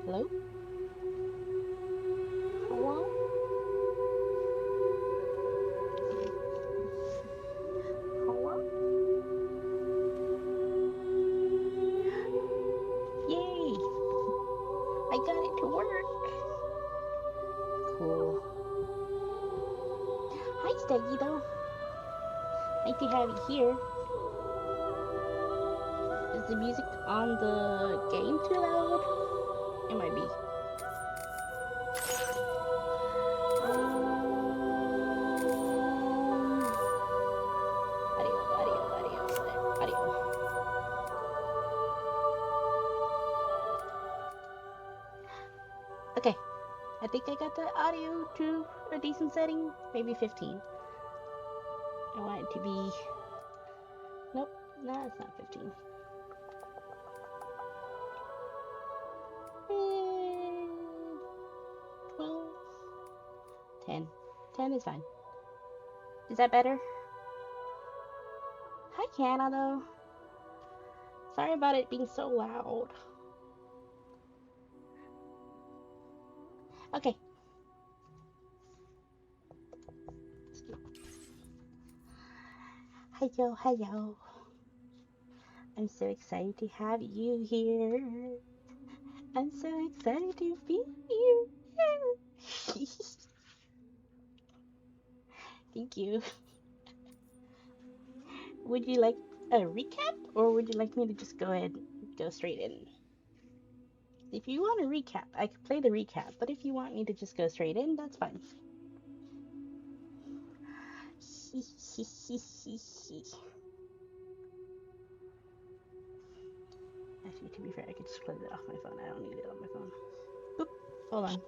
Hello? Hello? Hello? Yay! I got it to work. Cool. Hi, Steggy, though. Nice to have you here. Is the music on the game too loud? It might be. Audio, audio, audio, audio. Okay, I think I got the audio to a decent setting. Maybe 15. I want it to be... Nope, no, it's not 15. 12, 10. 10 is fine. Is that better? Hi, Canada. Sorry about it being so loud. Okay. Hello, hello. I'm so excited to have you here. I'm so excited to be here. Thank you. Would you like a recap, or would you like me to just go ahead and go straight in? If you want a recap, I could play the recap, but if you want me to just go straight in, that's fine. Actually, to be fair, I could just close it off my phone. I don't need it on my phone. Boop. Hold on.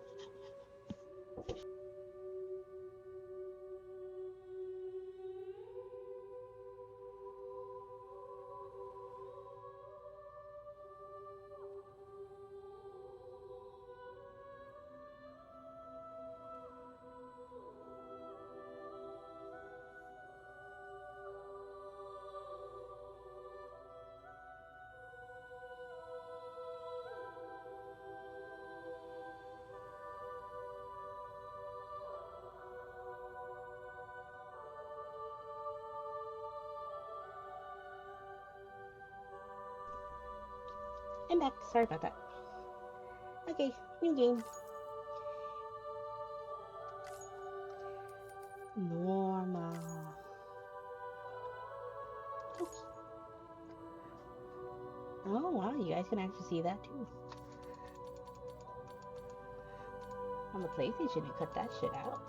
I'm back. Sorry about that. Okay, new game. Normal. Oops. Oh wow, you guys can actually see that too. On the PlayStation, it cut that shit out.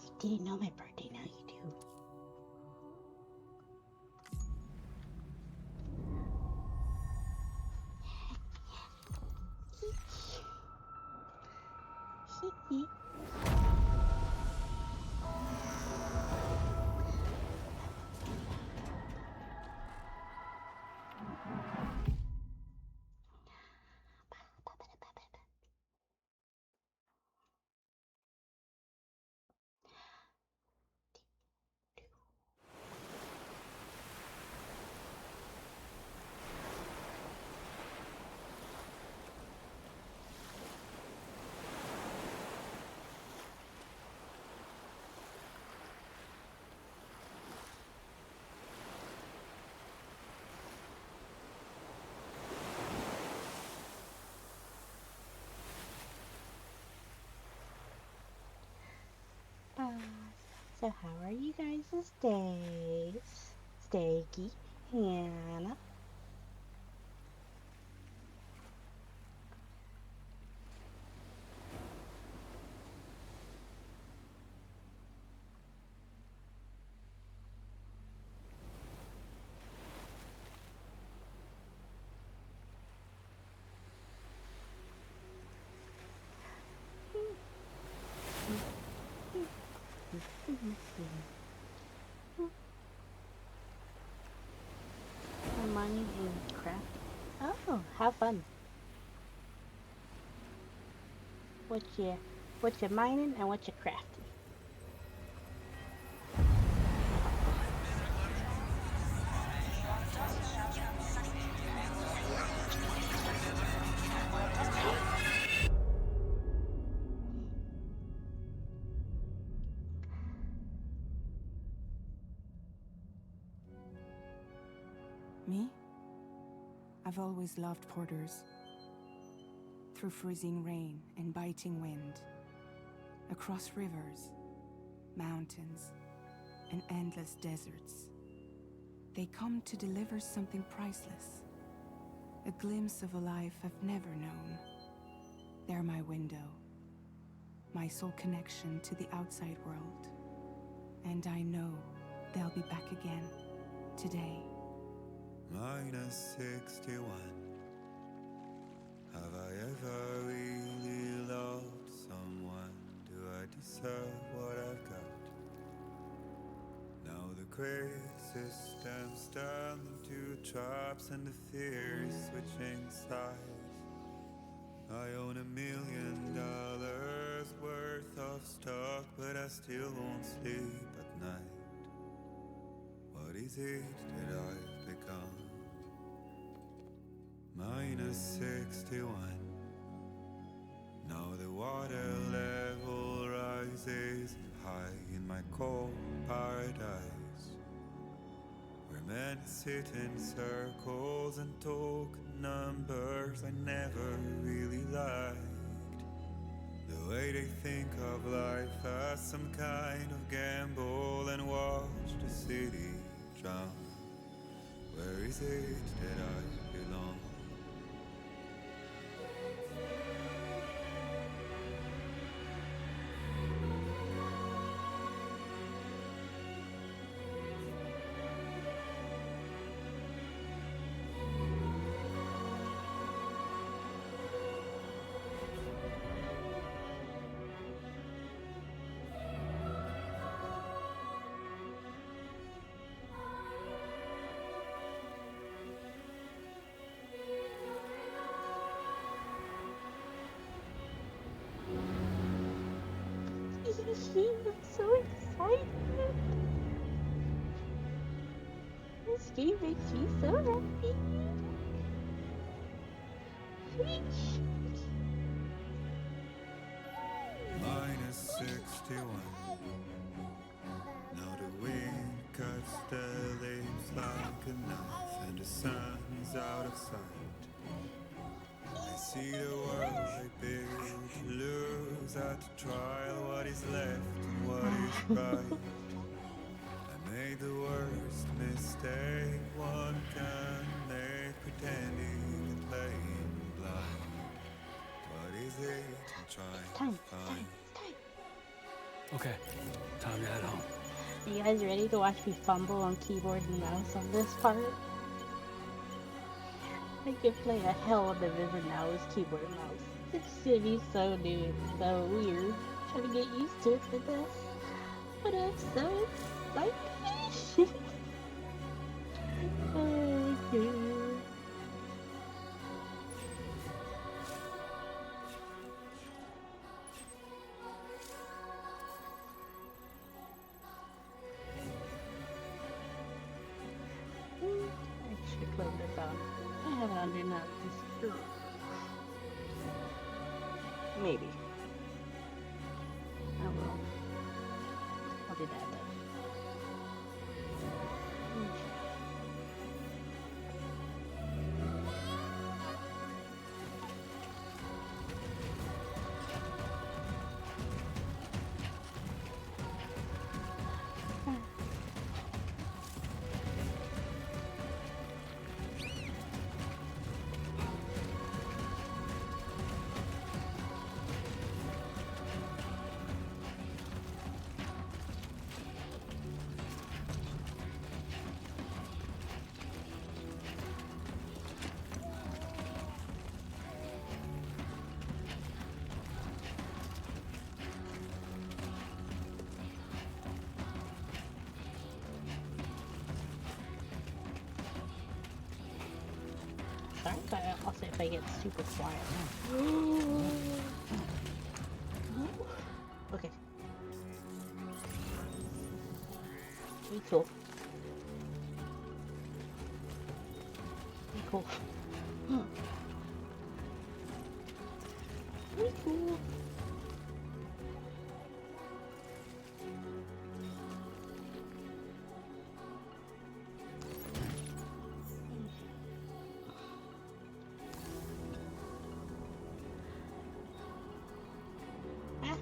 You didn't know my birthday, now you do. So how are you guys' days? Steaky, Hannah. I'm mining and crafting. Oh, how fun! What you mining and what you crafting? Me? I've always loved porters. Through freezing rain and biting wind, across rivers, mountains, and endless deserts, they come to deliver something priceless. A glimpse of a life I've never known. They're my window, my sole connection to the outside world. And I know they'll be back again, today. -61. Have I ever really loved someone? Do I deserve what I've got? Now the crazy system's turned into traps and the fear is switching sides. I own $1 million worth of stock, but I still won't sleep at night. What is it that I've become? -61. Now the water level rises high in my cold paradise, where men sit in circles and talk numbers I never really liked. The way they think of life as some kind of gamble and watch the city drown. Where is it that I belong? I'm so excited. This game makes me so happy. -61. Now the wind cuts the leaves like a knife, and the sun is out of sight. I see the world I built to lose at the trial. What is left and what is right? I made the worst mistake one can make, pretending and playing blind. What is it I'm trying to find? Okay, time to head home. Are you guys ready to watch me fumble on keyboard and mouse on this part? I could play a hell of a river now with keyboard and mouse. It's gonna be so new and so weird. Trying to get used to it for this. But I'm so excited. Oh, God. I should have closed it down. I have it under now. Maybe. I will. I'll do that then. Sorry, but also if I get super quiet. Okay. Be cool. Be cool. Be cool. Ah.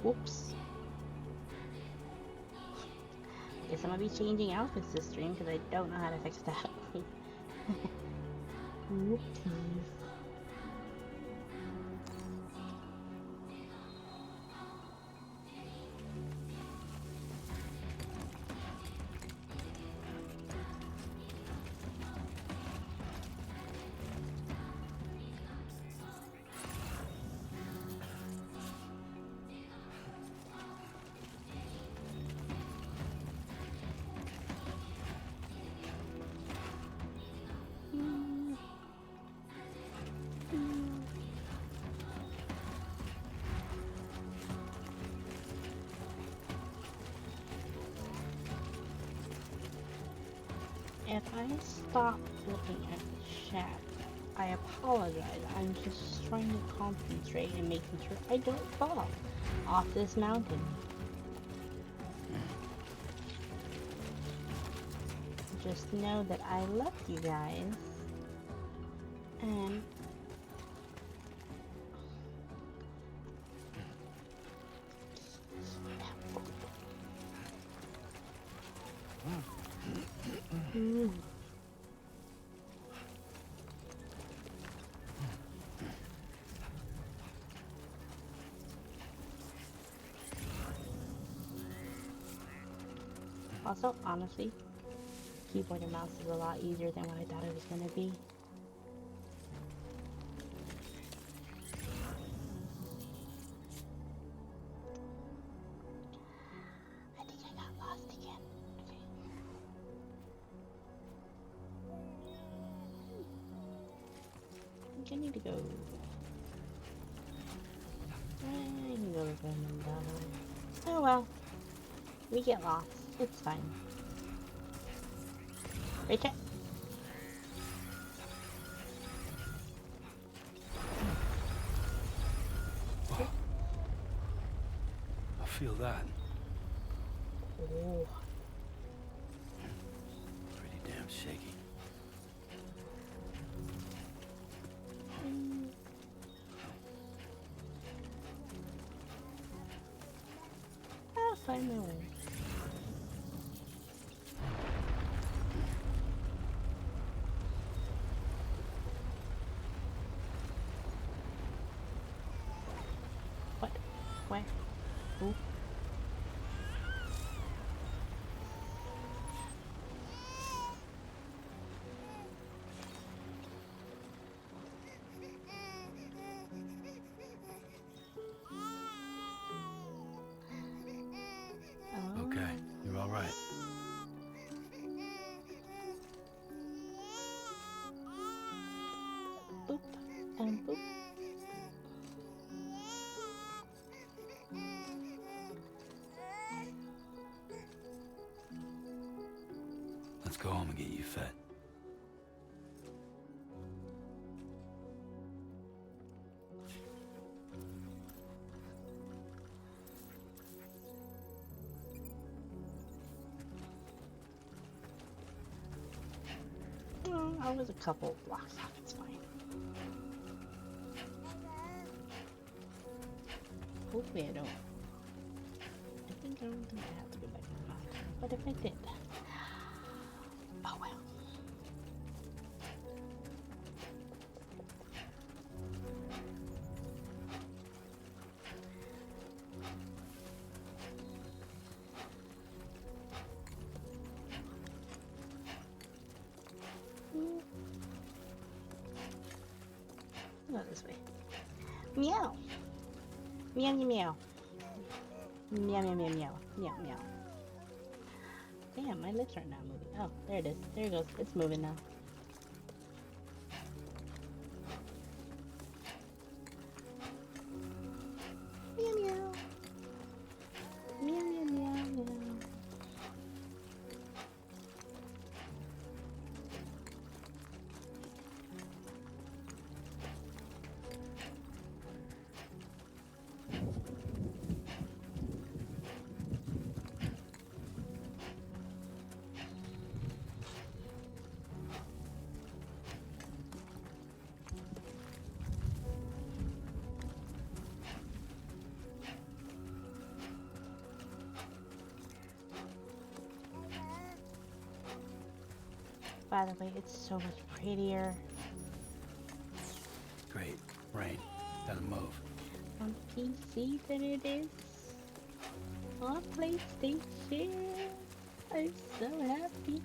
Whoops. Guess I'm gonna be changing outfits this stream because I don't know how to fix that. Whoopsies. If I stop looking at the chat, I apologize. I'm just trying to concentrate and making sure I don't fall off this mountain. Just know that I love you guys. And also, honestly, keyboard and mouse is a lot easier than what I thought it was going to be. I think I got lost again. Okay. I think I need to go. I can go with them. Oh well. We get lost. It's fine. Right there. Oh. I feel that. Oh. Pretty damn shaky. I'll find my way. What? Where? Ooh. Okay, you're all right. Boop and boop. Let's go home and get you fed. Oh, I was a couple blocks off. It's fine. Hopefully I don't. I think I don't think I have to go back to the mountain. But if I did, oh well. Go this way. Meow. Meow, meow, meow. Meow, meow, meow, meow, meow, meow. Damn, my lips are not moving. Oh, there it is. There it goes. It's moving now. Meow, meow. Meow, meow, meow, meow. By the way, it's so much prettier Great. Rain. Gotta move. on PC than it is on PlayStation. I'm so happy.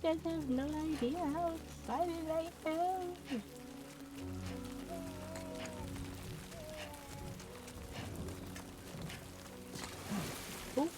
You guys have no idea how excited I am. Oh,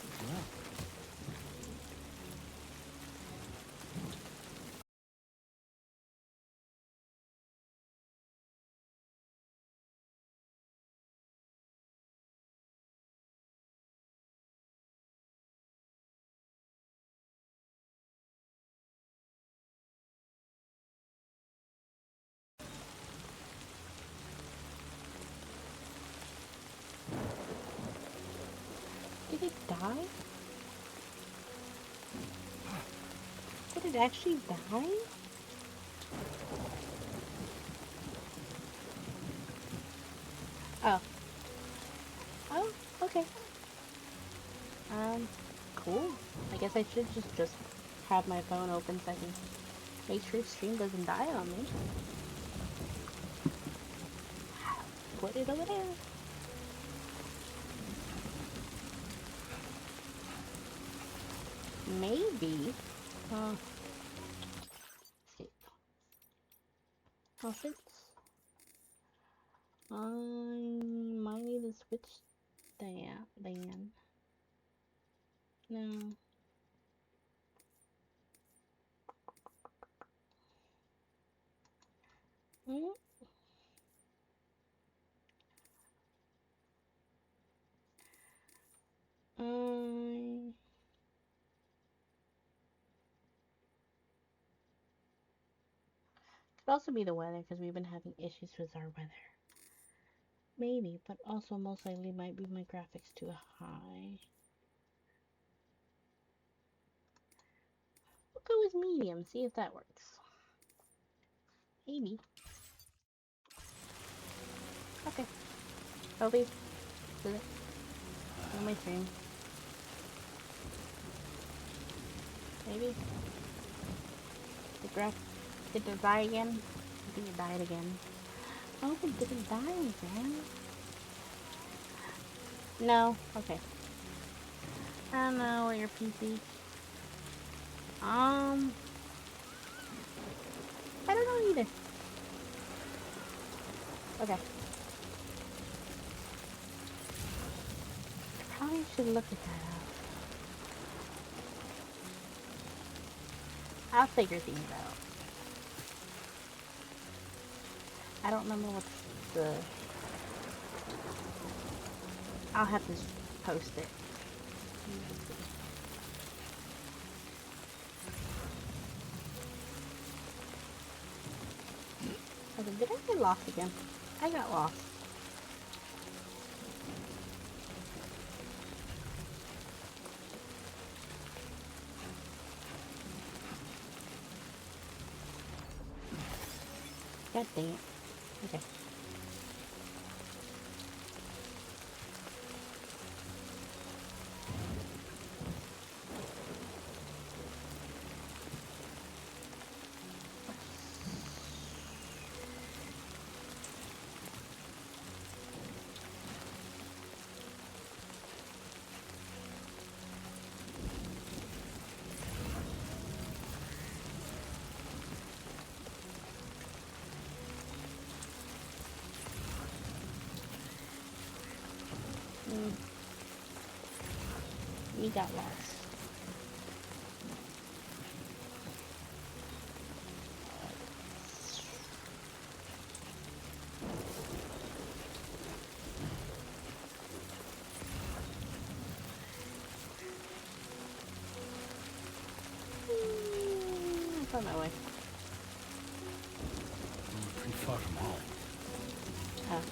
did it die? Did it actually die? Oh. Oh, okay. Cool. I guess I should just have my phone open so I can make sure stream doesn't die on me. Put it over there. Maybe. See. Since I might need to switch that then. No. Hmm? Could also be the weather because we've been having issues with our weather. Maybe, but also most likely might be my graphics too high. We'll go with medium, see if that works. Maybe. Okay. Hopefully, does it? On my stream. Maybe. Did it die again? I think it died again. Oh, it didn't die again. No. Okay. I don't know where your PC. I don't know either. Okay. I probably should look at that up. I'll figure things out. I don't remember what's the... I'll have to post it. Okay, did I get lost again? I got lost. God dang it. Okay. he got lost. It's on my way. We're pretty far from home. Oh.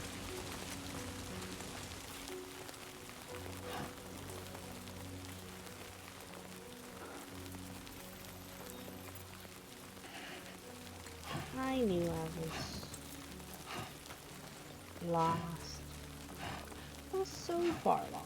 I knew I was lost. I was so far lost.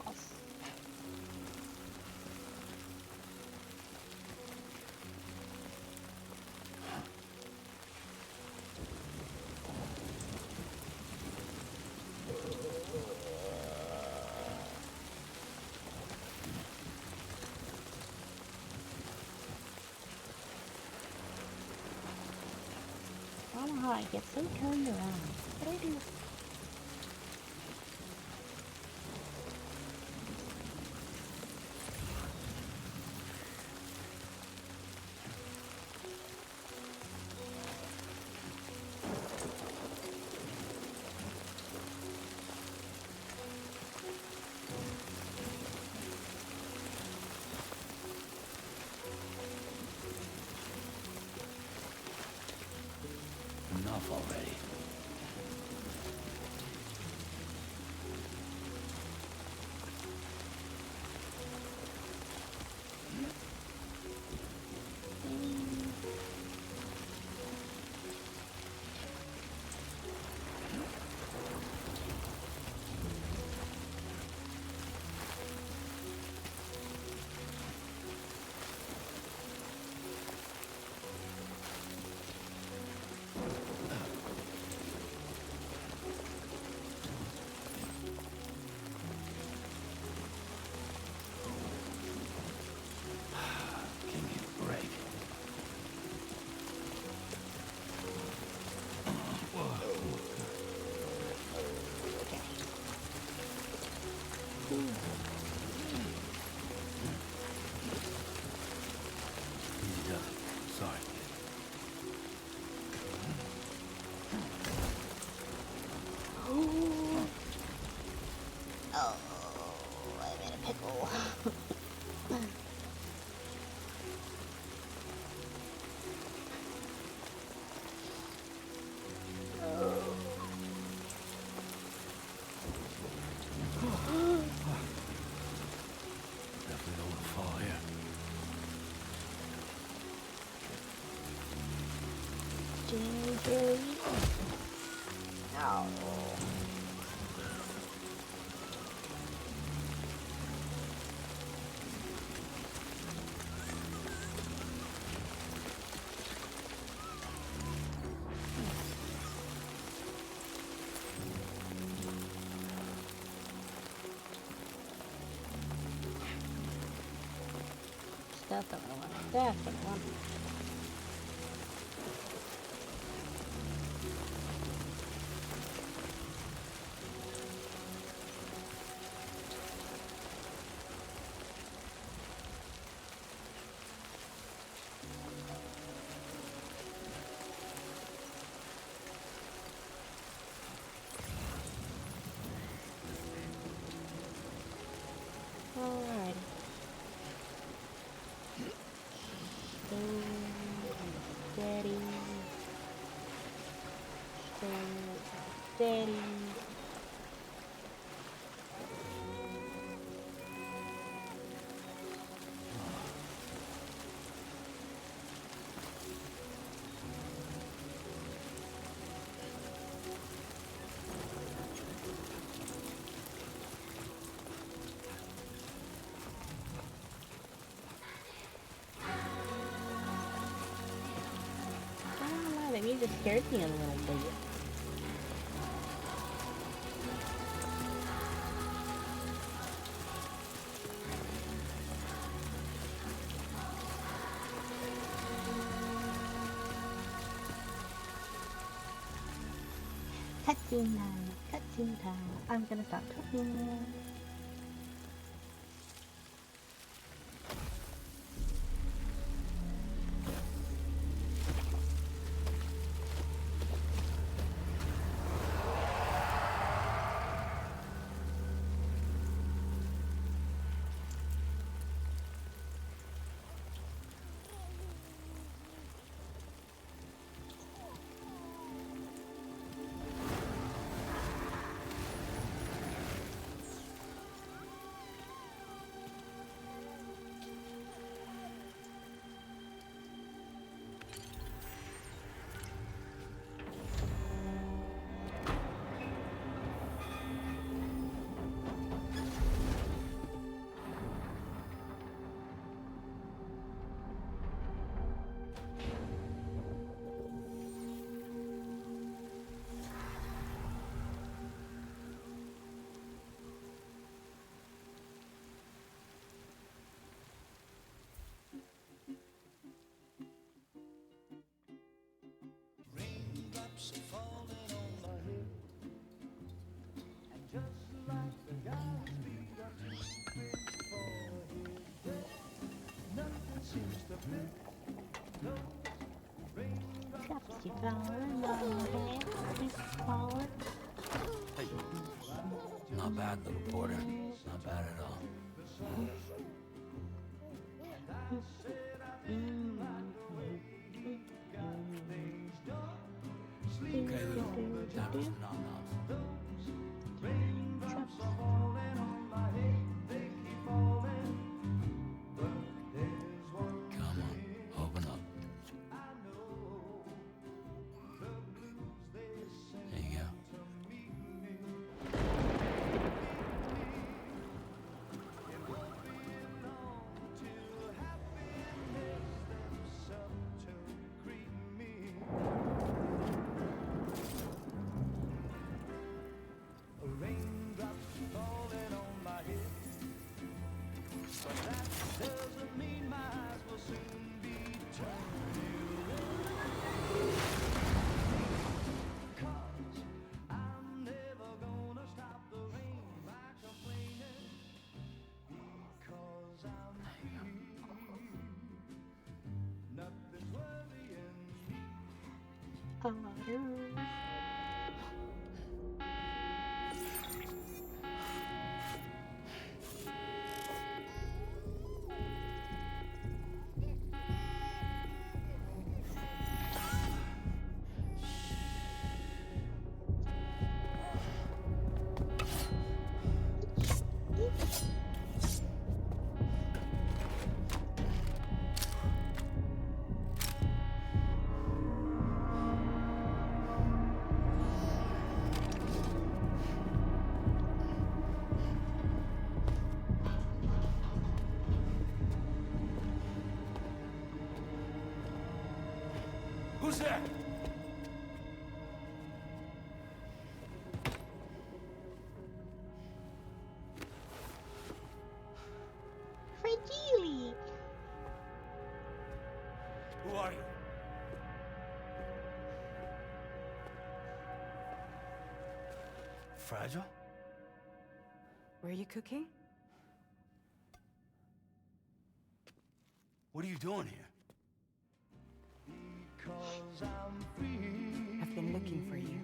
I don't know how I get so turned around. What do I do? Enough already. Give me a break. Easy does it. Sorry. Oh, I'm in a pickle. Definitely don't want to fall here. Ginger. No. That's what I want. That's what I want. Alrighty. Steady. Steady. I don't know, that music scared me a little bit. Cutscene time. Cutscene time. I'm gonna stop talking. Drops keep falling on my head, keep falling. Hey, not bad, little porter. Not bad at all. Okay, Lou. Time for some nom-noms. Drops. Come on, open up. There you go. Otters. Who's there? Fragile. Who are you? Fragile? Were you cooking? What are you doing here? I've been looking for you.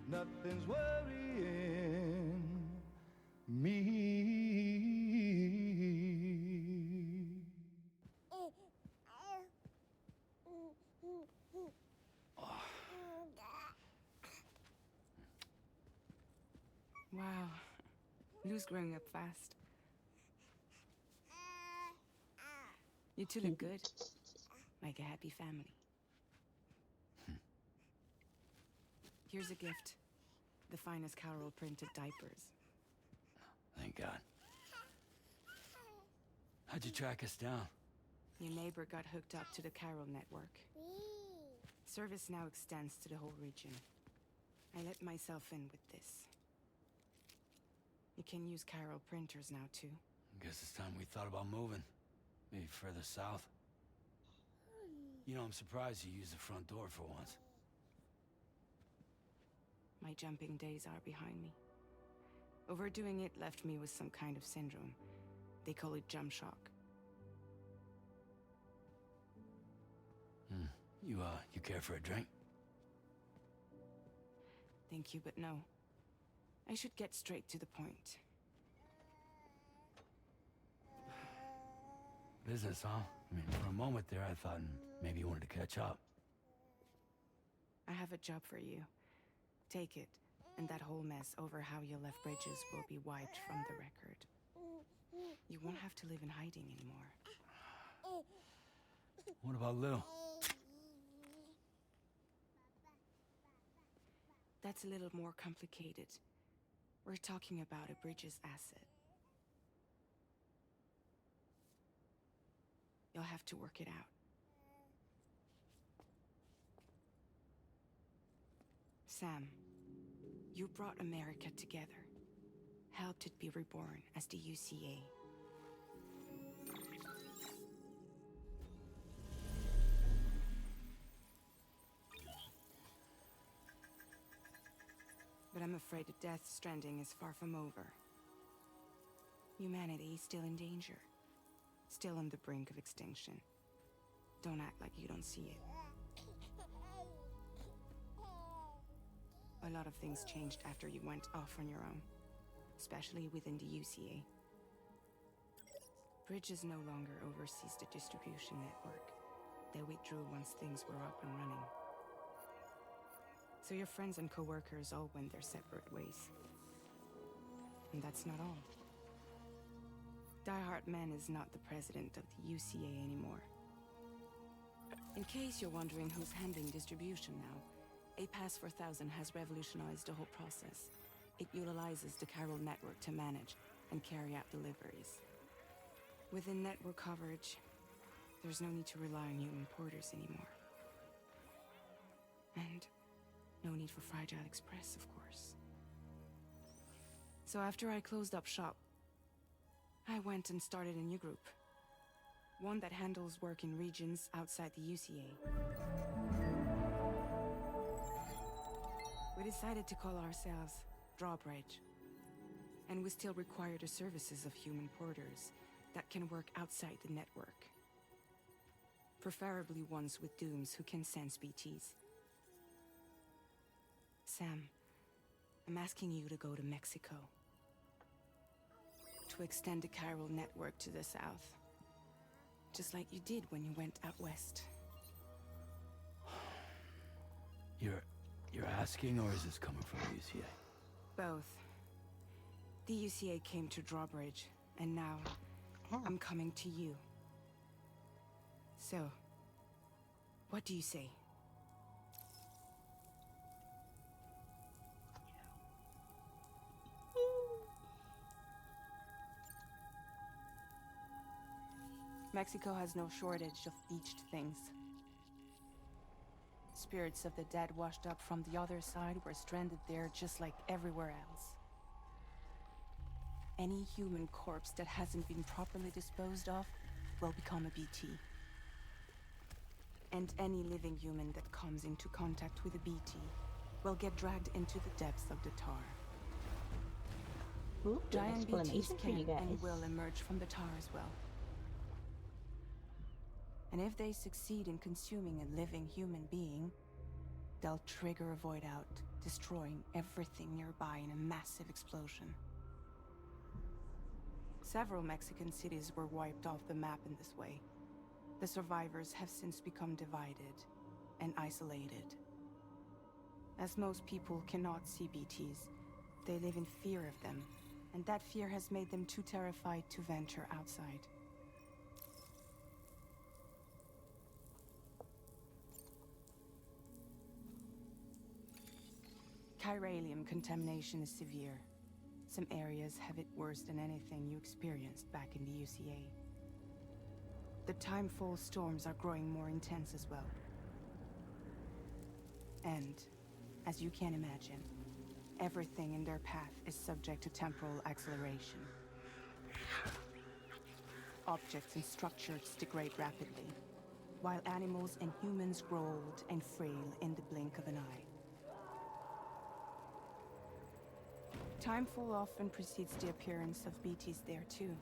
Nothing's worrying me. Wow. Lou's growing up fast. You two look good. Like a happy family. Here's a gift. The finest Carol printed diapers. Thank God. How'd you track us down? Your neighbor got hooked up to the Carol network. Service now extends to the whole region. I let myself in with this. You can use Carol printers now too. Guess it's time we thought about moving. Maybe further south. You know, I'm surprised you used the front door for once. My jumping days are behind me. Overdoing it left me with some kind of syndrome. They call it jump shock. You care for a drink? Thank you, but no. I should get straight to the point. Business, huh? I mean, for a moment there, I thought maybe you wanted to catch up. I have a job for you. Take it, and that whole mess over how you left bridges will be wiped from the record. You won't have to live in hiding anymore. What about Lou? That's a little more complicated. We're talking about a bridges asset. You'll have to work it out. Sam, you brought America together. Helped it be reborn as the UCA. But I'm afraid the death stranding is far from over. Humanity is still in danger. Still on the brink of extinction. Don't act like you don't see it. A lot of things changed after you went off on your own, especially within the UCA. Bridges no longer oversees the distribution network. They withdrew once things were up and running. So your friends and co-workers all went their separate ways. And that's not all. Die Hartman is not the president of the UCA anymore. In case you're wondering who's handling distribution now, A Pass 4000 has revolutionized the whole process. It utilizes the chiral network to manage and carry out deliveries. Within network coverage, there's no need to rely on human porters anymore. And no need for Fragile Express, of course. So after I closed up shop, I went and started a new group. One that handles work in regions outside the UCA. We decided to call ourselves Drawbridge. And we still require the services of human porters that can work outside the network. Preferably ones with dooms who can sense BTs. Sam, I'm asking you to go to Mexico. To extend the chiral network to the south. Just like you did when you went out west. You're asking, or is this coming from the UCA? Both. The UCA came to Drawbridge, and now I'm coming to you. So, what do you say? Mexico has no shortage of beached things. Spirits of the dead washed up from the other side were stranded there just like everywhere else. Any human corpse that hasn't been properly disposed of will become a BT. And any living human that comes into contact with a BT will get dragged into the depths of the tar. Ooh, Giant BTs explanation for you can and guys. will emerge from the tar as well. And if they succeed in consuming a living human being, they'll trigger a void out, destroying everything nearby in a massive explosion. Several Mexican cities were wiped off the map in this way. The survivors have since become divided and isolated. As most people cannot see BTs, they live in fear of them, and that fear has made them too terrified to venture outside. Chiralium contamination is severe. Some areas have it worse than anything you experienced back in the UCA. The timefall storms are growing more intense as well. And, as you can imagine, everything in their path is subject to temporal acceleration. Objects and structures degrade rapidly, while animals and humans grow old and frail in the blink of an eye. Timefall often precedes the appearance of BTs there too.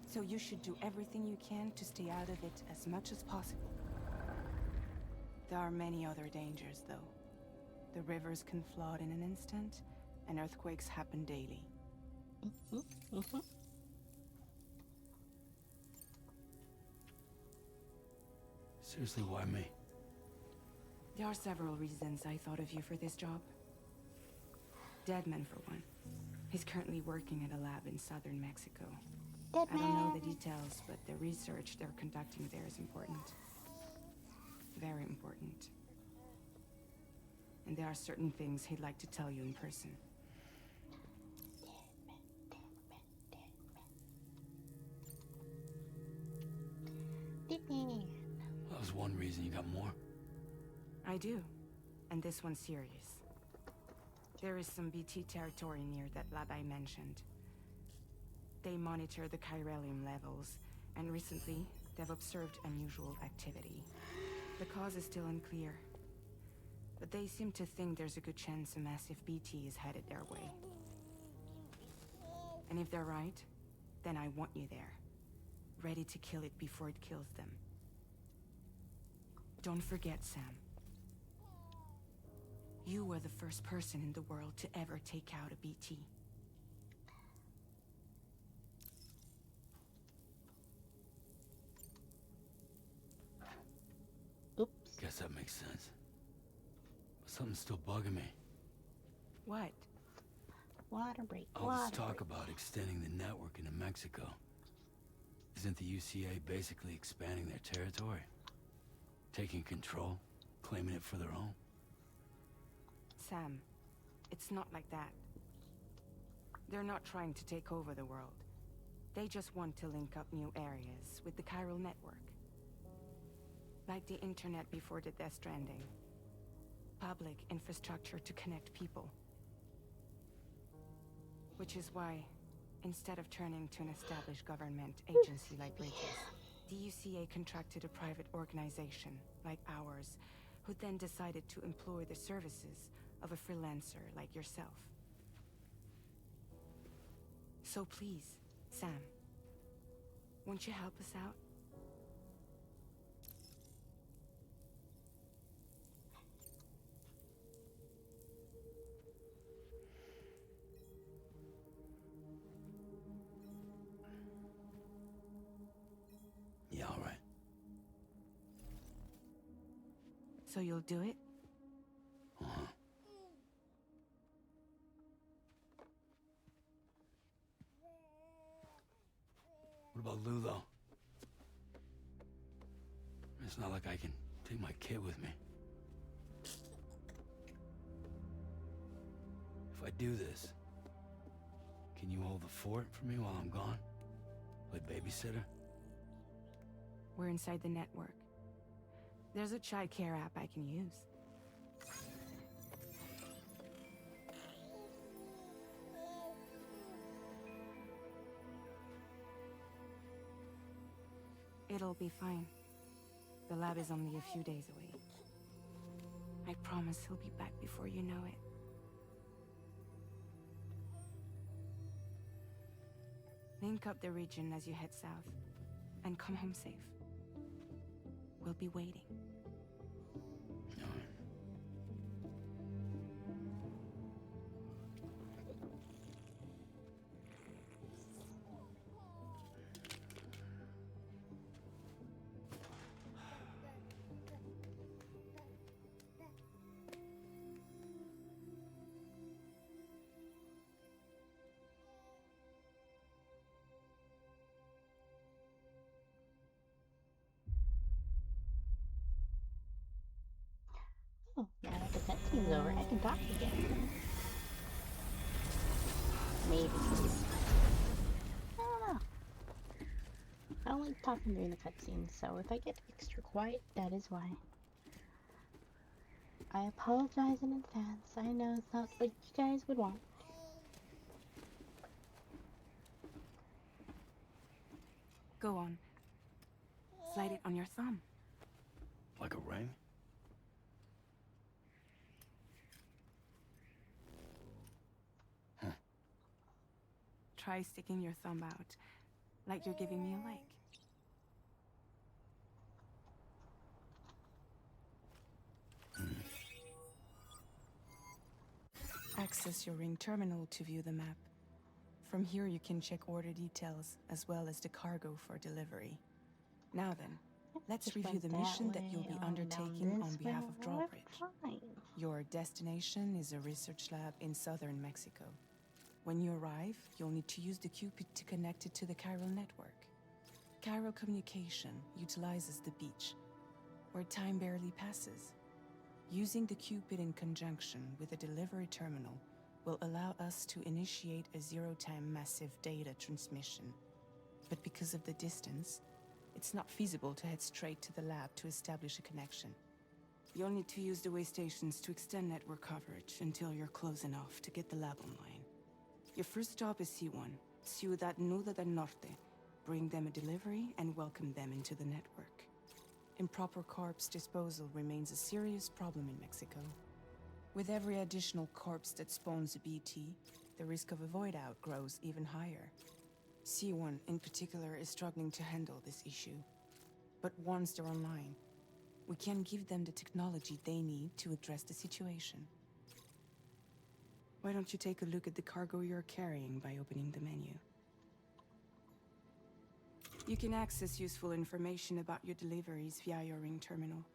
So you should do everything you can to stay out of it as much as possible. There are many other dangers, though. The rivers can flood in an instant, and earthquakes happen daily. Seriously, why me? There are several reasons I thought of you for this job. Deadman, for one. He's currently working at a lab in southern Mexico. I don't know the details, but the research they're conducting there is important. Very important. And there are certain things he'd like to tell you in person. Deadman. That was one reason. You got more? I do. And this one's serious. There is some BT territory near that lab I mentioned. They monitor the chiralium levels, and recently, they've observed unusual activity. The cause is still unclear, but they seem to think there's a good chance a massive BT is headed their way. And if they're right, then I want you there, ready to kill it before it kills them. Don't forget, Sam. You were the first person in the world to ever take out a BT. Oops. Guess that makes sense. But something's still bugging me. What? Water break. All this Water talk break. about extending the network into Mexico. Isn't the UCA basically expanding their territory? Taking control? Claiming it for their own? Sam, it's not like that. They're not trying to take over the world. They just want to link up new areas with the chiral network. Like the internet before the Death Stranding. Public infrastructure to connect people. Which is why, instead of turning to an established government agency like Bridges, the UCA contracted a private organization, like ours, who then decided to employ the services of a freelancer like yourself. So please, Sam, won't you help us out? Yeah, all right. So you'll do it? Uh-huh. What about Lou, though? It's not like I can take my kid with me. If I do this, can you hold the fort for me while I'm gone? Play babysitter? We're inside the network. There's a child care app I can use. It'll be fine. The lab is only a few days away. I promise he'll be back before you know it. Link up the region as you head south, and come home safe. We'll be waiting. All right. Oh, now that the cutscene's over, I can talk again. Maybe. I don't know. I don't like talking during the cutscenes, so if I get extra quiet, that is why. I apologize in advance. I know it's not what you guys would want. Go on. Slide it on your thumb. Like a ring? Try sticking your thumb out, like you're giving me a like. Access your ring terminal to view the map. From here you can check order details, as well as the cargo for delivery. Now then, let's Just review went the that mission that way, you'll be down undertaking this on behalf way, of we're Drawbridge. fine. Your destination is a research lab in southern Mexico. When you arrive, you'll need to use the Cupid to connect it to the chiral network. Chiral communication utilizes the beach, where time barely passes. Using the Cupid in conjunction with a delivery terminal will allow us to initiate a zero-time massive data transmission. But because of the distance, it's not feasible to head straight to the lab to establish a connection. You'll need to use the way stations to extend network coverage until you're close enough to get the lab online. Your first stop is C1, Ciudad Nuda del Norte. Bring them a delivery and welcome them into the network. Improper corpse disposal remains a serious problem in Mexico. With every additional corpse that spawns a BT, the risk of a void out grows even higher. C1 in particular is struggling to handle this issue. But once they're online, we can give them the technology they need to address the situation. Why don't you take a look at the cargo you're carrying by opening the menu? You can access useful information about your deliveries via your ring terminal.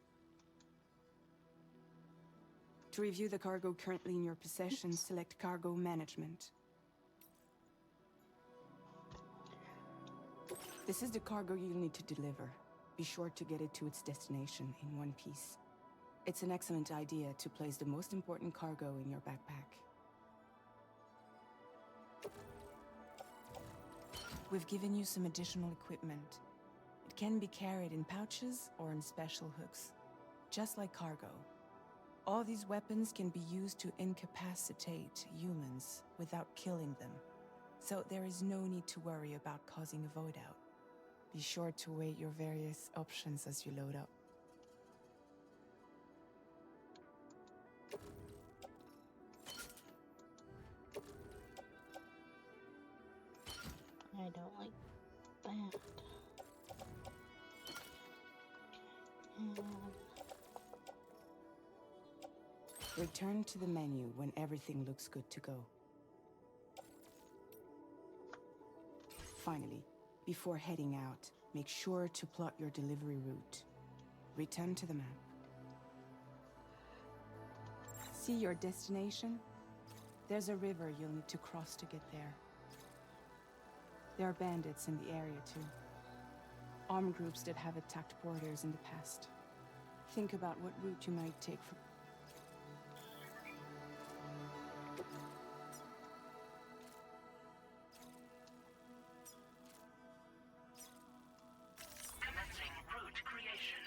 To review the cargo currently in your possession, select Cargo Management. This is the cargo you'll need to deliver. Be sure to get it to its destination in one piece. It's an excellent idea to place the most important cargo in your backpack. We've given you some additional equipment. It can be carried in pouches or in special hooks, just like cargo. All these weapons can be used to incapacitate humans without killing them, so there is no need to worry about causing a void out. Be sure to weigh your various options as you load up. I don't like that. And Return to the menu when everything looks good to go. Finally, before heading out, make sure to plot your delivery route. Return to the map. See your destination? There's a river you'll need to cross to get there. There are bandits in the area too. Armed groups that have attacked borders in the past. Think about what route you might take for... Commencing route creation.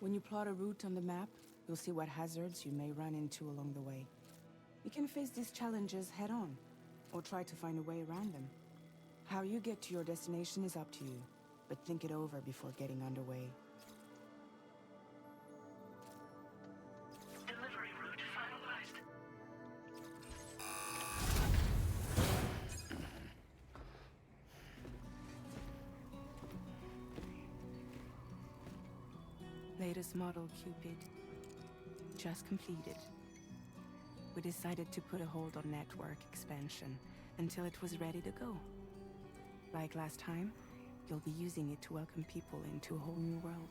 When you plot a route on the map, you'll see what hazards you may run into along the way. You can face these challenges head-on, or try to find a way around them. How you get to your destination is up to you, but think it over before getting underway. Delivery route finalized. Latest model Cupid. Just completed. We decided to put a hold on network expansion until it was ready to go. Like last time, you'll be using it to welcome people into a whole new world.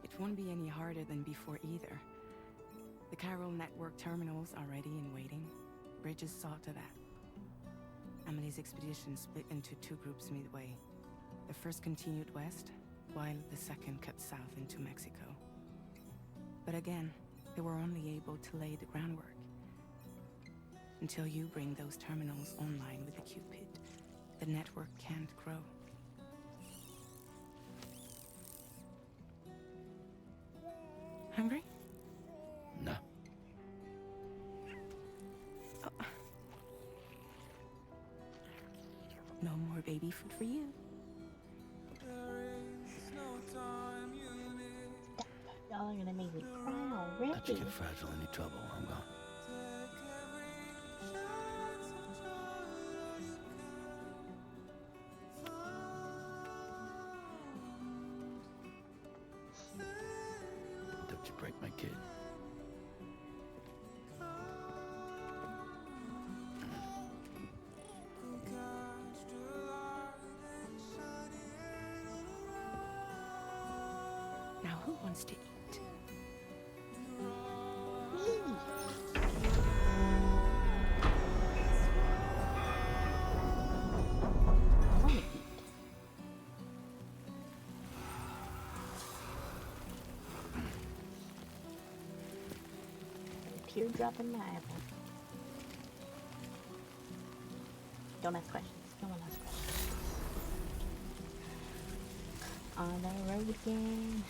It won't be any harder than before either. The chiral network terminals are ready and waiting. Bridges saw to that. Emily's expedition split into two groups midway. The first continued west, while the second cut south into Mexico. But again, they were only able to lay the groundwork. Until you bring those terminals online with the Cupid, the network can't grow. Hungry? No. No more baby food for you. y'all are gonna make me cry Let already. you get fragile, any trouble, I'm gone. Don't you break my kid. Now who wants to eat? I wanna eat. A teardrop in my apple. Don't ask questions. No one asks questions. On the road again.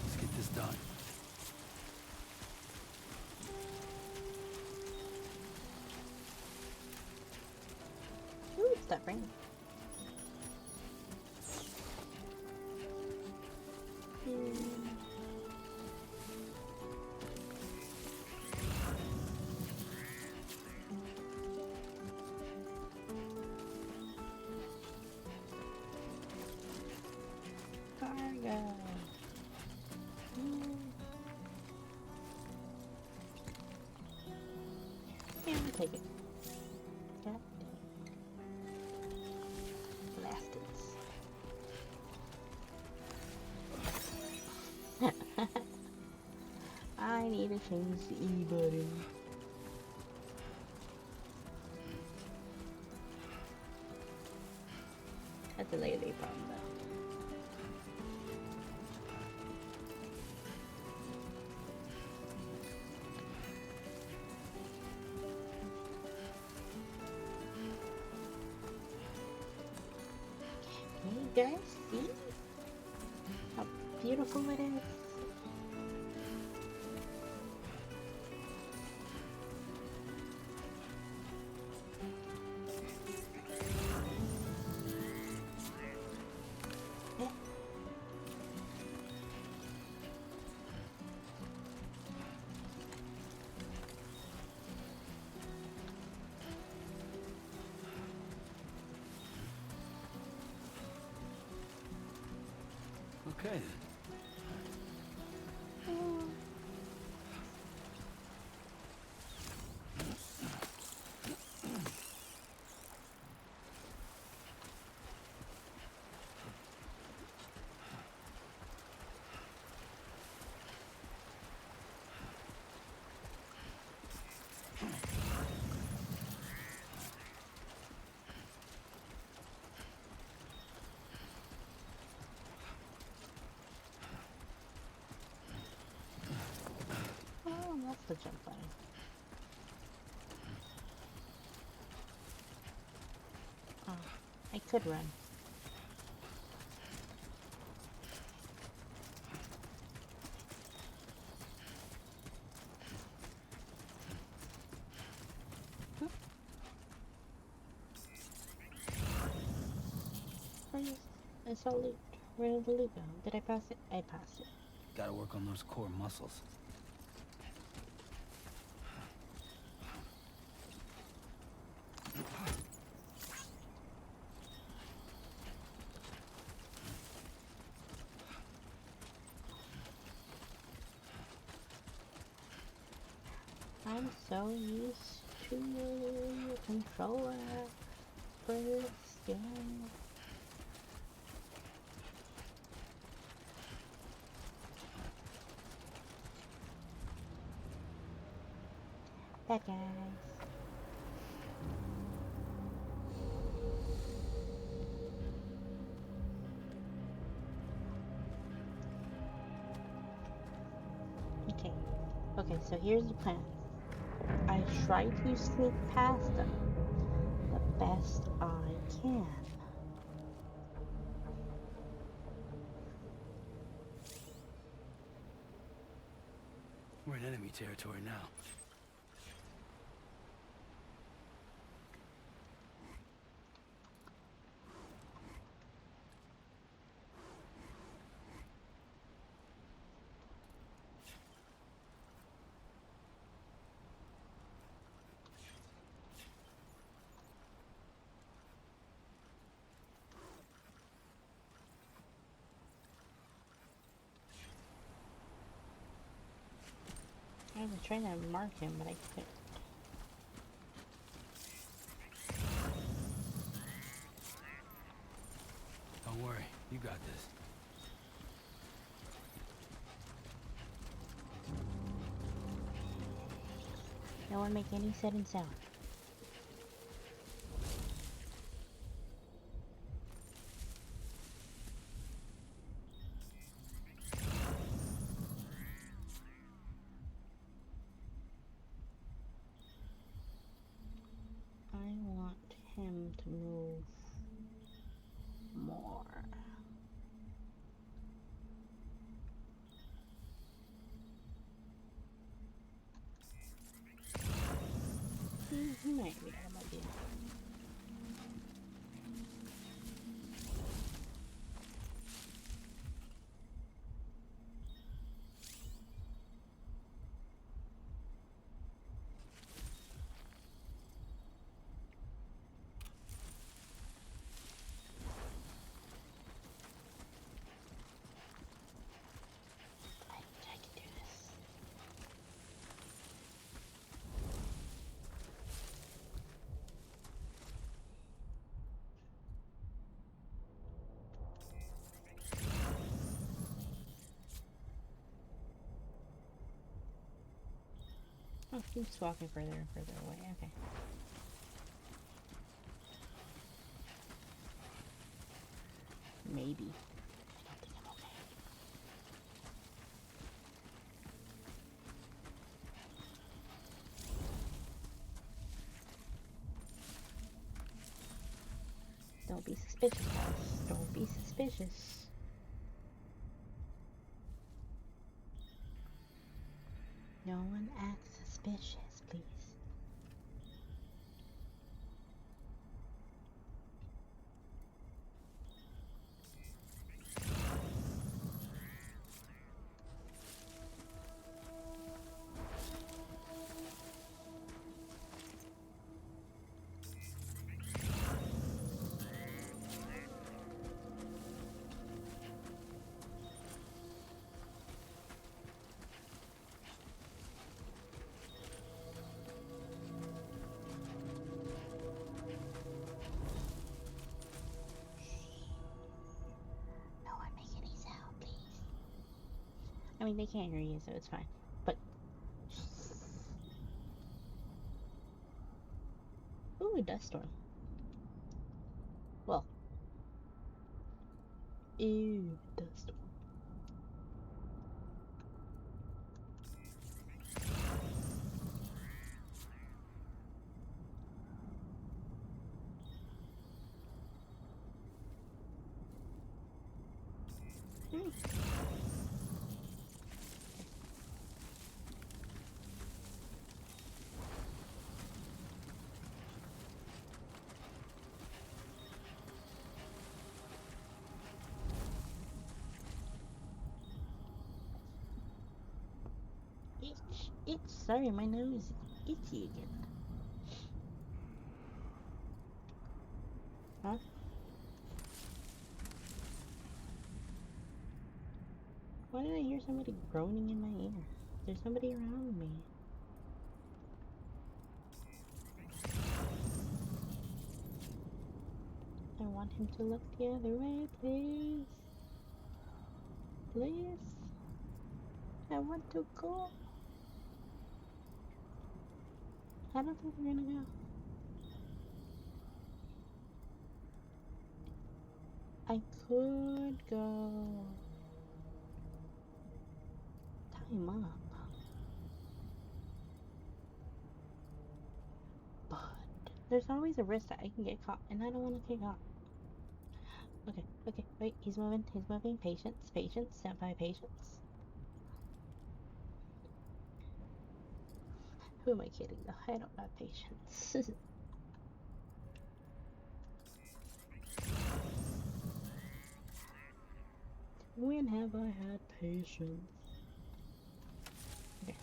Let's get this done. that ring. Cargo. Yeah, I'll take it. God damn. Bastards. I need to change the E button. That's a later problem though. Can you guys see how beautiful it is? Okay then. Oh, that's the jump button. Oh, I could run. I saw loot. Where did the loot go? Did I pass it? I passed it. Gotta work on those core muscles. I'm so used to your controller for this game. That guys. Okay. Okay, so here's the plan. I try to sneak past them the best I can. We're in enemy territory now. I was trying to mark him, but I couldn't. Don't worry, you got this. No one make any sudden sound. I want him to move more. He might be out of my view. Oh, it keeps walking further and further away. Okay. Maybe. I don't think I'm okay. Don't be suspicious, guys. Don't be suspicious. No one acts suspicious, please. No one make any sound, please. I mean, they can't hear you, so it's fine. But. Ooh, a dust storm. Well. Ew, dust storm. Itch. Sorry, my nose is itchy again. Huh? Why did I hear somebody groaning in my ear? There's somebody around me. I want him to look the other way, please. Please. I want to go. I don't think we're gonna go. I could go. Time up. But there's always a risk that I can get caught, and I don't want to get caught. Okay, wait, he's moving. Patience, stand by, patience. Who am I kidding though? I don't have patience. When have I had patience? Okay.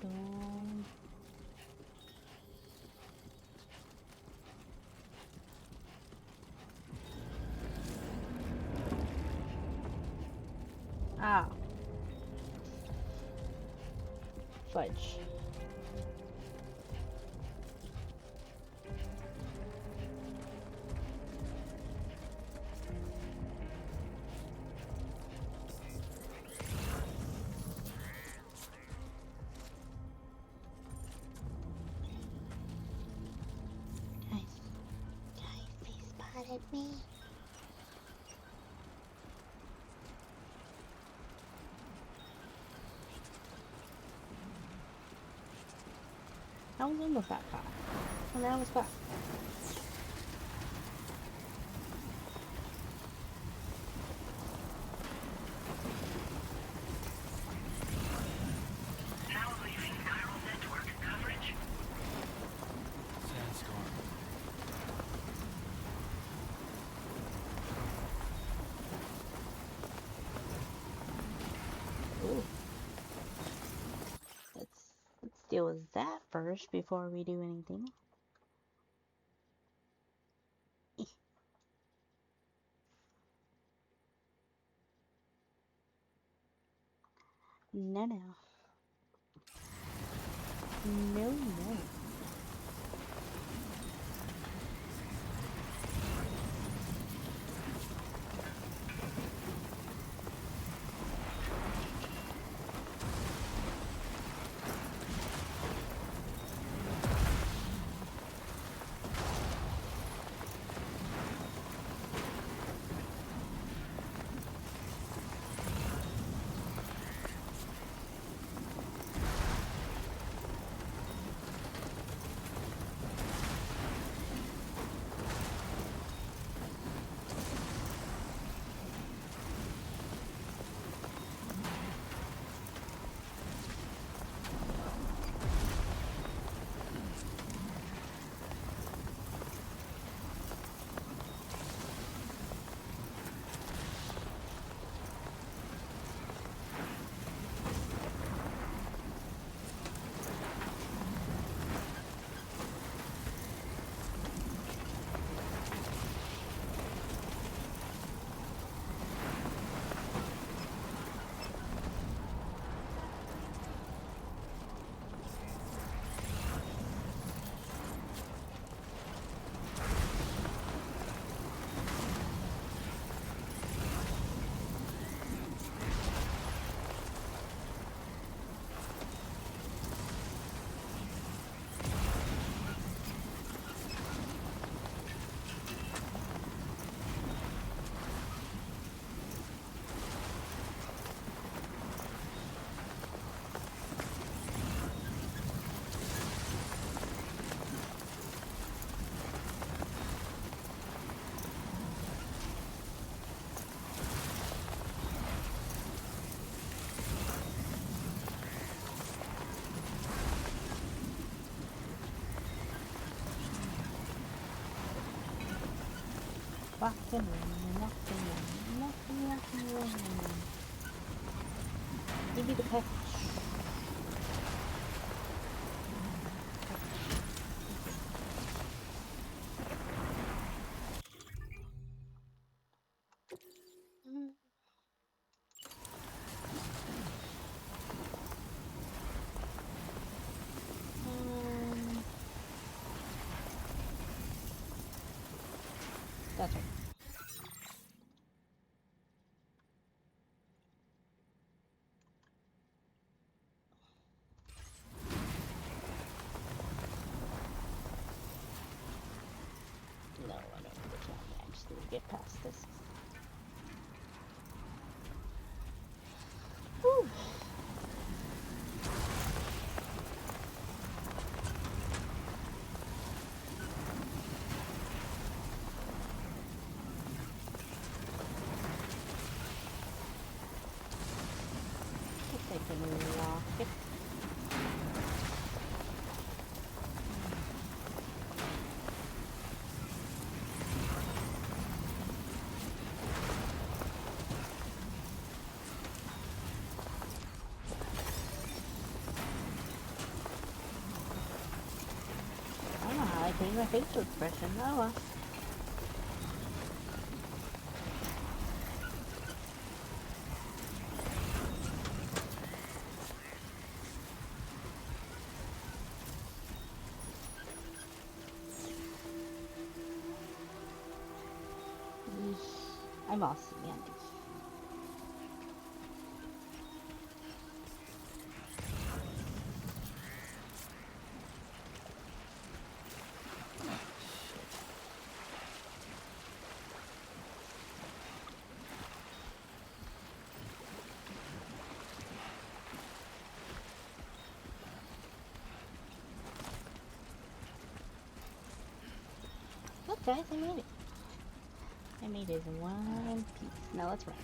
Don't. Ah. Fudge. Guys, they spotted me. I was almost got caught. And I was caught. Now leaving viral network coverage. Sandstorm. Ooh. Let's deal with that first before we do anything. No. No. Rockin' and rockin' and rockin'. Give me the package. Mm. That's right. No, I don't need the camera. I just need to get past this. Whew. If I can lock it. I don't know how I change my facial expression. Oh well. I'm awesome, Andy. Look, guys, I made it. I made it in one piece. Now let's run.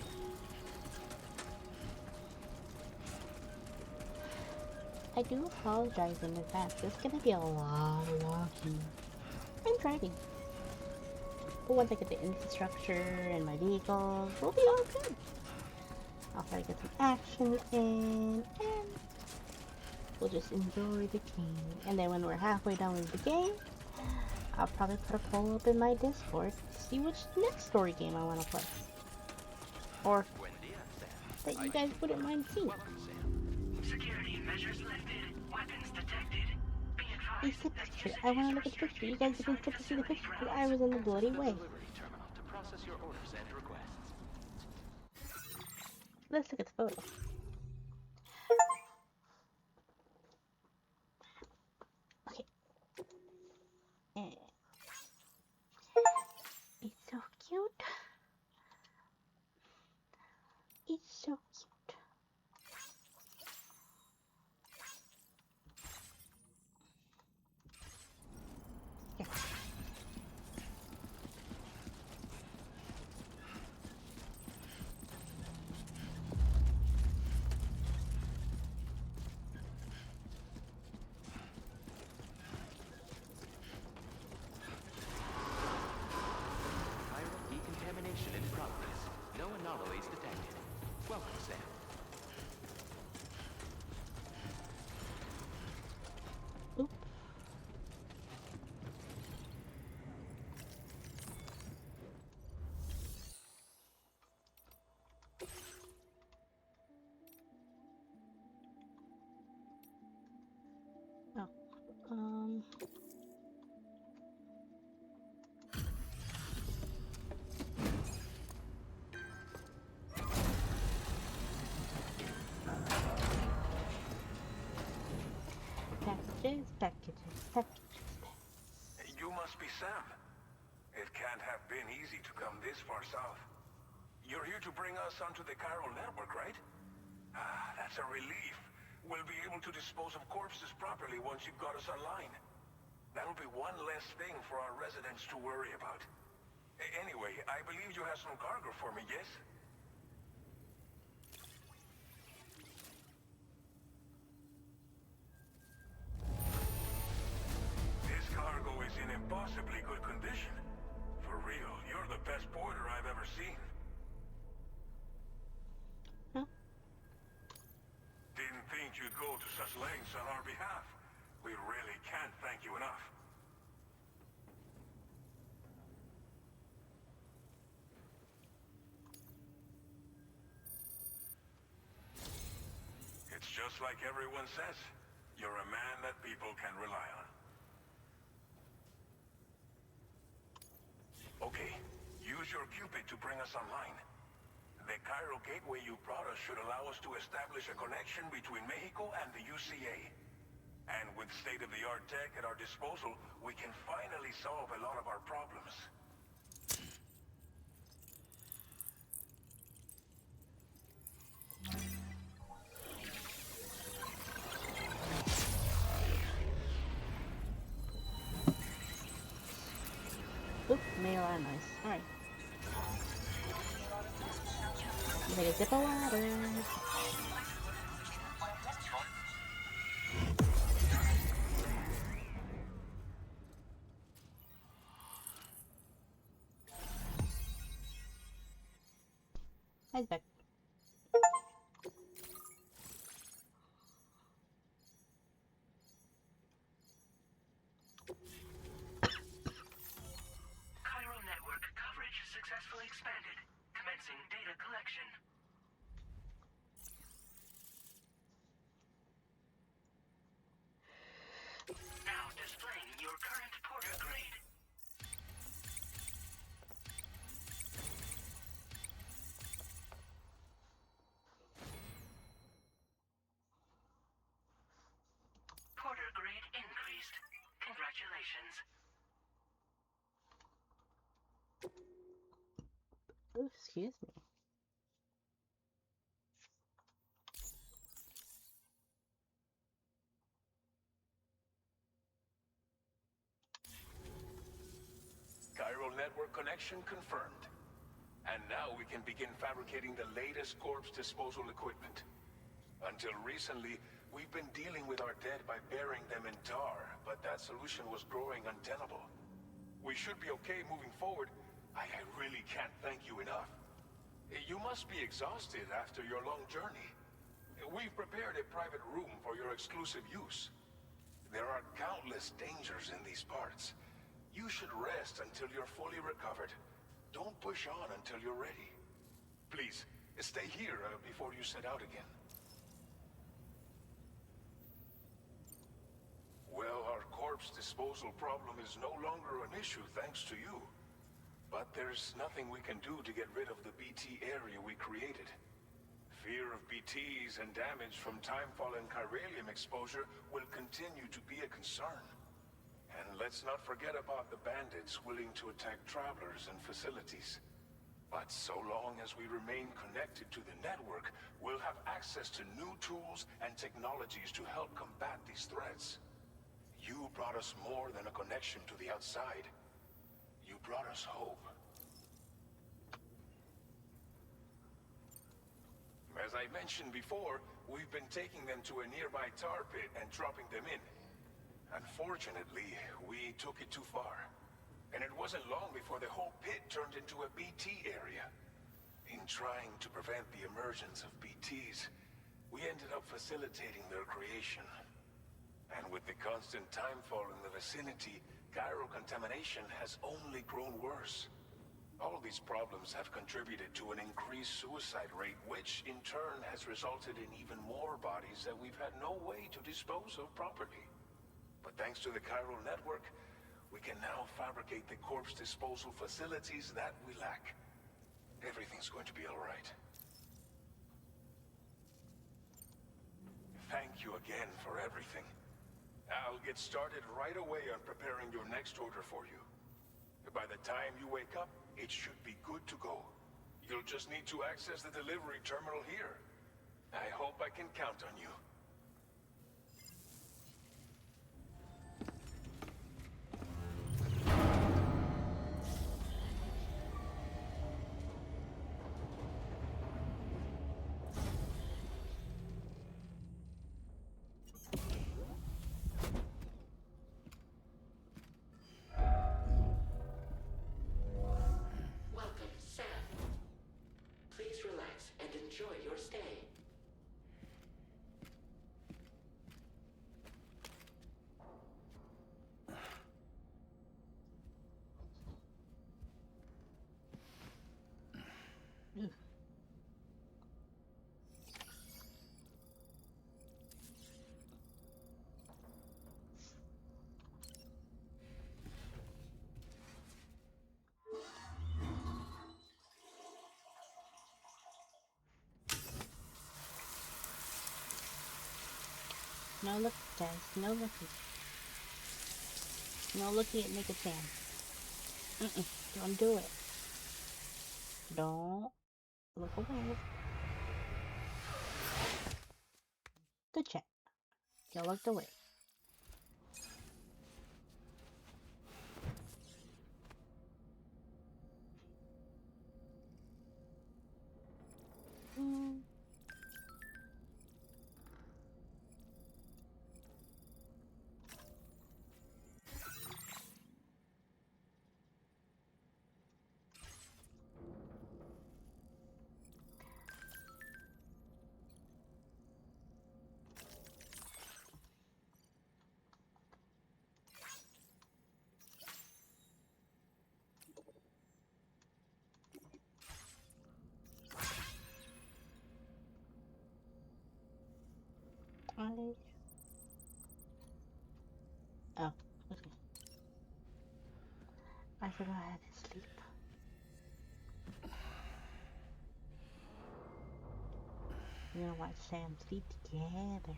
I do apologize in advance. There's gonna be a lot of walking. I'm driving. But once I get the infrastructure and my vehicles, we'll be all good. I'll try to get some action in, and we'll just enjoy the game. And then when we're halfway done with the game, I'll probably put a poll up in my Discord to see which next story game I want to play. Or that you guys wouldn't mind seeing. Security measures lifted. Weapons detected. Be Hey, advised the that picture. usage I want to is look at the picture. restricted You guys didn't inside get to see the facility picture because grounds. I was in the bloody way. Terminal to process your orders and requests. Let's look at the photo. Okay. And it's so cute. It's so cute. Here. Pirate decontamination in progress. No anomalies detected. Welcome, Sam. Oop. Oh. Packages. You must be Sam. It can't have been easy to come this far south. You're here to bring us onto the Chiral network, right? Ah, that's a relief. We'll be able to dispose of corpses properly once you've got us online. That'll be one less thing for our residents to worry about. Anyway, I believe you have some cargo for me, yes? This cargo is in impossibly good condition. For real, you're the best porter I've ever seen. Huh? Didn't think you'd go to such lengths on our behalf. We really can't thank you enough. It's just like everyone says. You're a man that people can rely on. Okay, use your Cupid to bring us online. The Cairo gateway you brought us should allow us to establish a connection between Mexico and the UCA. And with state-of-the-art tech at our disposal, we can finally solve a lot of our problems. Oop, made a lot of noise. Alright. Take a sip of water. Hi, Beck. Cairo network coverage successfully expanded. Commencing data collection. Now displaying your current porter grade. Porter grade increased. Congratulations. Oh, excuse me. Chiral network connection confirmed. And now we can begin fabricating the latest corpse disposal equipment. Until recently, we've been dealing with our dead by burying them in tar, but that solution was growing untenable. We should be okay moving forward. I really can't thank you enough. You must be exhausted after your long journey. We've prepared a private room for your exclusive use. There are countless dangers in these parts. You should rest until you're fully recovered. Don't push on until you're ready. Please, stay here before you set out again. Well, our corpse disposal problem is no longer an issue thanks to you. But there's nothing we can do to get rid of the BT area we created. Fear of BTs and damage from timefall and chiralium exposure will continue to be a concern. And let's not forget about the bandits willing to attack travelers and facilities. But so long as we remain connected to the network, we'll have access to new tools and technologies to help combat these threats. You brought us more than a connection to the outside. You brought us hope. As I mentioned before, we've been taking them to a nearby tar pit and dropping them in. Unfortunately, we took it too far. And it wasn't long before the whole pit turned into a BT area. In trying to prevent the emergence of BTs, we ended up facilitating their creation. And with the constant timefall in the vicinity, chiral contamination has only grown worse. All these problems have contributed to an increased suicide rate, which in turn has resulted in even more bodies that we've had no way to dispose of properly. But thanks to the chiral network, we can now fabricate the corpse disposal facilities that we lack. Everything's going to be all right. Thank you again for everything. I'll get started right away on preparing your next order for you. By the time you wake up, it should be good to go. You'll just need to access the delivery terminal here. I hope I can count on you. No looking, guys. No looking. No looking at Nika Chan. Don't do it. Don't look away. Good chat. You looked away. Oh, okay. I forgot I had to sleep. We're gonna watch Sam sleep together.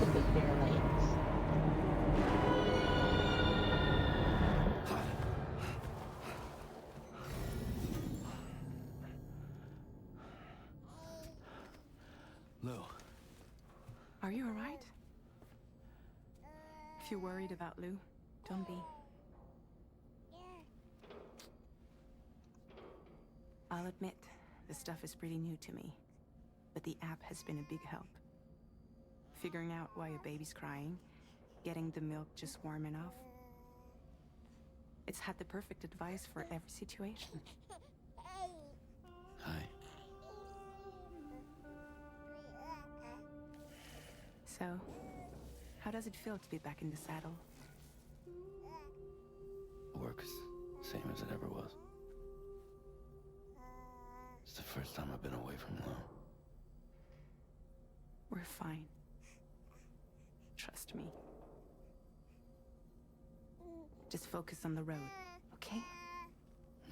The big bear legs. Lou. Are you alright? If you're worried about Lou, don't be. I'll admit, this stuff is pretty new to me, but the app has been a big help. Figuring out why a baby's crying, getting the milk just warm enough. It's had the perfect advice for every situation. Hi. So, how does it feel to be back in the saddle? Works same as it ever was. It's the first time I've been away from Lou. We're fine. Trust me. Just focus on the road, okay?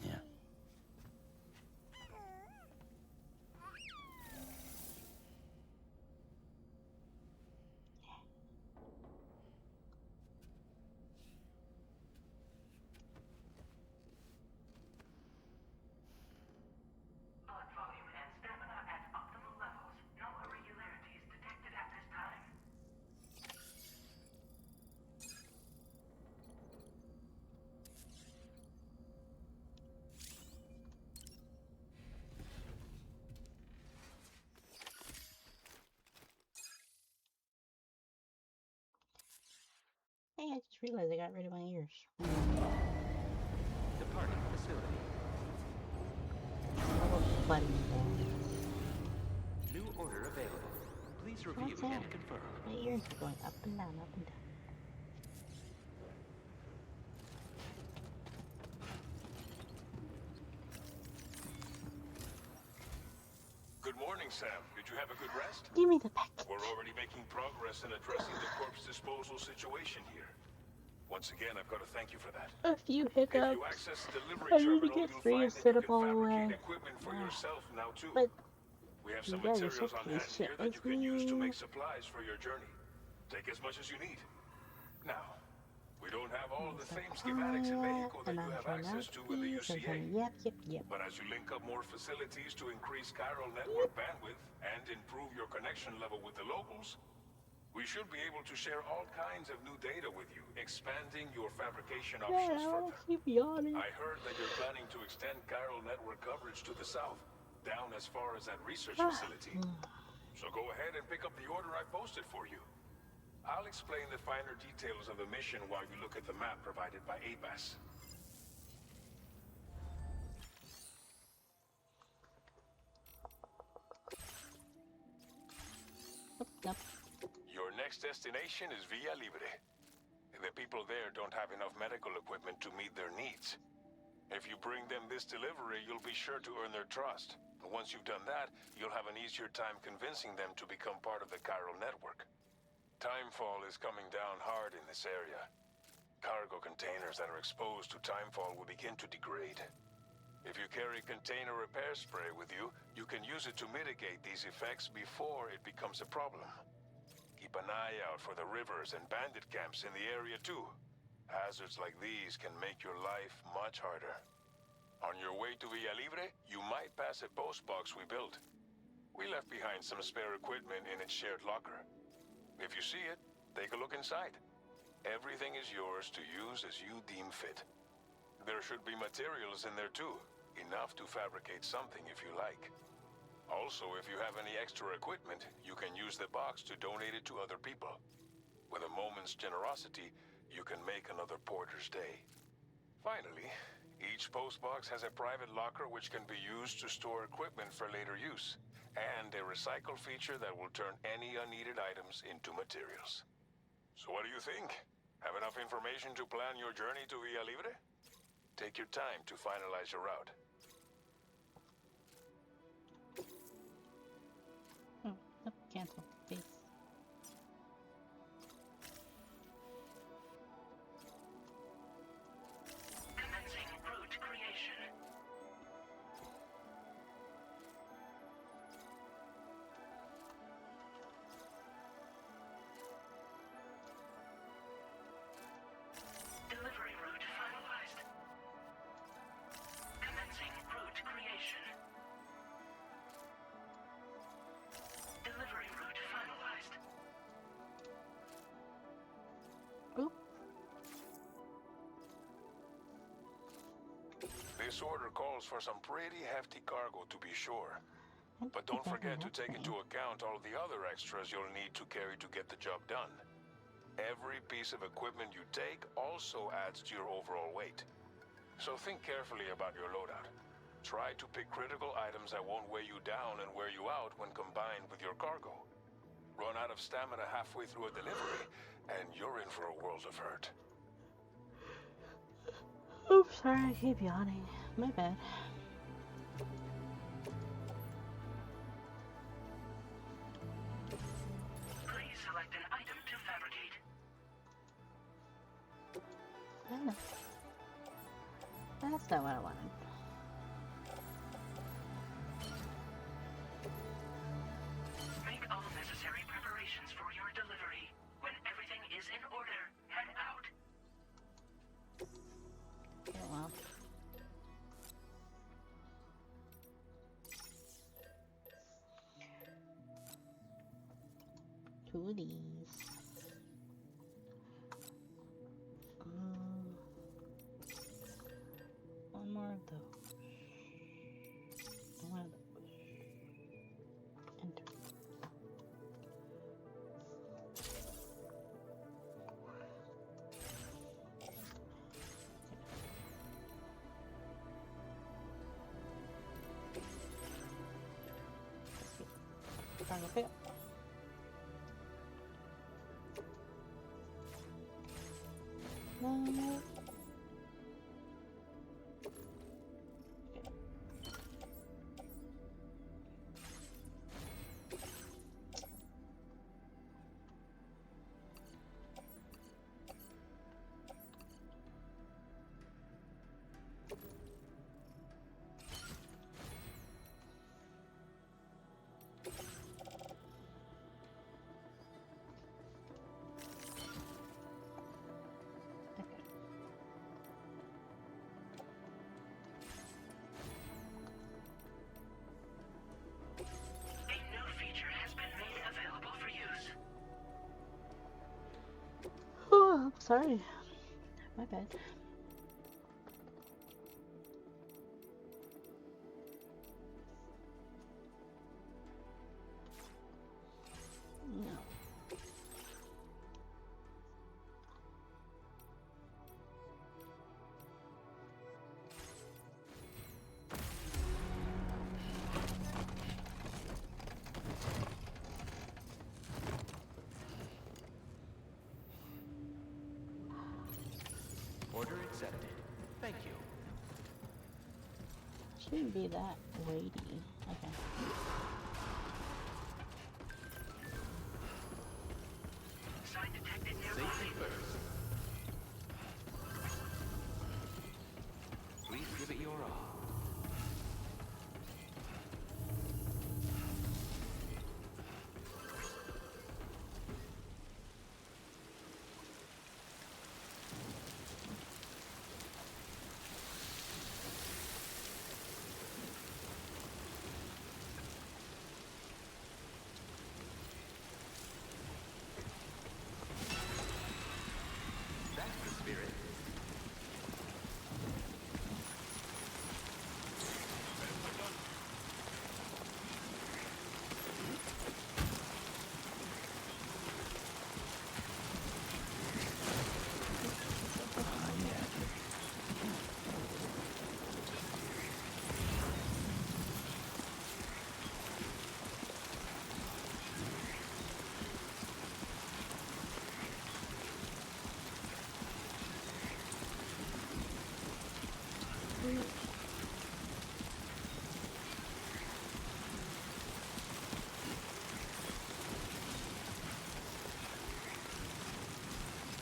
Yeah. Blood volume and stamina at optimal levels. No irregularities detected at this time. Hey, I just realized I got rid of my ears. Departing facility. Little button there. New order available. Please review What's that? and confirm. My ears are going up and down, up and down. Good morning, Sam. Did you have a good rest? Give me the package. We're already making progress in addressing the corpse disposal situation here. Once again, I've got to thank you for that. A few If you hiccups. access the delivery I need to terminal, get you'll free find and that sit you up can all the fabricate way. equipment for yourself now too. But We have you some guys are materials so on hand patient here that you with can use to me. make supplies for your journey. Take as much as you need. Now, We don't have all the same Quiet, schematics in Mexico that and you I'm have trying not access to to in the be. So I'm UCA. trying to yep. But as you link up more facilities to increase chiral network bandwidth and improve your connection level with the locals, we should be able to share all kinds of new data with you, expanding your fabrication options Yeah, further. keep yawning. I heard that you're planning to extend chiral network coverage to the south, down as far as that research facility. So go ahead and pick up the order I posted for you. I'll explain the finer details of the mission while you look at the map provided by ABAS. Yep. Your next destination is Villa Libre. The people there don't have enough medical equipment to meet their needs. If you bring them this delivery, you'll be sure to earn their trust. And once you've done that, you'll have an easier time convincing them to become part of the chiral network. Timefall is coming down hard in this area. Cargo containers that are exposed to timefall will begin to degrade. If you carry container repair spray with you, you can use it to mitigate these effects before it becomes a problem. Keep an eye out for the rivers and bandit camps in the area too. Hazards like these can make your life much harder. On your way to Villa Libre, you might pass a post box we built. We left behind some spare equipment in its shared locker. If you see it, take a look inside. Everything is yours to use as you deem fit. There should be materials in there too, enough to fabricate something if you like. Also, if you have any extra equipment, you can use the box to donate it to other people. With a moment's generosity, you can make another porter's day. Finally, each postbox has a private locker which can be used to store equipment for later use, and a recycle feature that will turn any unneeded items into materials. So what do you think? Have enough information to plan your journey to Villa Libre? Take your time to finalize your route. Oh, cancel. Peace. Commencing route creation. Delivery route finalized. Commencing route creation. Delivery route finalized. Oop. This order calls for some pretty hefty cargo to be sure. But don't forget to take into account all the other extras you'll need to carry to get the job done. Every piece of equipment you take also adds to your overall weight. So think carefully about your loadout. Try to pick critical items that won't weigh you down and wear you out when combined with your cargo. Run out of stamina halfway through a delivery, and you're in for a world of hurt. Oops, sorry, I keep yawning. My bad. Please select an item to fabricate. Ah. That's not what I wanted. Make all necessary preparations for your delivery. When everything is in order, head out. Yeah, well. Two of these. One more of those. One of those. Enter. Cargo fail. No. Oh, sorry. My bad. No. Order accepted. Thank you. Shouldn't be that weighty. Okay. Sign detected nearby. Safety first. Please give it your all. That's the spirit.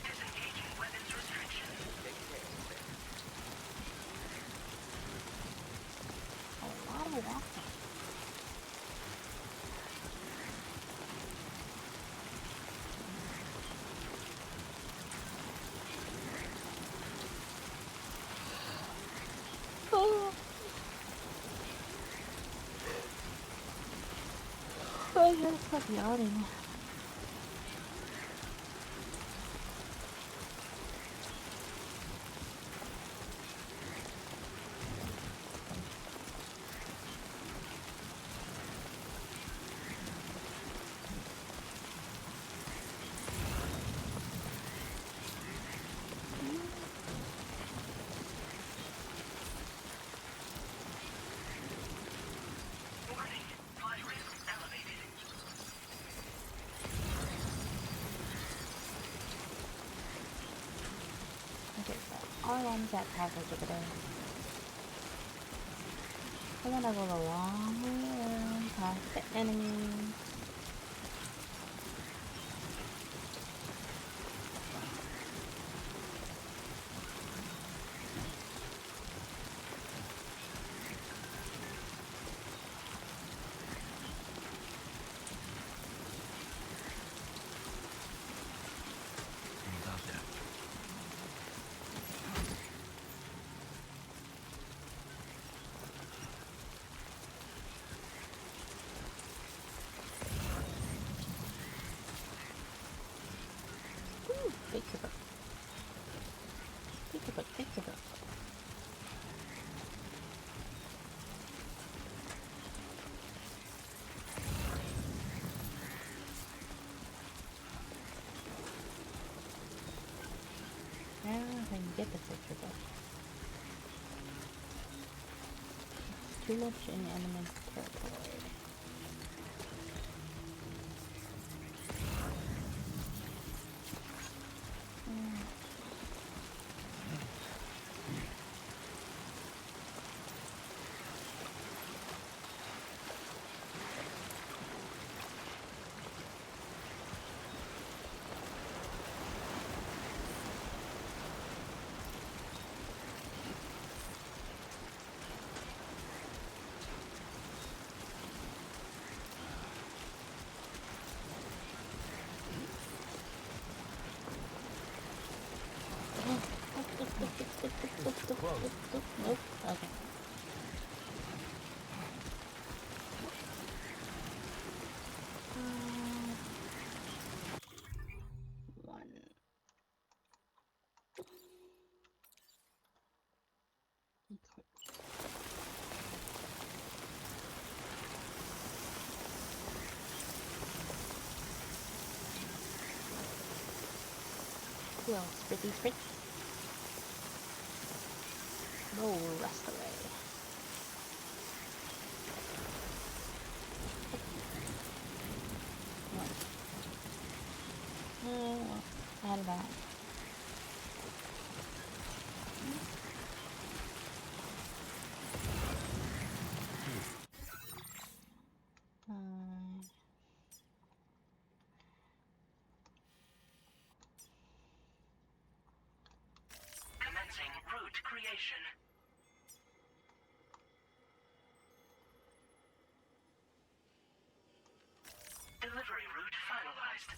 Disengaging weapons restriction. Take care. A lot of walking. Oh. I gotta stop yawning. Warning. Flight risk elevated. Okay, so all along that passage over there. And then I go the long way around past the enemy. About that. Ooh, big kipper. Big kipper, big kipper. Now I can get the picture book. It's too much in enemy territory. Well, spritzy spritz. Roll rust away. Add that. Commencing route creation. Delivery route finalized.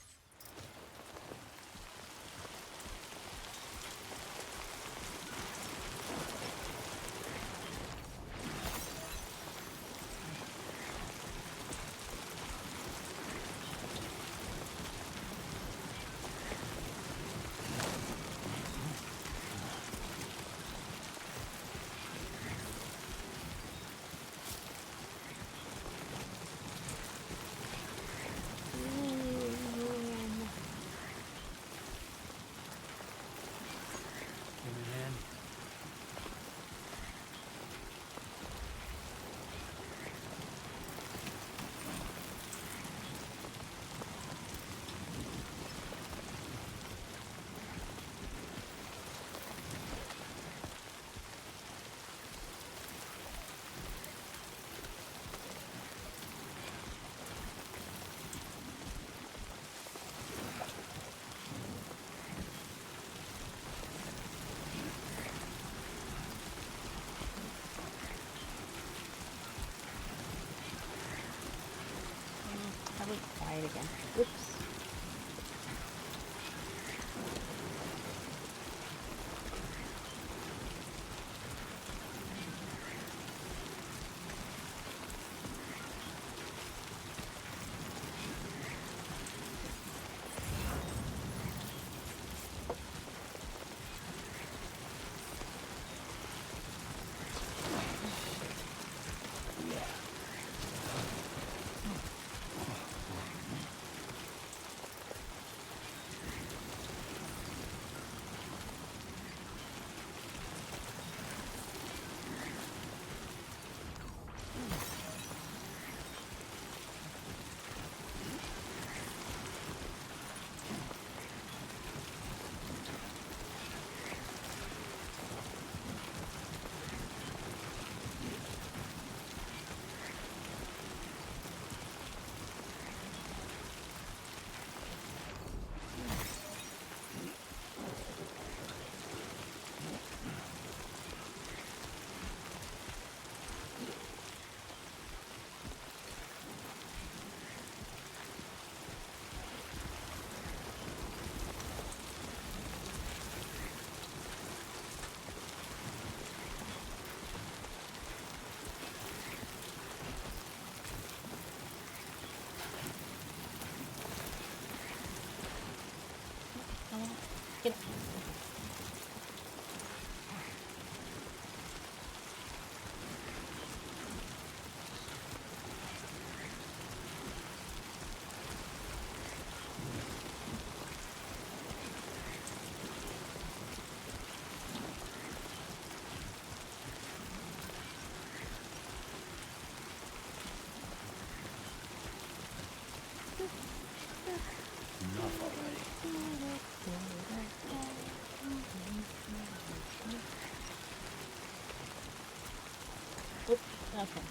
I went quiet again. Oops. Get it. Enough already. Oops. Okay.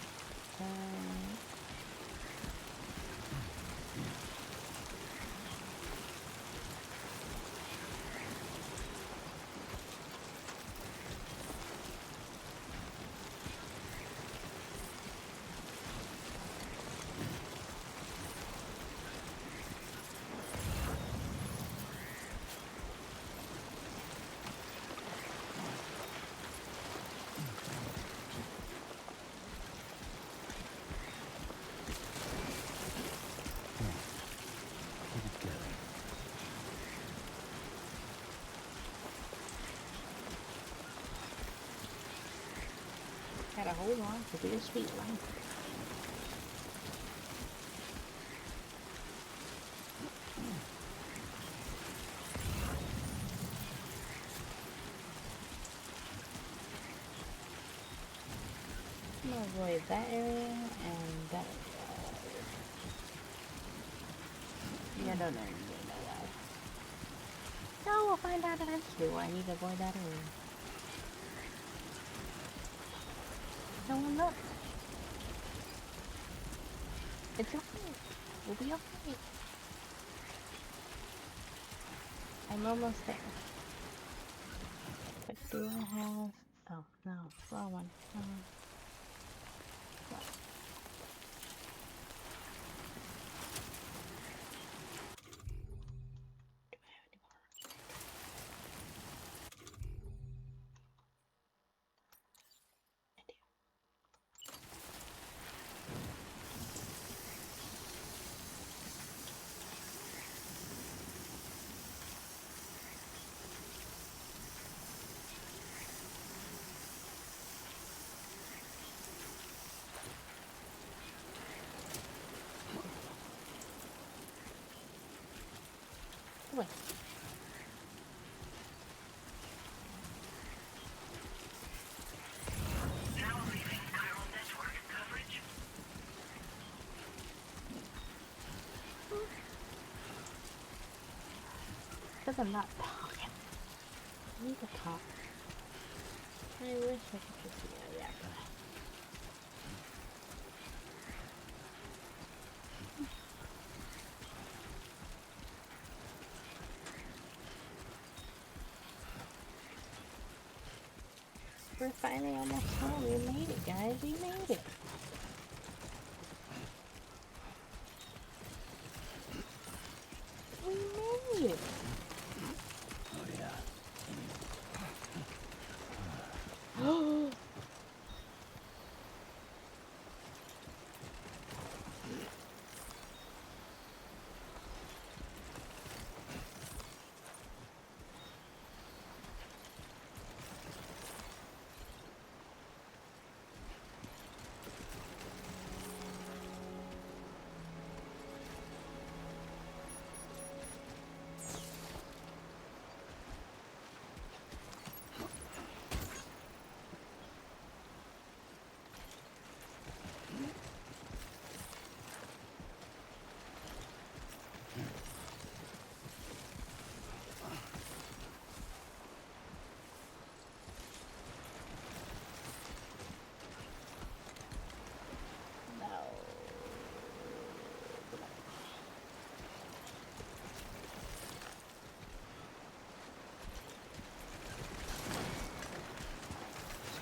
Gotta hold on to their sweet line. I'm gonna avoid that area and that area. Yeah, no, no, yeah, no, no. No, we'll find out eventually why I need to avoid that area. No one look. It's okay. We'll be okay. I'm almost there. But do I have... Oh, no. Wrong one. No. Do I have any more? I do. Wait. Now leaving chiral network coverage. Because I'm not talking. I need to talk. I wish I could just... Yeah, go ahead. We're finally almost home. We made it, guys. We made it. We made it. Oh, yeah. Oh,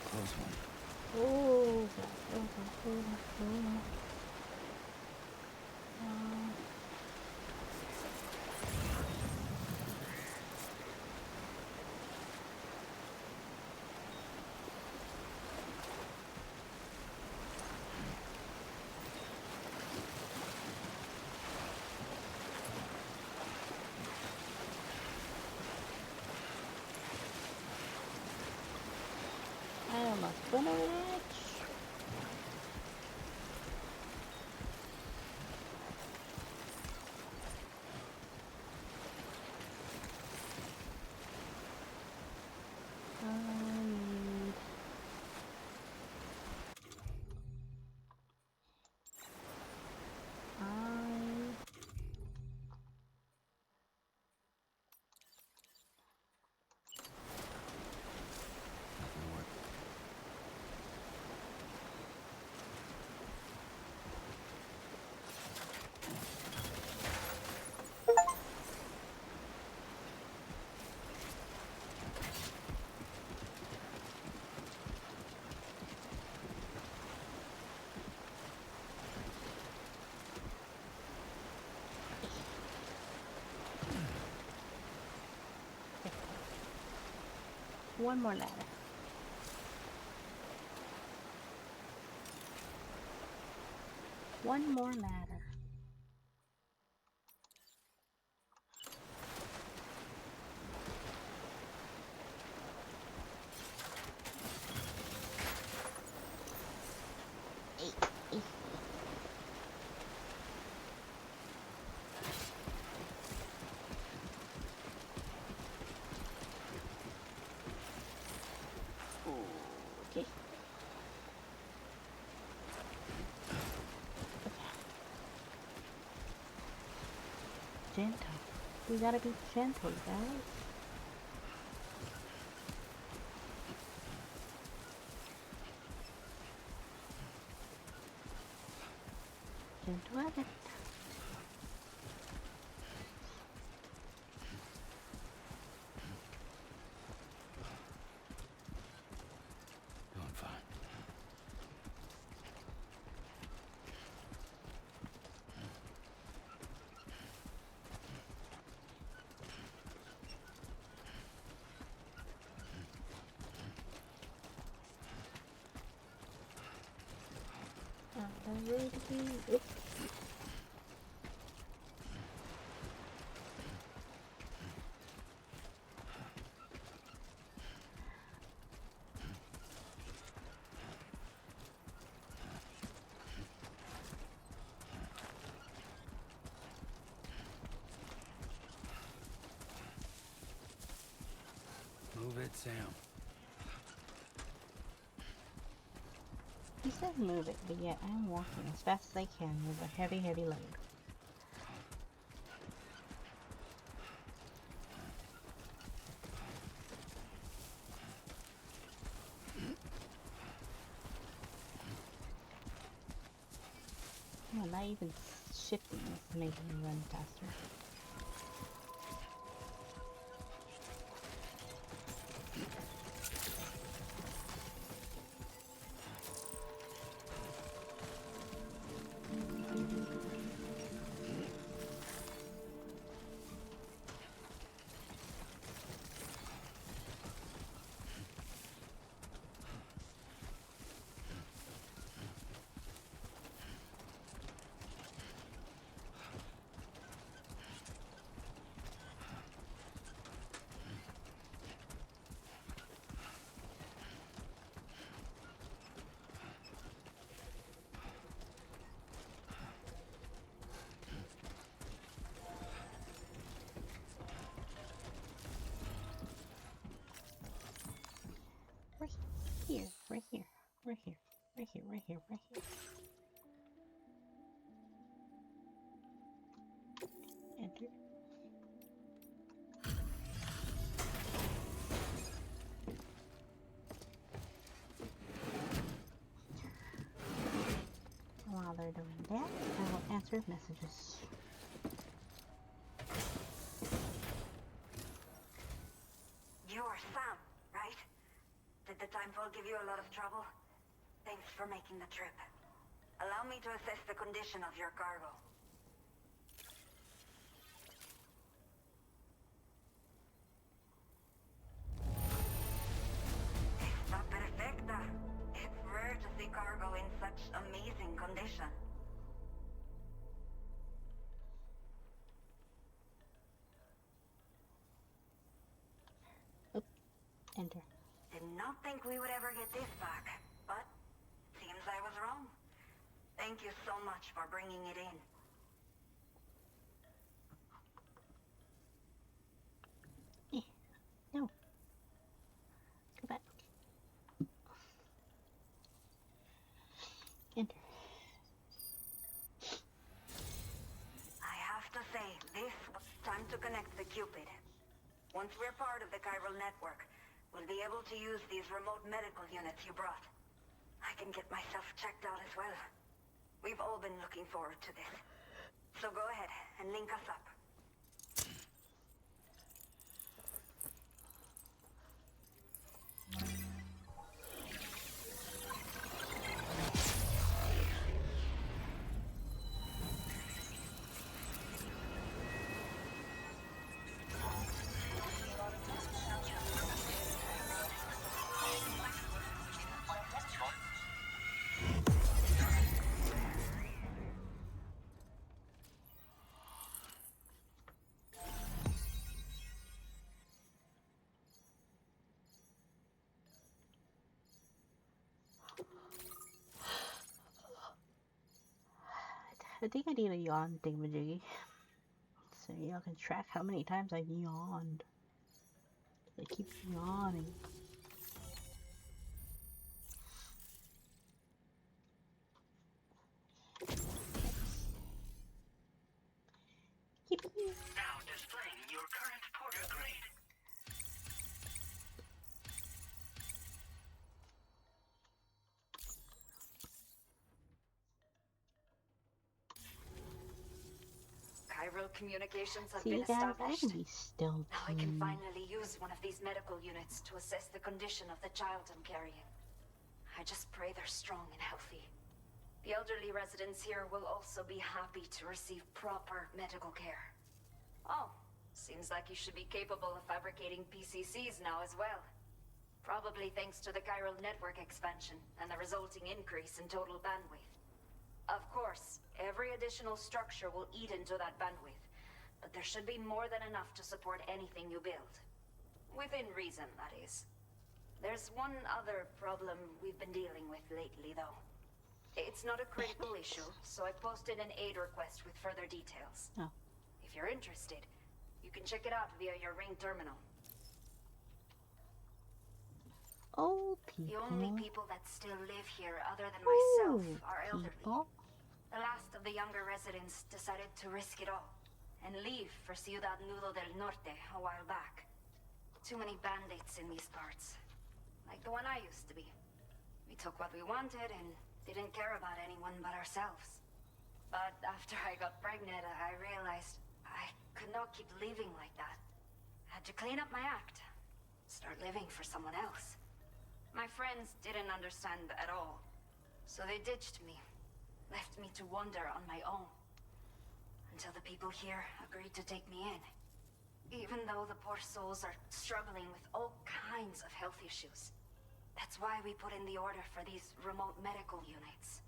It's a close one. oh, I almost went over the edge. Um, Not gonna work. one more ladder. One more ladder. Okay. gentle. We gotta be gentle, guys. Gentle at it. Doing fine. Oops. Move it, Sam. He says move it, but yet I'm walking as fast as I can with a heavy, heavy load. Oh, not even shifting is making me run faster. Right here, right here, right here, right here, right here, right here. Enter. While they're doing that, I will answer messages. You're Sam, right? Did the timefall give you a lot of trouble? Thanks for making the trip. Allow me to assess the condition of your cargo. Está perfecta. It's rare to see cargo in such amazing condition. Enter. Did not think we would ever get this back, but seems I was wrong. Thank you so much for bringing it in. No. Go back. Enter. I have to say, this was time to connect the Cupid. Once we're part of the chiral network, we'll be able to use these remote medical units you brought. I can get myself checked out as well. We've all been looking forward to this. So go ahead and link us up. I think I need a yawn thingamajiggy. So y'all can track how many times I've yawned. I keep yawning. Keep several communications have See, been guys, I established. can be stealthy. Now I can finally use one of these medical units to assess the condition of the child I'm carrying. I just pray they're strong and healthy. The elderly residents here will also be happy to receive proper medical care. Oh, seems like you should be capable of fabricating PCCs now as well. Probably thanks to the chiral network expansion and the resulting increase in total bandwidth. Of course, every additional structure will eat into that bandwidth, but there should be more than enough to support anything you build. Within reason, that is. There's one other problem we've been dealing with lately, though. It's not a critical issue, so I posted an aid request with further details. Oh. If you're interested, you can check it out via your ring terminal. Old people. The only people that still live here other than myself are elderly. People. The last of the younger residents decided to risk it all and leave for Ciudad Nudo del Norte a while back. Too many bandits in these parts. Like the one I used to be. We took what we wanted and didn't care about anyone but ourselves. But after I got pregnant, I realized I could not keep living like that. Had to clean up my act. Start living for someone else. My friends didn't understand at all. So they ditched me. Left me to wander on my own. Until the people here agreed to take me in. Even though the poor souls are struggling with all kinds of health issues. That's why we put in the order for these remote medical units.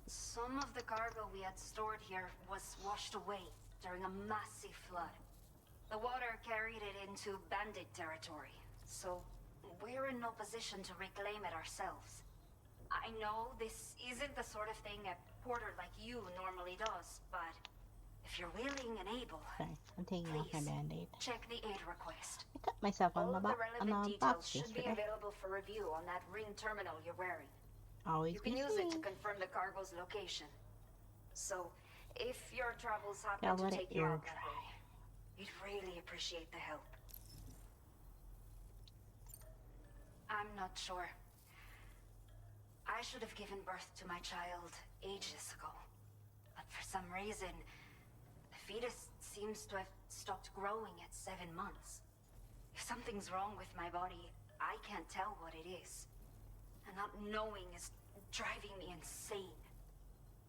Some of the cargo we had stored here was washed away during a massive flood. The water carried it into bandit territory, so we're in no position to reclaim it ourselves. I know this isn't the sort of thing a porter like you normally does, but if you're willing and able, Okay, I'm taking off my please band-aid. check the aid request. I cut myself on All the, of the relevant box details should be yesterday. available for review on that ring terminal you're wearing. Always You can be use it to seen. confirm the cargo's location. So, if your travels Gotta happen to let it take you air out that dry. way, we'd really appreciate the help. I'm not sure. I should have given birth to my child ages ago. But for some reason, the fetus seems to have stopped growing at 7 months. If something's wrong with my body, I can't tell what it is. And not knowing is driving me insane.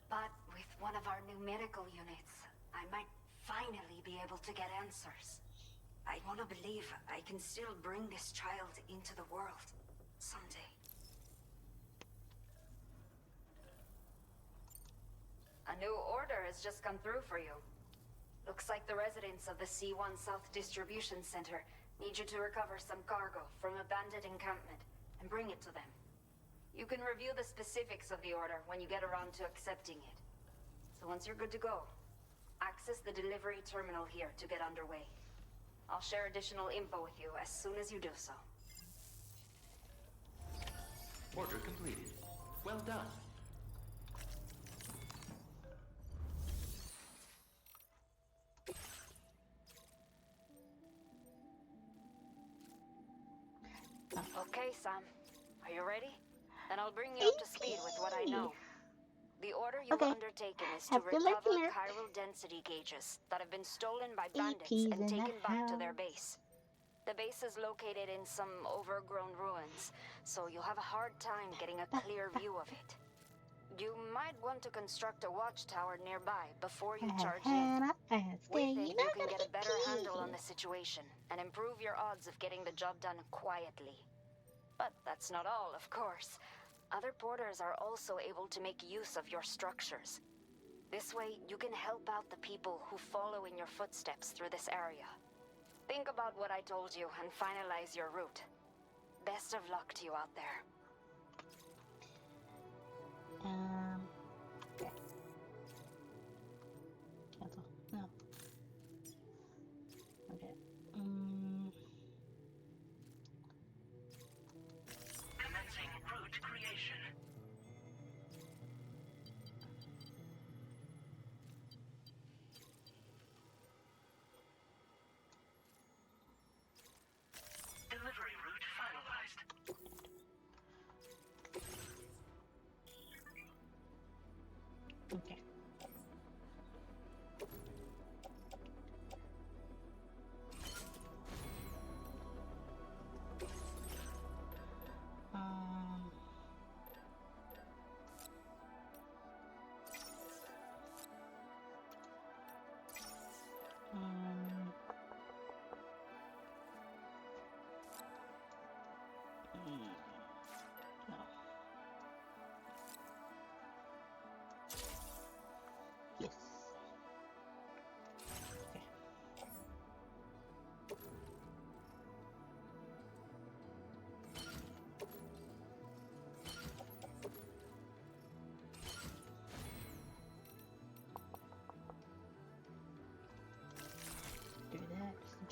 But with one of our new medical units, I might finally be able to get answers. I want to believe I can still bring this child into the world someday. A new order has just come through for you. Looks like the residents of the C1 South Distribution Center need you to recover some cargo from a bandit encampment and bring it to them. You can review the specifics of the order when you get around to accepting it. So once you're good to go, access the delivery terminal here to get underway. I'll share additional info with you as soon as you do so. Order completed. Well done. Okay, Sam. Are you ready? Then I'll bring you up to speed with what I know. The order you've Okay. undertaken is to Have to look recover here. chiral density gauges that have been stolen by bandits EP's and in the taken back to their house. base. The base is located in some overgrown ruins, so you'll have a hard time getting a clear view of it. You might want to construct a watchtower nearby before you charge in. With it, you can get a better handle on the situation and improve your odds of getting the job done quietly. But that's not all, of course. Other porters are also able to make use of your structures. This way, you can help out the people who follow in your footsteps through this area. Think about what I told you and finalize your route. Best of luck to you out there. Okay. Cancel. No. Okay. Commencing route creation. Delivery route finalized.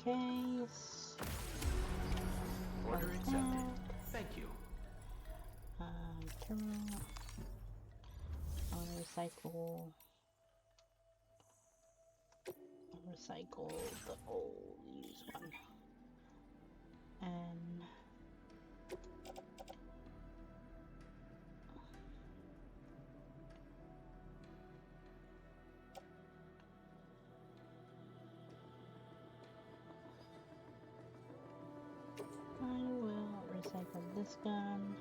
case. Order Like accepted. that. Thank you. Terminal. I'll recycle. I'll recycle the old used one. And I will recycle this gun.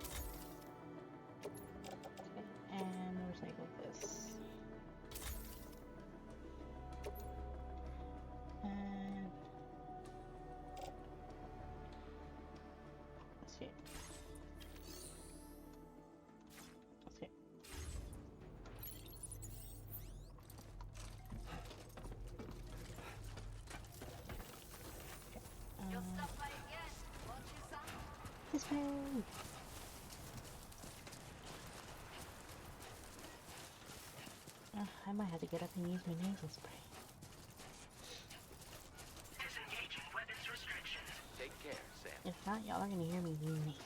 Okay, and recycle this. And let's see. Let's see. This way. I might have to get up and use my nasal spray. Disengaging weapons restrictions. Take care, Sam. If not, y'all are gonna hear me nasally.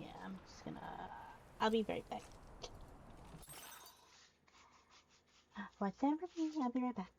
Yeah, I'm just gonna. I'll be right back. Whatever, I'll be right back.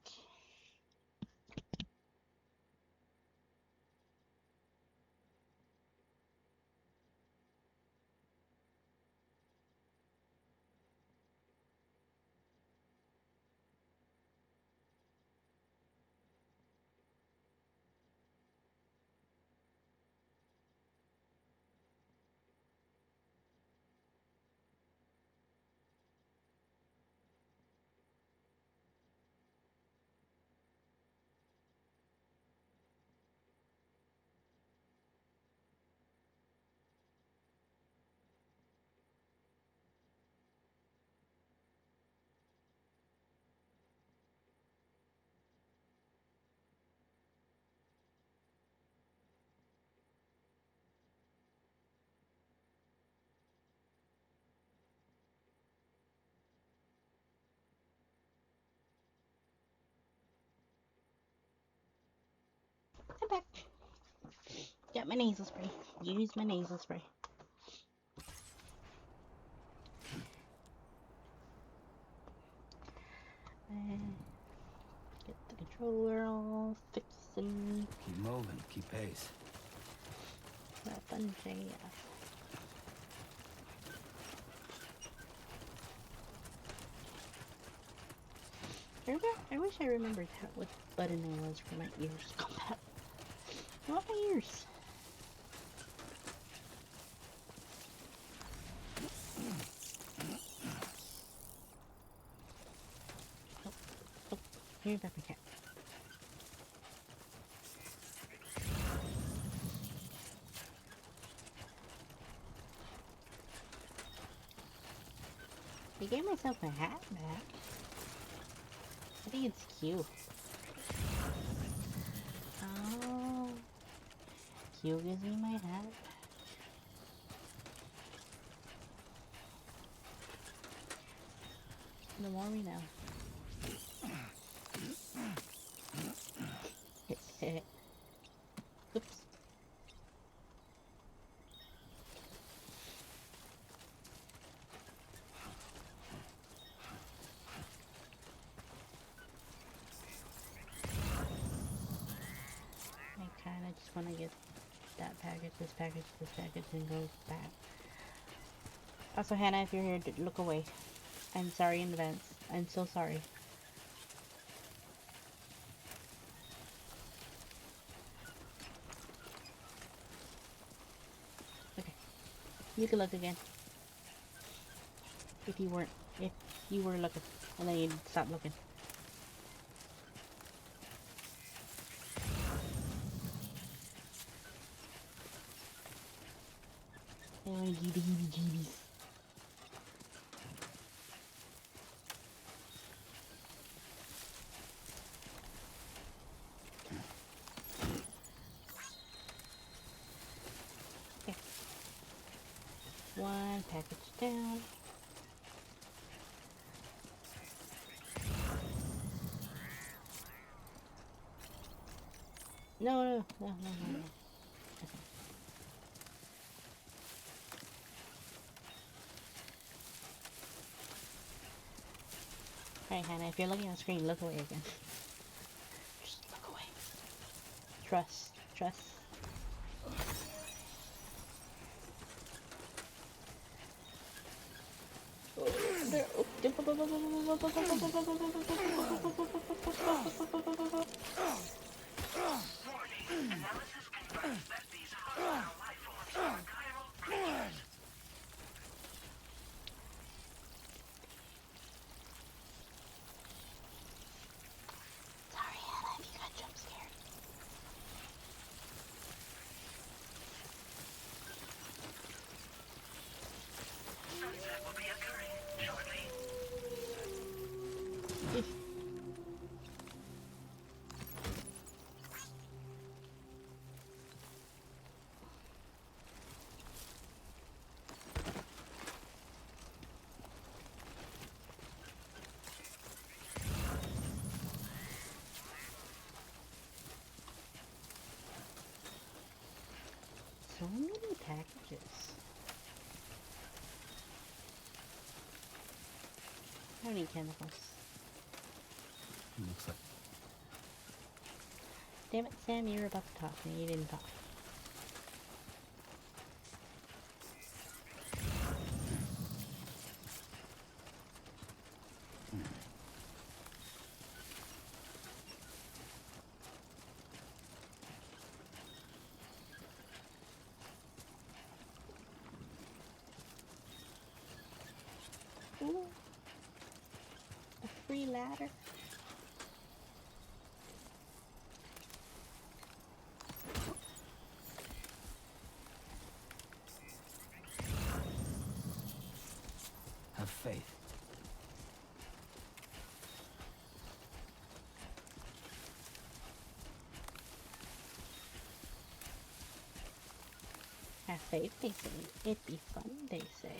I'm back. Got my nasal spray. Use my nasal spray. And get the controller all fixing. Keep moving, keep pace. Weapon JF. I wish I remembered what button it was for my ears. Combat. I want my ears. Oh, here's that cat. I gave myself a hat back. I think it's cute. Oh, Q gives me my hat. The more we know. Oops. I kind of just want to get that package, this package, and go back. Also, Hannah, if you're here, look away. I'm sorry in advance. I'm so sorry. Okay. You can look again. If you were looking, and then you'd stop looking. I want to give the heebie-jeebies. One package down. No. Alright, Hannah, if you're looking at the screen, look away again. Just look away. Trust. Warning. Analysis confirms that these hostile life forms are chiral creatures. Sorry, Hannah, if you got jump scared. Sunset will be occurring shortly. So many packages. How many chemicals? Looks like Damn it, Sam, you were about to talk and you didn't talk. Ooh. A free ladder. have faith. Have faith, they say. It'd be fun, they say.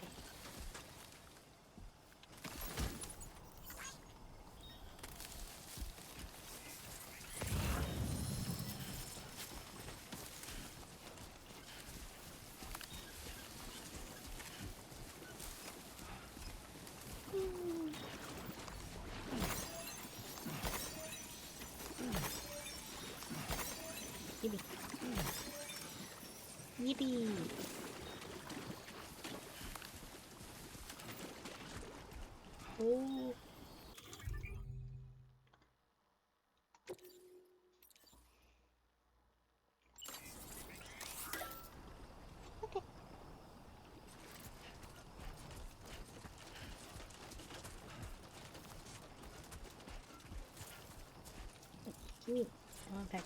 Yippee. Yippee. Oh. Okay. Give me one package.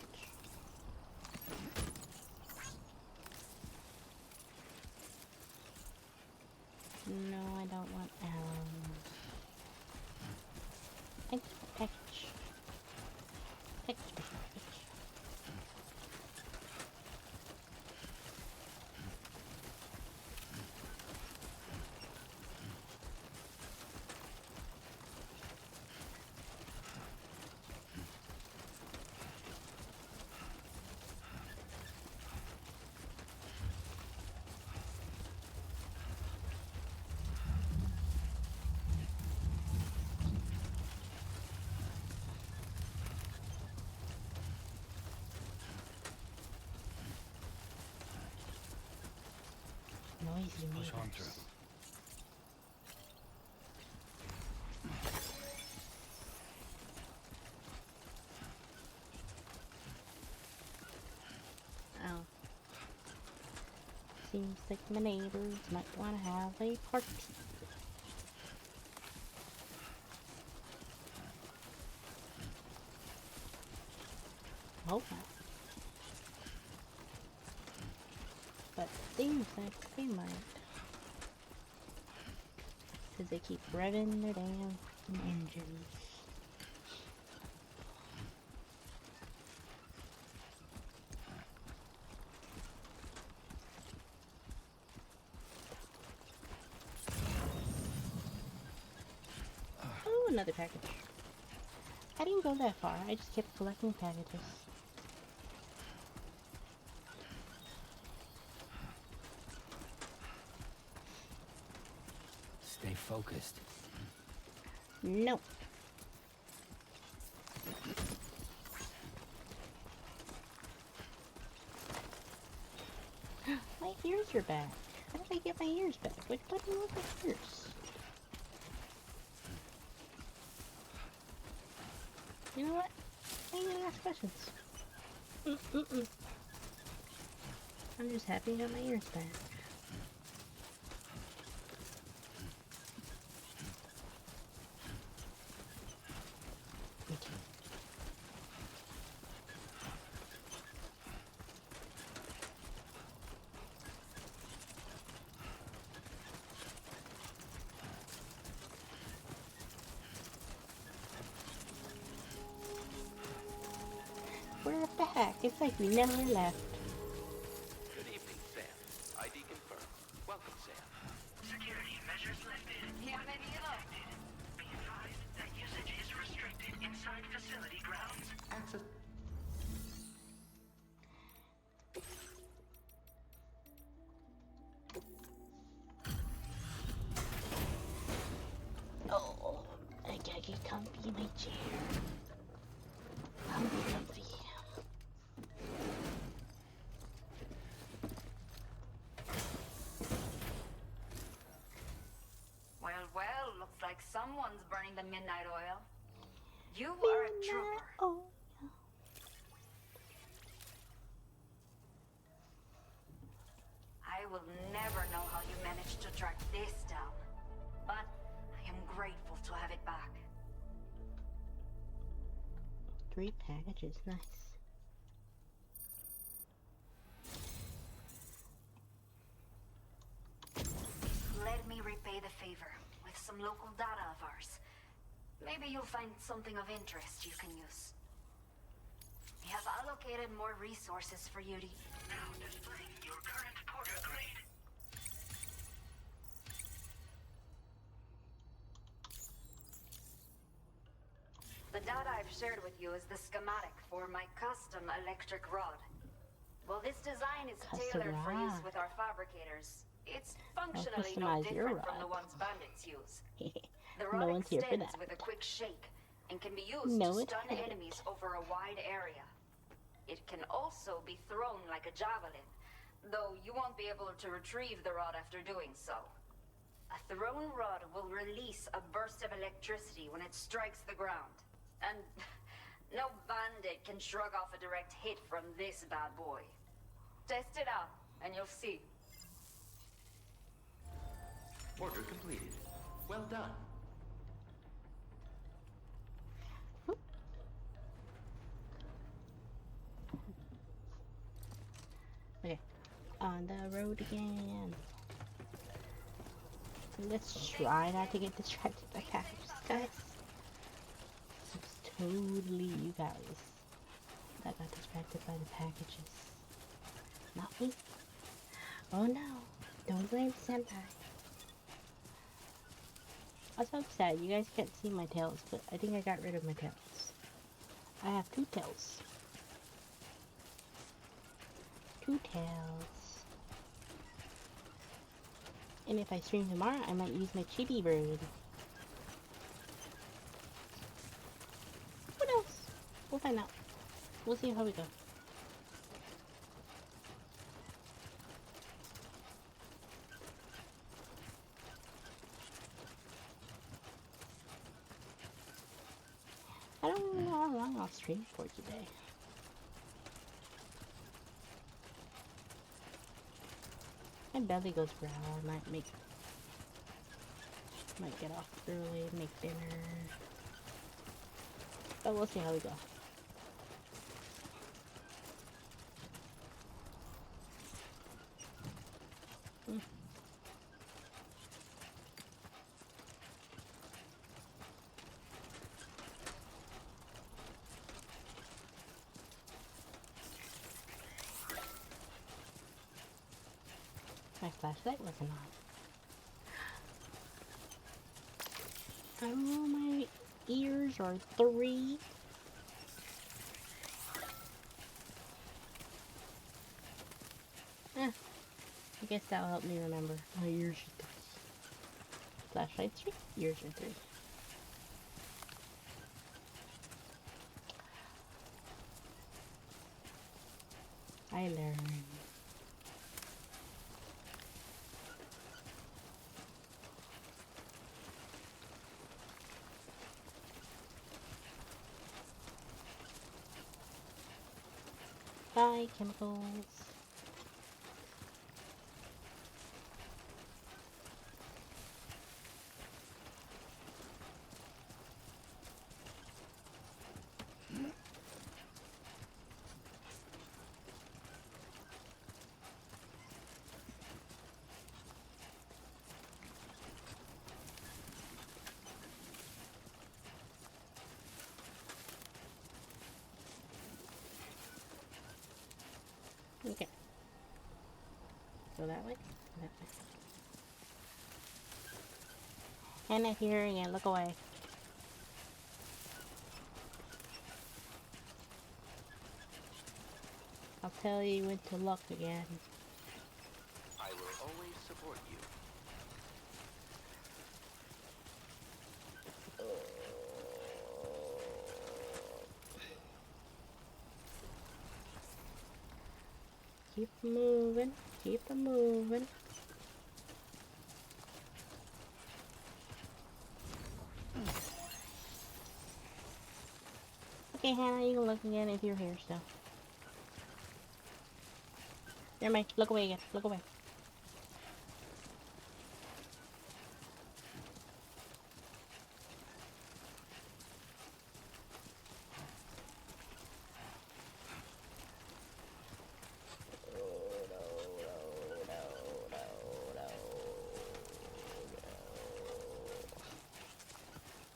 No, I don't want arrows. Thank you, package. Package. Noisy Push on neighbors. through. Oh. Seems like my neighbors might want to have a party. Hope not. But seems like they might. Because they keep revving their damn engines. another package. I didn't go that far. I just kept collecting packages. Stay focused. No. My ears are back. How did I get my ears back? Which button was my ears? You know what? I ain't gonna ask questions. I'm just happy I got my ears back. We're back. It's like we never left. Good evening, Sam. ID confirmed. Welcome, Sam. Security measures lifted. Detected. Be advised that usage is restricted inside facility grounds. Access. Oh, I gotta get comfy in my chair. Comfy, comfy. Well, well, looks like someone's burning the midnight oil. You are a trooper. Oh, I will never know how you managed to track this down, but I am grateful to have it back. 3 packages, nice. Let me repay the favor with some local data of ours. Maybe you'll find something of interest you can use. We have allocated more resources for you to... Now displaying your current porter grade. The data I've shared with you is the schematic for my custom electric rod. While this design is Custom tailored for use rod. with our fabricators, it's functionally no customize your different from the rod. ones bandits use. The No rod one's here for extends that. with a quick shake and can be used No, to it stun doesn't. enemies over a wide area. It can also be thrown like a javelin, though you won't be able to retrieve the rod after doing so. A thrown rod will release a burst of electricity when it strikes the ground. And no bandit can shrug off a direct hit from this bad boy. Test it out, and you'll see. Order completed. Well done. Okay, on the road again. Let's try not to get distracted by packages, guys. It's totally you guys that got distracted by the packages. Not me. Oh no, don't blame Senpai. I'm so sad, you guys can't see my tails, but I think I got rid of my tails. I have 2 tails. 2 tails. And if I stream tomorrow, I might use my chibi bird. Who knows? We'll find out. We'll see how we go. I don't know how long I'll stream for today. My belly goes growl. I might get off early, make dinner. But we'll see how we go. My flashlight wasn't on. Oh, my ears are 3. I guess that'll help me remember. My ears are 3. Flashlight 3, ears are 3. I learned. Bye, chemicals. Okay. Go that way. That way. And if you're hearing it, look away. I'll tell you when to look again. I will always support you. Keep moving. Keep moving. Okay, Hannah, you can look again if you're here still. Never mind. Look away again. Look away.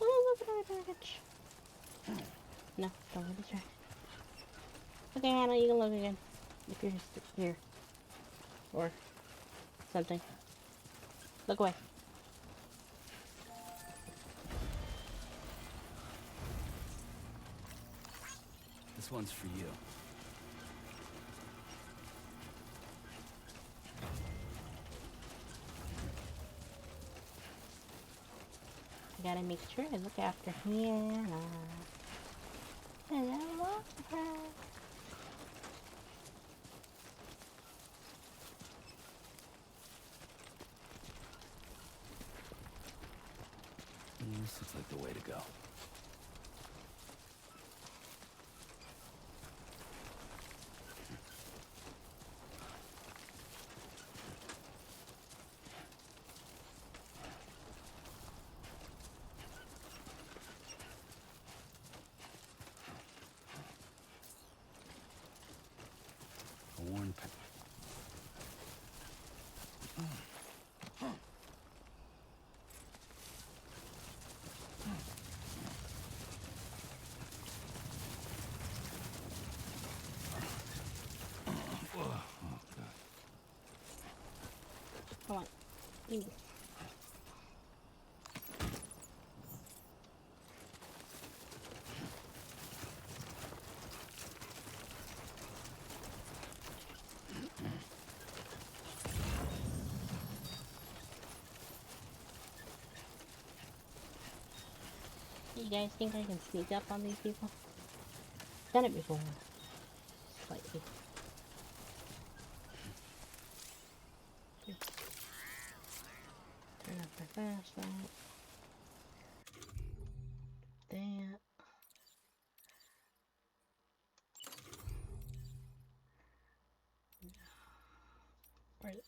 Oh, look at our package. No, don't get distracted. Okay, Hannah, you can look again. If you're just here. Or something. Look away. This one's for you. I gotta make sure I look after Hannah. And I love her. This looks like the way to go. A worn path. Come on. Give me. You guys think I can sneak up on these people? Done it before. Slightly. Turn up my flashlight. That. Where's it?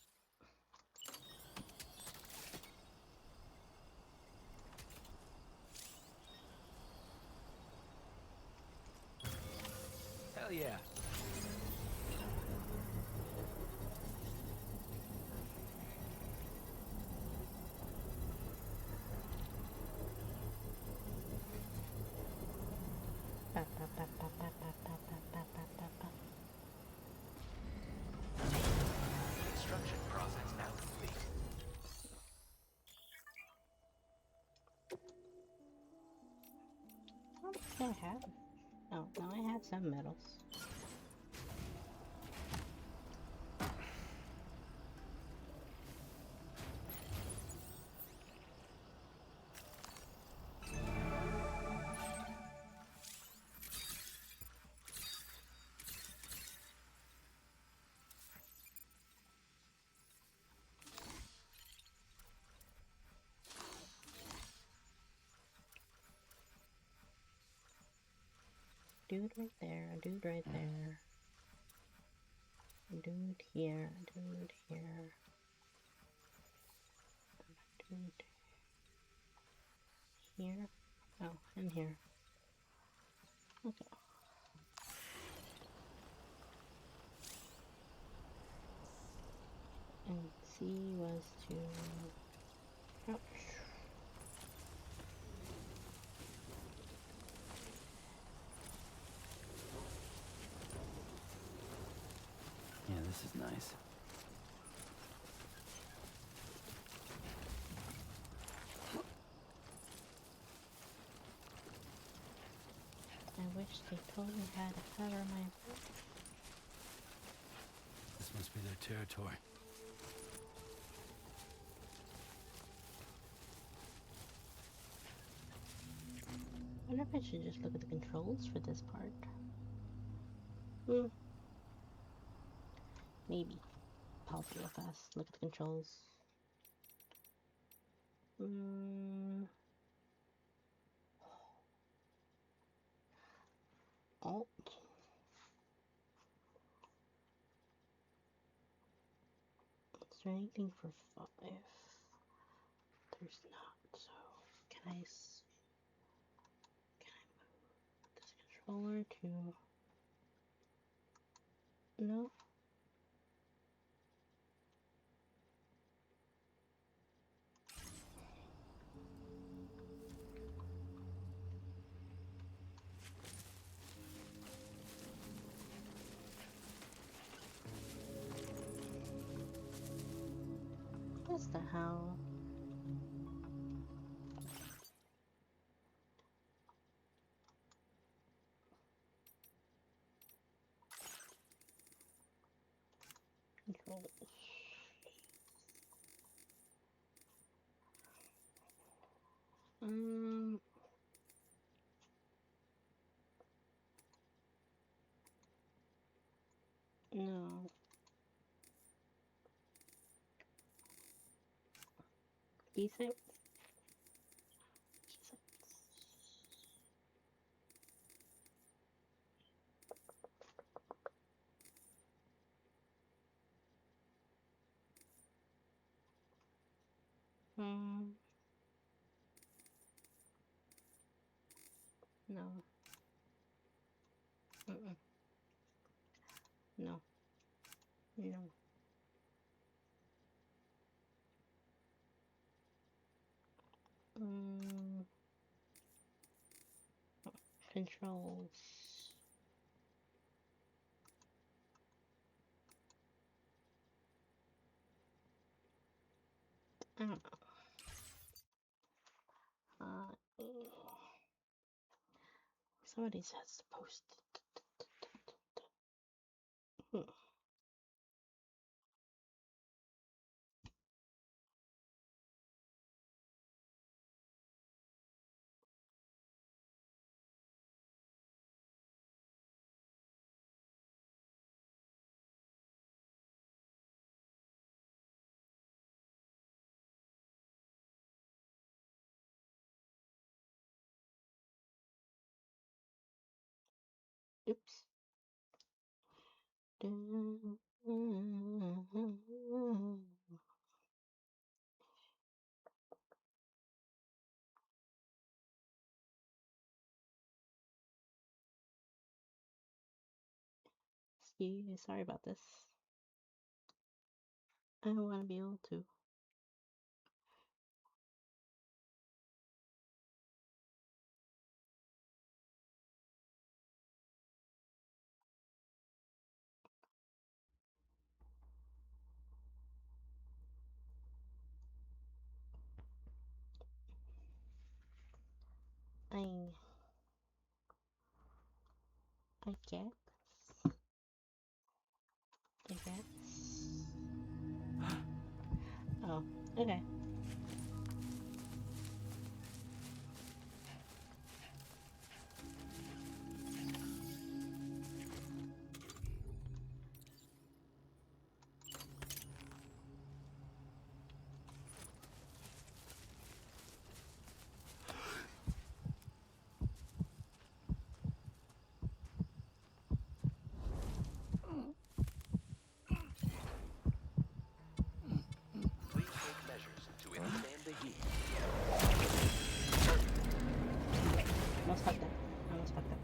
Hell yeah. Ba, ba, ba, ba, ba, ba, ba, ba, ba, ba, ba. Construction process now complete. Do I have? Oh, no, I have some medals. Dude right there, a dude right there. A dude here, a dude here. A dude here. Oh, and here. Okay. And C was to crouch. Yeah, this is nice. I wish they told me how to cover my butt. This must be their territory. I wonder if I should just look at the controls for this part. Maybe. Pause it real fast. Look at the controls. Alt. Is there anything for 5? There's not. So can I move this controller to? No. What the hell? Controls. No. Keyset? No. Mm-mm. No. No. Mm, controls. I don't know. Somebody has to post it. Oops. Sorry about this. I want to be able to. I I guess. I guess. Oh, okay. Please take measures to withstand the heat. Almost fucked up. Almost fucked up.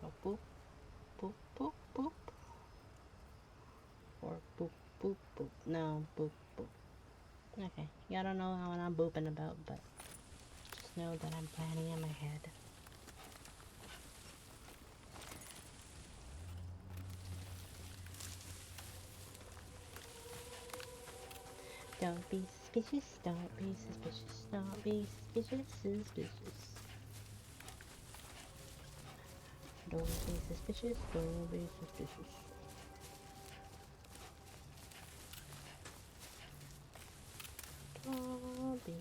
Oh, boop, boop, boop, boop. Or boop, boop, boop. No, boop, boop. Okay. Y'all don't know what I'm booping about, but just know that I'm planning in my head. Don't be suspicious, don't be suspicious, don't be suspicious, suspicious. Don't be suspicious, don't be suspicious. Don't be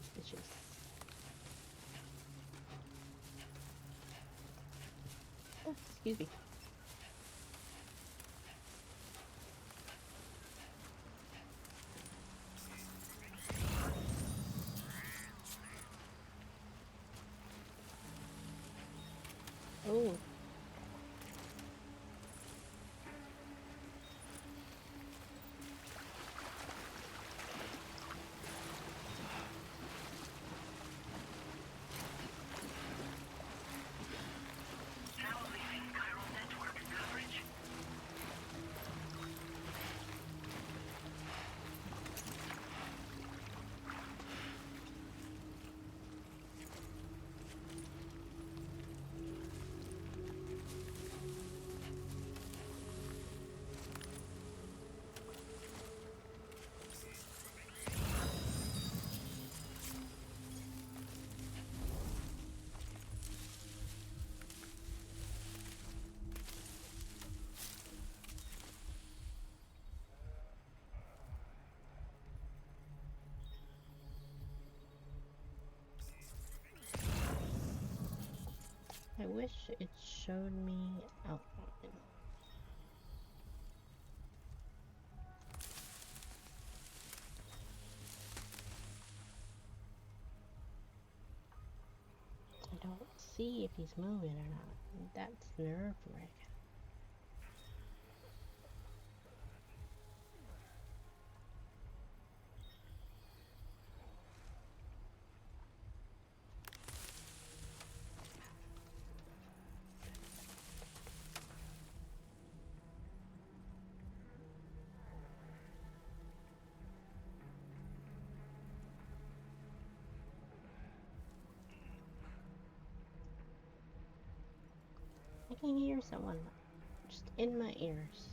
suspicious. Oh, excuse me. Oh. Now leaving chiral network coverage. I wish it showed me outline. I don't see if he's moving or not. That's nerve-wracking. I can hear someone just in my ears.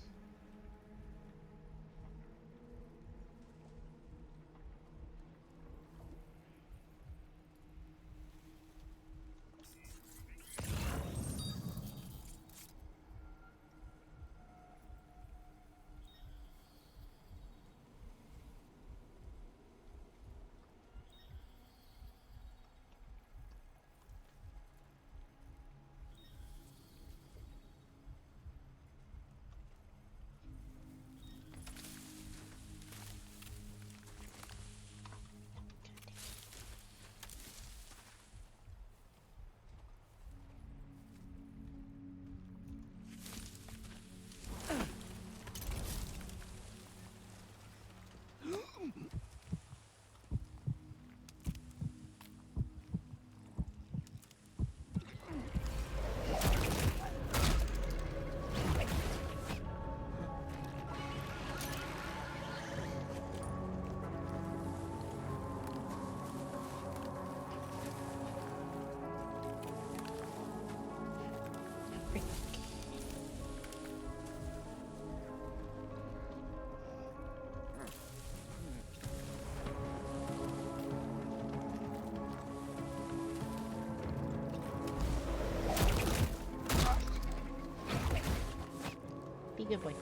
a good boy.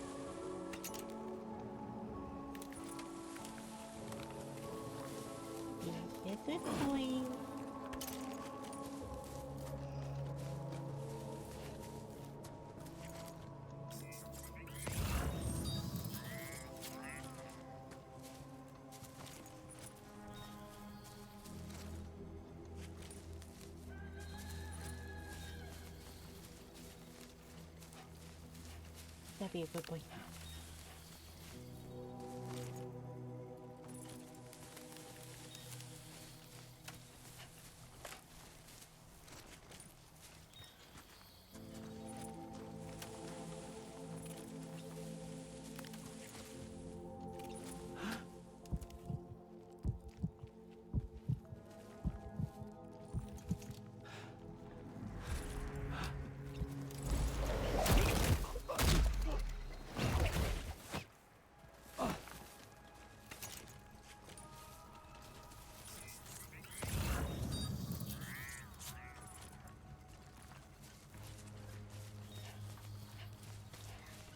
Be a good boy. Be a good boy.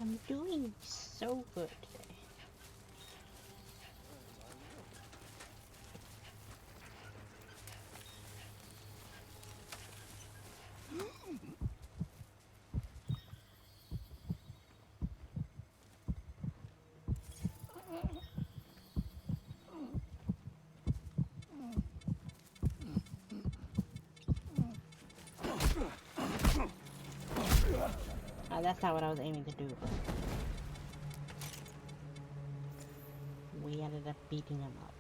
I'm doing so good today. That's not what I was aiming to do, but we ended up beating him up.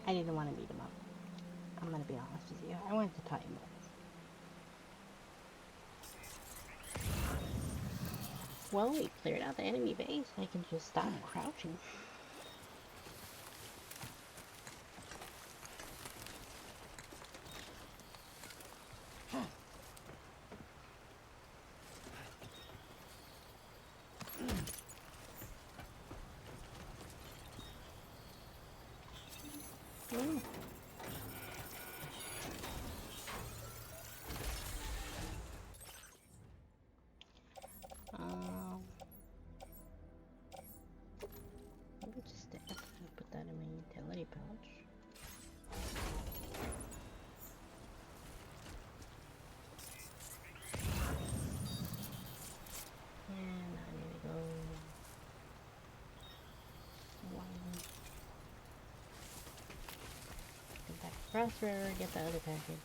I didn't want to beat him up. I'm gonna be honest with you. I wanted to tie him up. Well, we cleared out the enemy base. I can just stop crouching. Let me just put that in my utility pouch. And I need to go get back across the river, get the other package.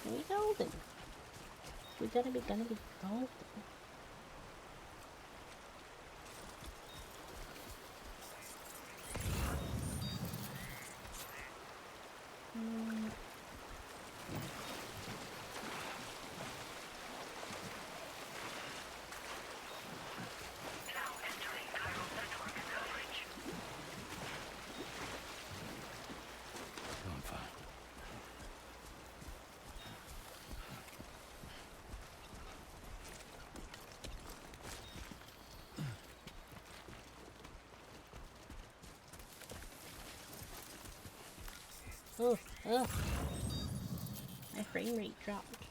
And we golden. We gonna be golden. Oh, my frame rate dropped.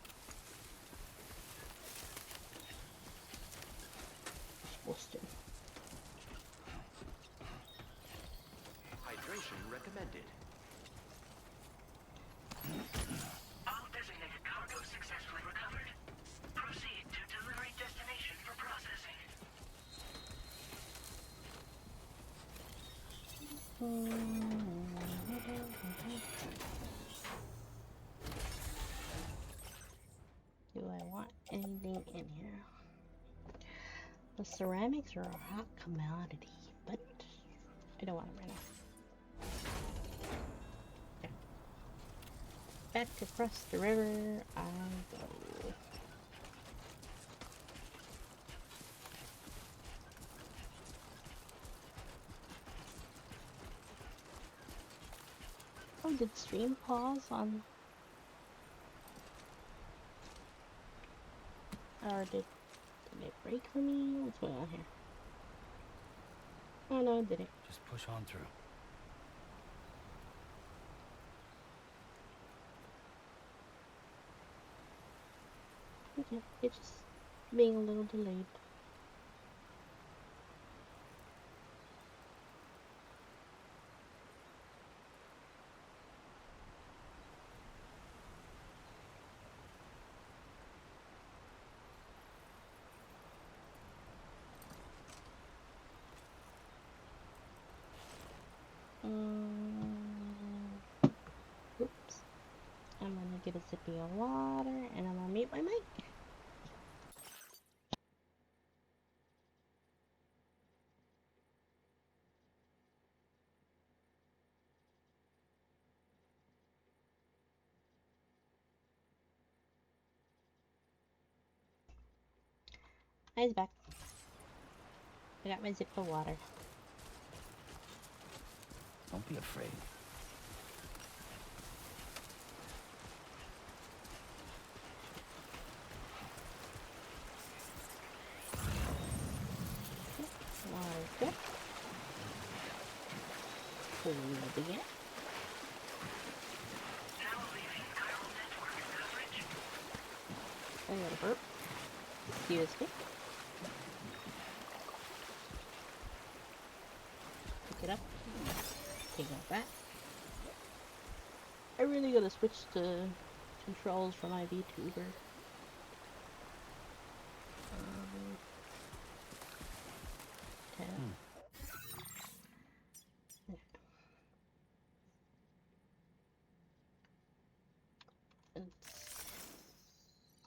Supposed to. Hydration recommended. All designated cargo successfully recovered. Proceed to delivery destination for processing. Do I want anything in here? The ceramics are a hot commodity, but I don't want them right now. Okay. Back across the river I go. Oh, did stream pause on? Or did it break for me? What's going on here? Oh no, it didn't. Just push on through. Okay, it's just being a little delayed. Oops. I'm gonna get a sippy of water and I'm gonna mute my mic. Eyes back. I got my zip of water. Don't be afraid. Water's good. Hold again. Now leaving chiral network coverage. I got a burp. Excuse me. Pick it up. Take out that. I really gotta switch to controls for my VTuber. Okay.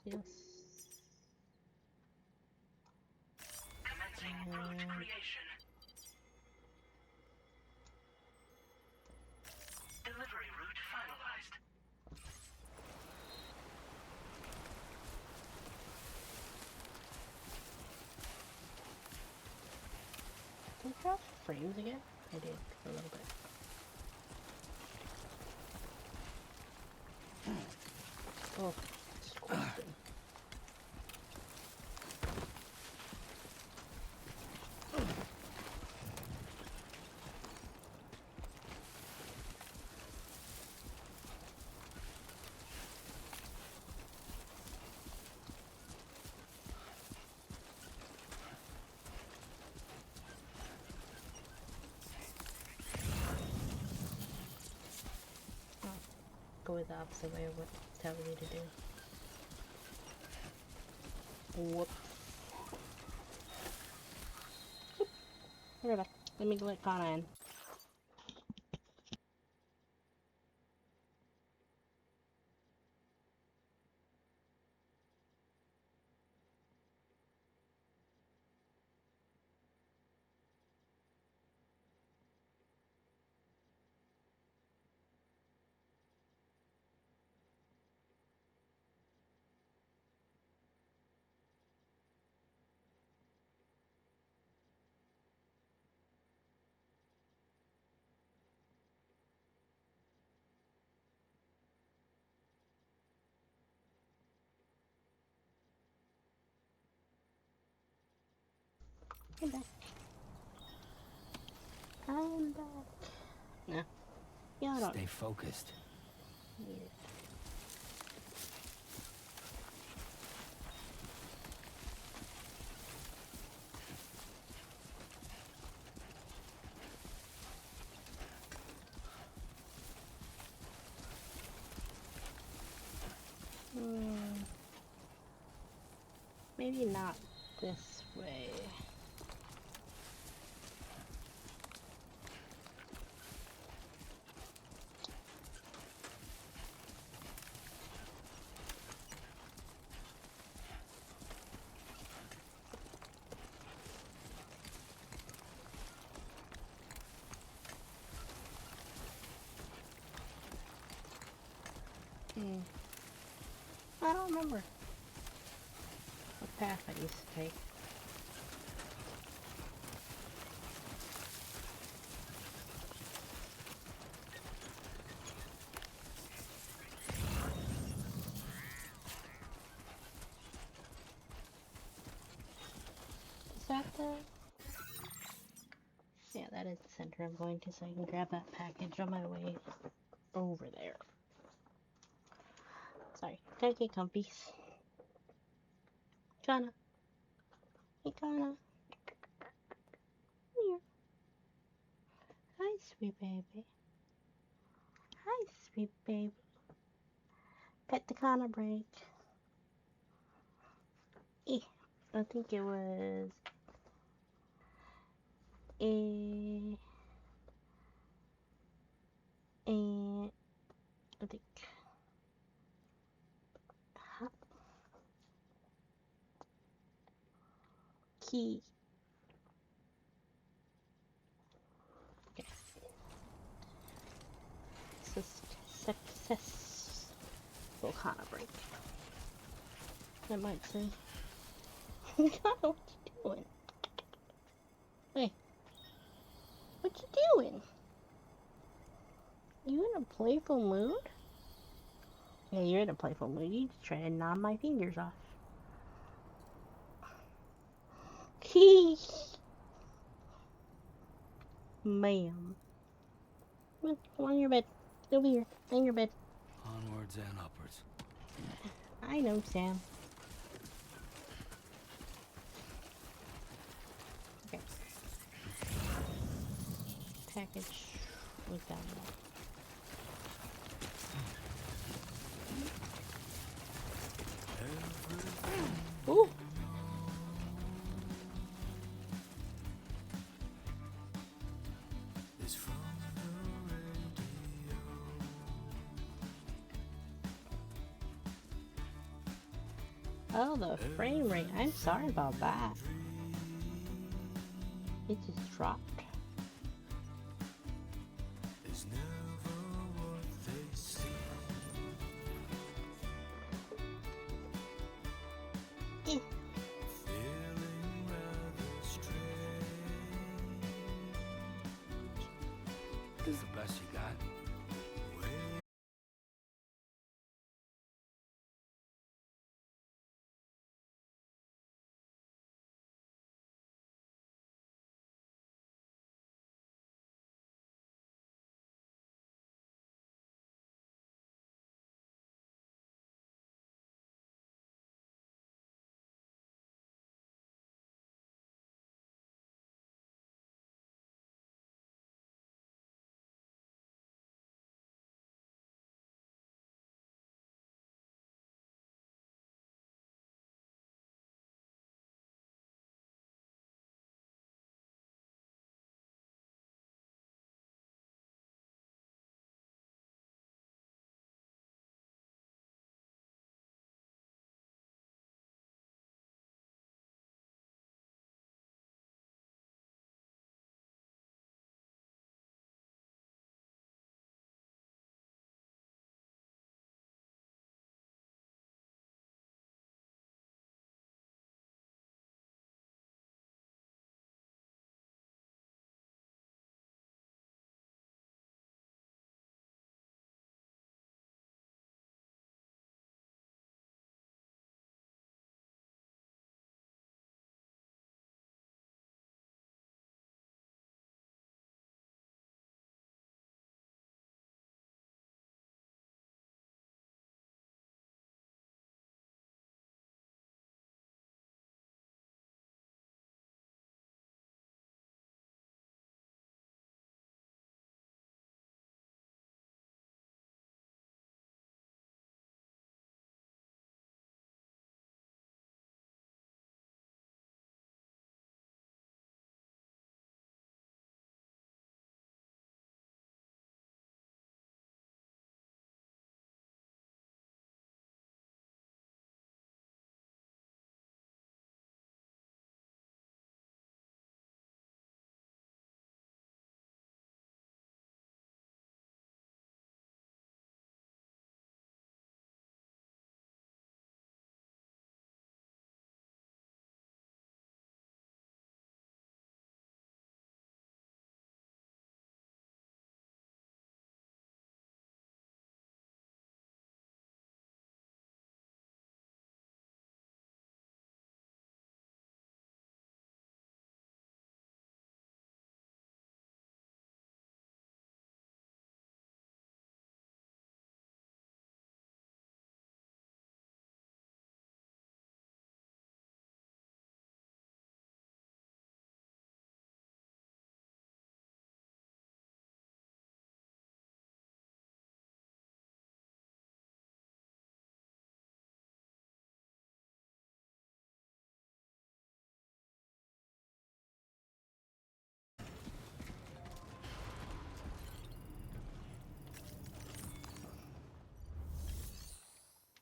Yes. Commencing route creation. Delivery route finalized. Did I drop frames again? I did, a little bit. Oh, squished. Go the opposite way of what it's telling me to do. Whoops. Whatever. Let me let Connor in. I'm back. I'm back. No. Yeah, I don't. Stay focused. Yeah. Maybe not this way. I don't remember what path I used to take. Is that the... Yeah, that is the center I'm going to, so I can grab that package on my way over there. Sorry, gotta get comfy. Kana. Hey, Kana. Come here. Hi, sweet baby. Hi, sweet baby. Pet the Kana break. Eh. I think it was a I think hot key. Okay. Successful Kana break. That might say. Kana, what you doing? Hey, what you doing? You in a playful mood? Yeah, you're in a playful mood. You just trying to gnaw my fingers off. Hee. Ma'am. Come on in your bed. Get over here. Lay in your bed. Onwards and upwards. I know, Sam. Okay. Package with that one. Ooh. Is from the radio. Oh, the frame rate. I'm sorry about that. It just dropped. Is never what they seem. Eh. Feeling rather strange. This is the best you got?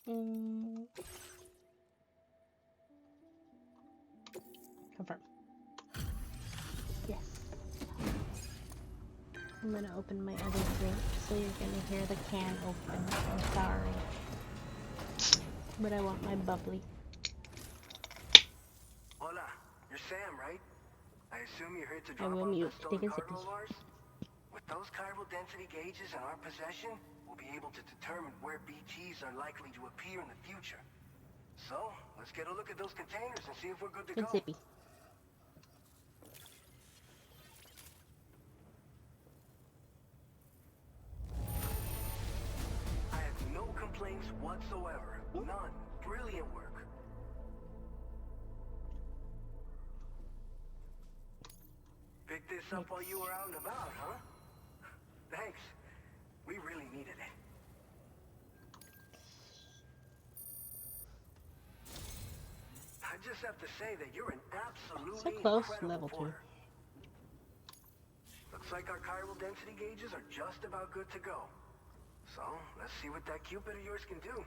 Mm. Confirm. Yes. I'm gonna open my other drink, so you're gonna hear the can open. I'm sorry. But I want my bubbly. Hola, you're Sam, right? I assume you're here to I drop will off mute. the stolen Take a cargo sippy. of ours? With those chiral density gauges in our possession, we'll be able to determine where BTs are likely to appear in the future. So, let's get a look at those containers and see if we're good to Good go. sippy. I have no complaints whatsoever. None. Brilliant work. Picked this up while you were out and about, huh? Thanks. We really needed it. I just have to say that you're an absolutely So close, incredible level 2. porter. Looks like our chiral density gauges are just about good to go. So, let's see what that Cupid of yours can do.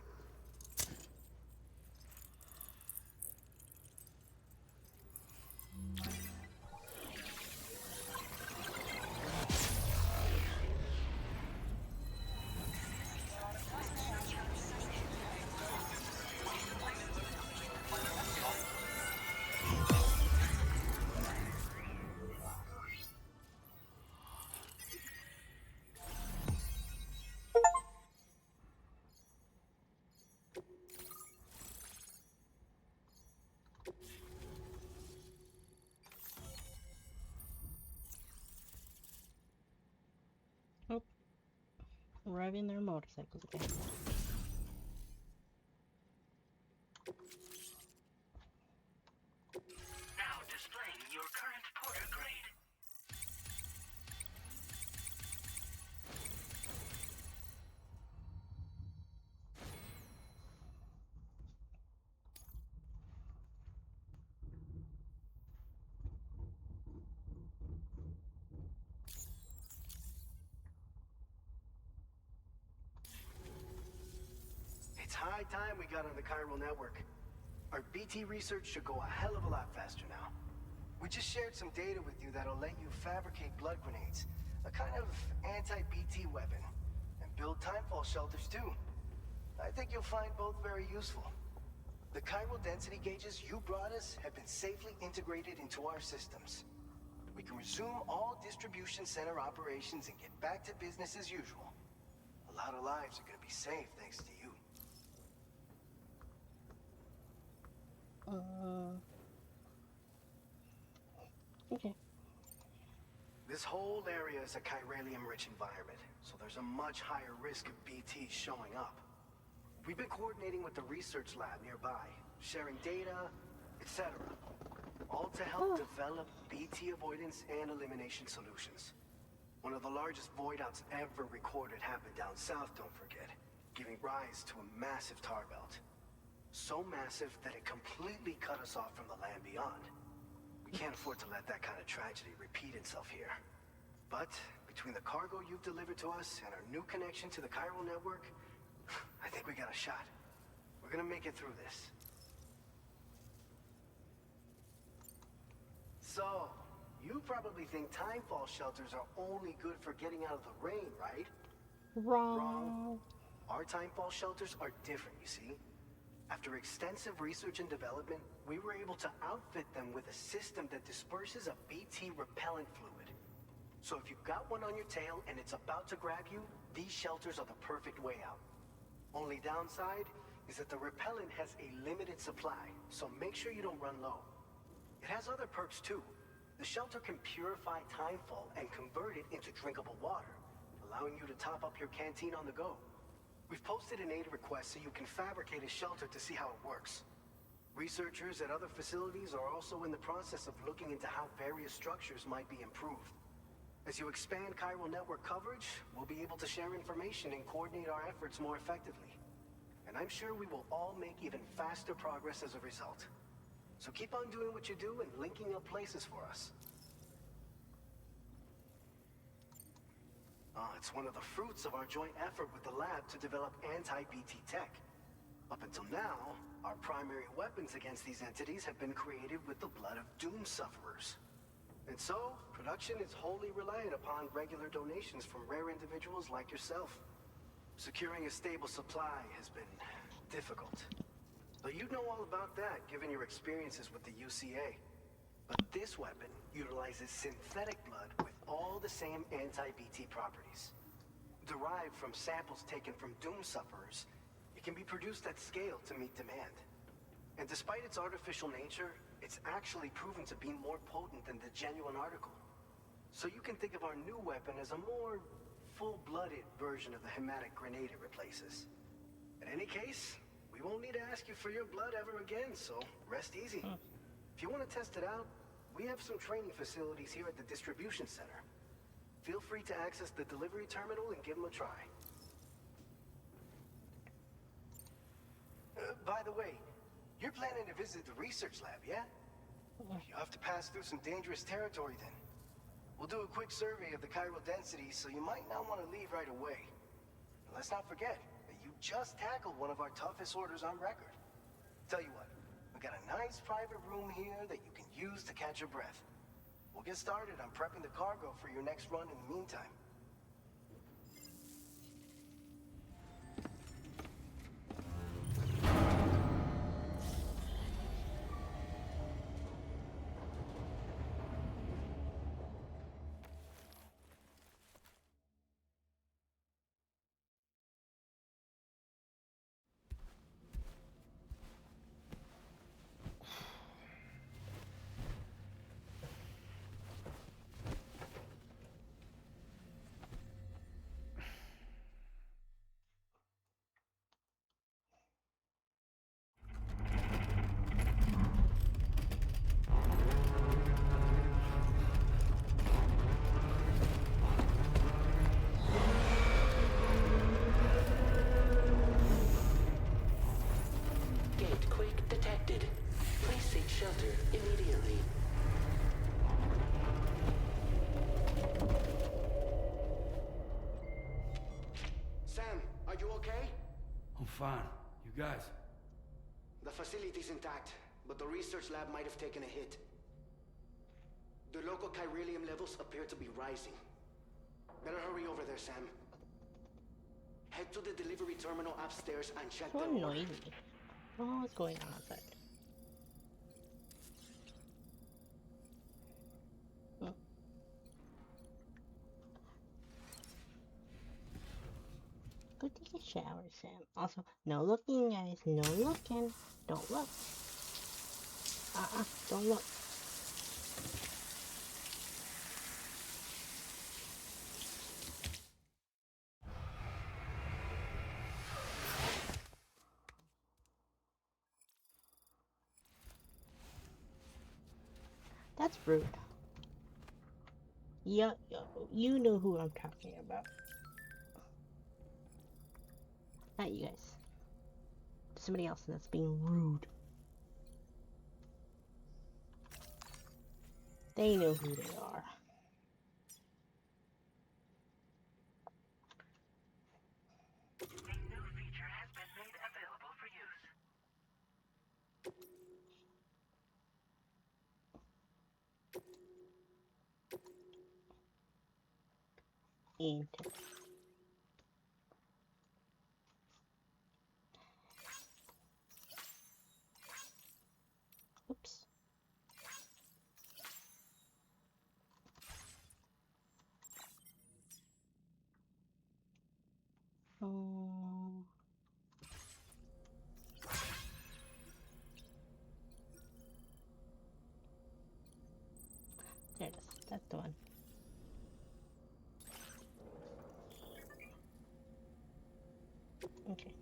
Oh, revving their motorcycles again. Now displaying your current porter grade. It's high time we got on the chiral network. Our BT research should go a hell of a lot faster now. We just shared some data with you that'll let you fabricate blood grenades, a kind of anti-BT weapon, and build timefall shelters too. I think you'll find both very useful. The chiral density gauges you brought us have been safely integrated into our systems. We can resume all distribution center operations and get back to business as usual. A lot of lives are gonna be saved thanks to you. Okay. This whole area is a chiralium-rich environment, so there's a much higher risk of BTs showing up. We've been coordinating with the research lab nearby, sharing data, etc. All to help develop BT avoidance and elimination solutions. One of the largest void outs ever recorded happened down south, don't forget, giving rise to a massive tar belt. So massive that it completely cut us off from the land beyond. We can't afford to let that kind of tragedy repeat itself here. But between the cargo you've delivered to us and our new connection to the chiral network, I think we got a shot. We're gonna make it through this. So, you probably think timefall shelters are only good for getting out of the rain, right? Wrong. Our timefall shelters are different, you see. After extensive research and development, we were able to outfit them with a system that disperses a BT repellent fluid. So if you've got one on your tail and it's about to grab you, these shelters are the perfect way out. Only downside is that the repellent has a limited supply, so make sure you don't run low. It has other perks too. The shelter can purify timefall and convert it into drinkable water, allowing you to top up your canteen on the go. We've posted an aid request so you can fabricate a shelter to see how it works. Researchers at other facilities are also in the process of looking into how various structures might be improved. As you expand chiral network coverage, we'll be able to share information and coordinate our efforts more effectively. And I'm sure we will all make even faster progress as a result. So keep on doing what you do and linking up places for us. It's one of the fruits of our joint effort with the lab to develop anti-BT tech. Up until now, our primary weapons against these entities have been created with the blood of doom sufferers. And so, production is wholly reliant upon regular donations from rare individuals like yourself. Securing a stable supply has been difficult. But you'd know all about that, given your experiences with the UCA. But this weapon utilizes synthetic blood with all the same anti-BT properties. Derived from samples taken from doom sufferers, it can be produced at scale to meet demand. And despite its artificial nature, it's actually proven to be more potent than the genuine article. So you can think of our new weapon as a more full-blooded version of the hematic grenade it replaces. In any case, we won't need to ask you for your blood ever again, so rest easy. If you want to test it out, we have some training facilities here at the distribution center. Feel free to access the delivery terminal and give them a try. By the way, you're planning to visit the research lab, yeah? You have to pass through some dangerous territory then. We'll do a quick survey of the chiral density, so you might not want to leave right away. And let's not forget that you just tackled one of our toughest orders on record. Tell you what, we got a nice private room here that you can use to catch your breath. We'll get started on prepping the cargo for your next run in the meantime. Gate quake detected. Please seek shelter immediately. Sam, are you okay? I'm fine. You guys? The facility's intact, but the research lab might have taken a hit. The local chiralium levels appear to be rising. Better hurry over there, Sam. Head to the delivery terminal upstairs and check So the order. noisy. Oh, what's going on outside? Go take a shower, Sam. Also, no looking, guys. No looking. Don't look. Don't look. That's rude. Yeah, you know who I'm talking about. Not you guys. Somebody else that's being rude. They know who they are. A new feature has been made available for use. Enter. Oops. Oh. There it is. That's the one. Okay.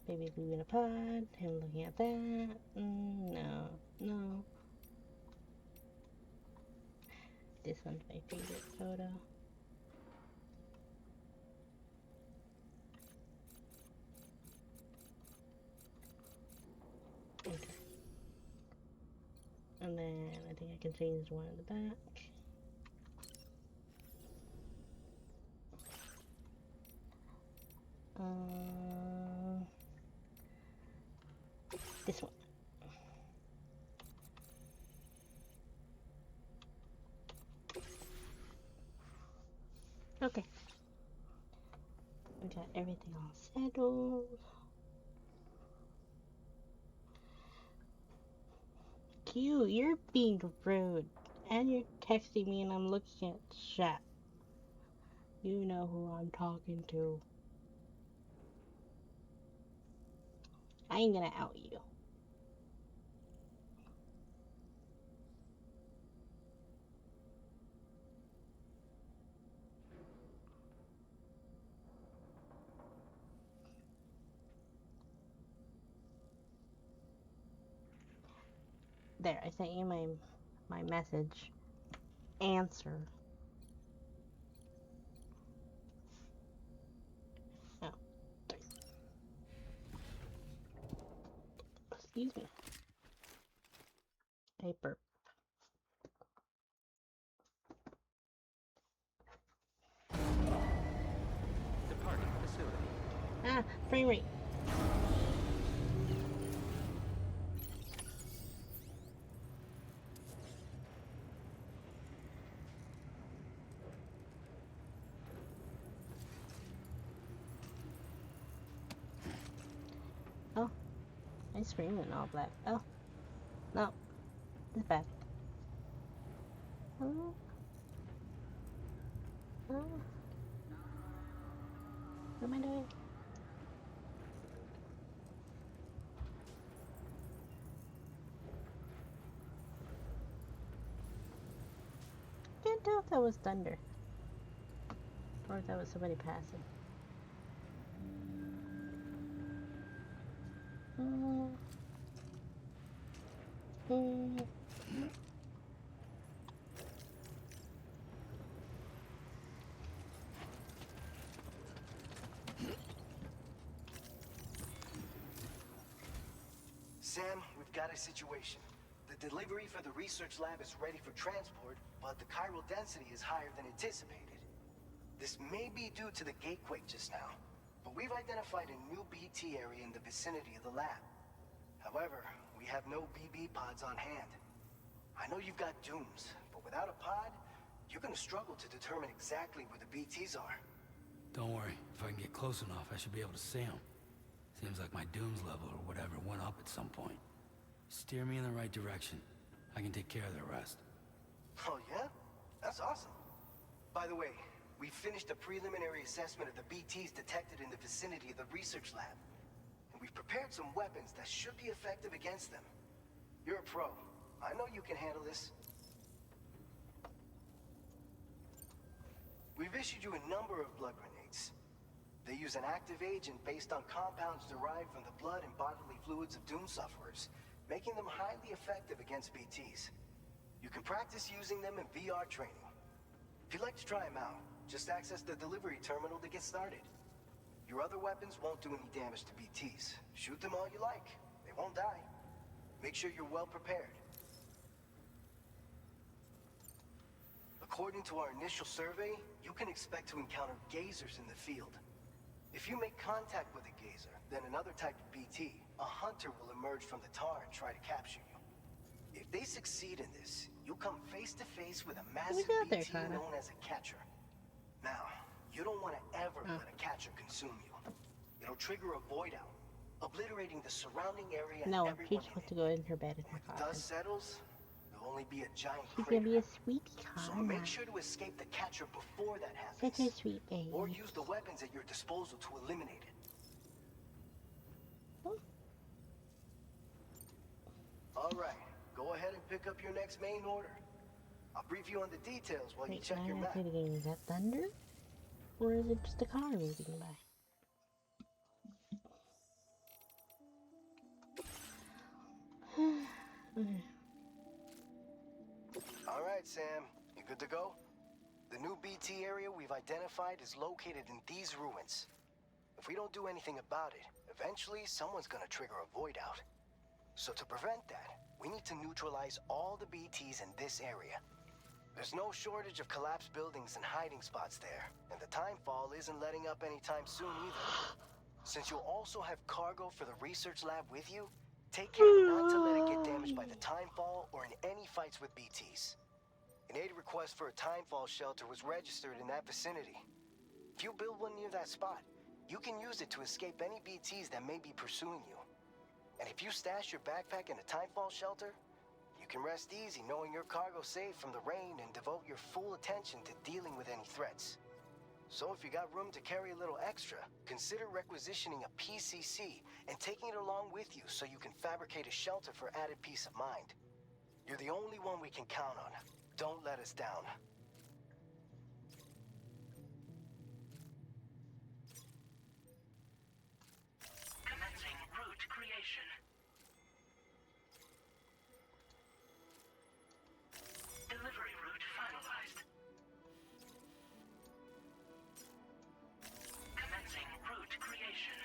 Baby blue in a pod. Him looking at that. No. No. This one's my favorite photo. Okay. And then I think I can change the one in the back. This one. Okay. We got everything all settled. Q, you're being rude. And you're texting me and I'm looking at the chat. You know who I'm talking to. I ain't gonna out you. There, I sent you my message. Answer. Oh, excuse me. I burp. Departing facility. Ah, frame rate. Oh, my screen went all black. Oh, no, it's back. Oh, oh. What am I doing? Can't tell if that was thunder or if that was somebody passing. Sam, we've got a situation. The delivery for the research lab is ready for transport, but the chiral density is higher than anticipated. This may be due to the gatequake just now, but we've identified a new BT area in the vicinity of the lab. However, we have no BB pods on hand. I know you've got dooms, but without a pod, you're gonna struggle to determine exactly where the BTs are. Don't worry. If I can get close enough, I should be able to see them. Seems like my dooms level or whatever went up at some point. Steer me in the right direction. I can take care of the rest. Oh yeah? That's awesome. By the way, we finished a preliminary assessment of the BTs detected in the vicinity of the research lab. And we've prepared some weapons that should be effective against them. You're a pro. I know you can handle this. We've issued you a number of blood grenades. They use an active agent based on compounds derived from the blood and bodily fluids of doom sufferers, making them highly effective against BTs. You can practice using them in VR training. If you'd like to try them out, just access the delivery terminal to get started. Your other weapons won't do any damage to BTs. Shoot them all you like. They won't die. Make sure you're well prepared. According to our initial survey, you can expect to encounter gazers in the field. If you make contact with a gazer, then another type of BT, a hunter will emerge from the tar and try to capture you. If they succeed in this, you'll come face to face with a massive BT known as a catcher. Now, you don't want to ever let a catcher consume you. It'll trigger a void out, obliterating the surrounding area and everyone Peach wants to go in her bed in her coffin. When the dust settles, there'll only be a giant She's crater. gonna be a sweetie So make sure to escape the catcher before that happens. Such a sweet baby. Or use the weapons at your disposal to eliminate it. Oh. Alright, go ahead and pick up your next main order. I'll brief you on the details while you check your map. Is that thunder? Or is it just a car moving by? Alright, Sam. You good to go? The new BT area we've identified is located in these ruins. If we don't do anything about it, eventually someone's gonna trigger a void out. So to prevent that, we need to neutralize all the BTs in this area. There's no shortage of collapsed buildings and hiding spots there, and the timefall isn't letting up anytime soon either. Since you'll also have cargo for the research lab with you, Take care not to let it get damaged by the timefall or in any fights with BTs. An aid request for a timefall shelter was registered in that vicinity. If you build one near that spot, you can use it to escape any BTs that may be pursuing you. And if you stash your backpack in a timefall shelter, you can rest easy knowing your cargo's safe from the rain and devote your full attention to dealing with any threats. So if you got room to carry a little extra, consider requisitioning a PCC and taking it along with you so you can fabricate a shelter for added peace of mind. You're the only one we can count on. Don't let us down. Commencing route creation. Delivery route finalized. Commencing route creation.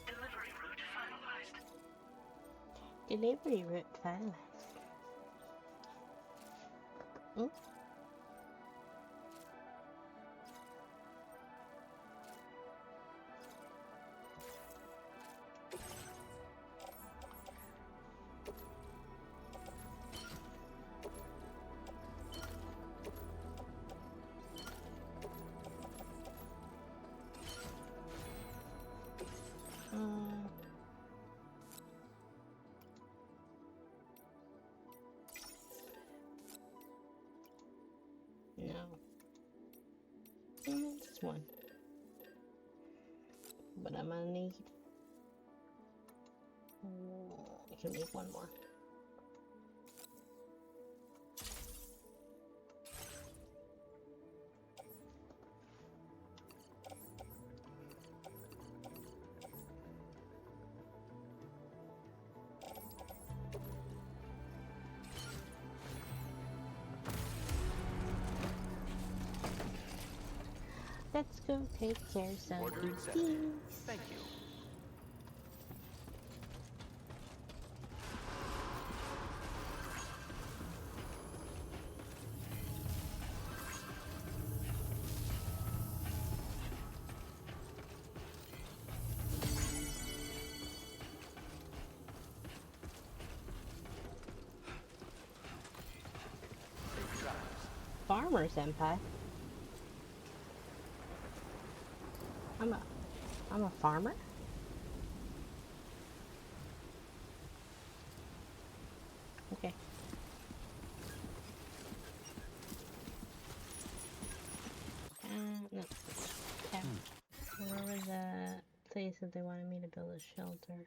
Delivery route finalized. Delivery route finalized. Hmm? No. Just one. But I'm gonna need... I can make one more. Let's go take care of some Order BTs. accepted. Thank you. Safe travels. Farmer senpai. I'm a farmer? Okay. No. Okay. Where was that place that they wanted me to build a shelter?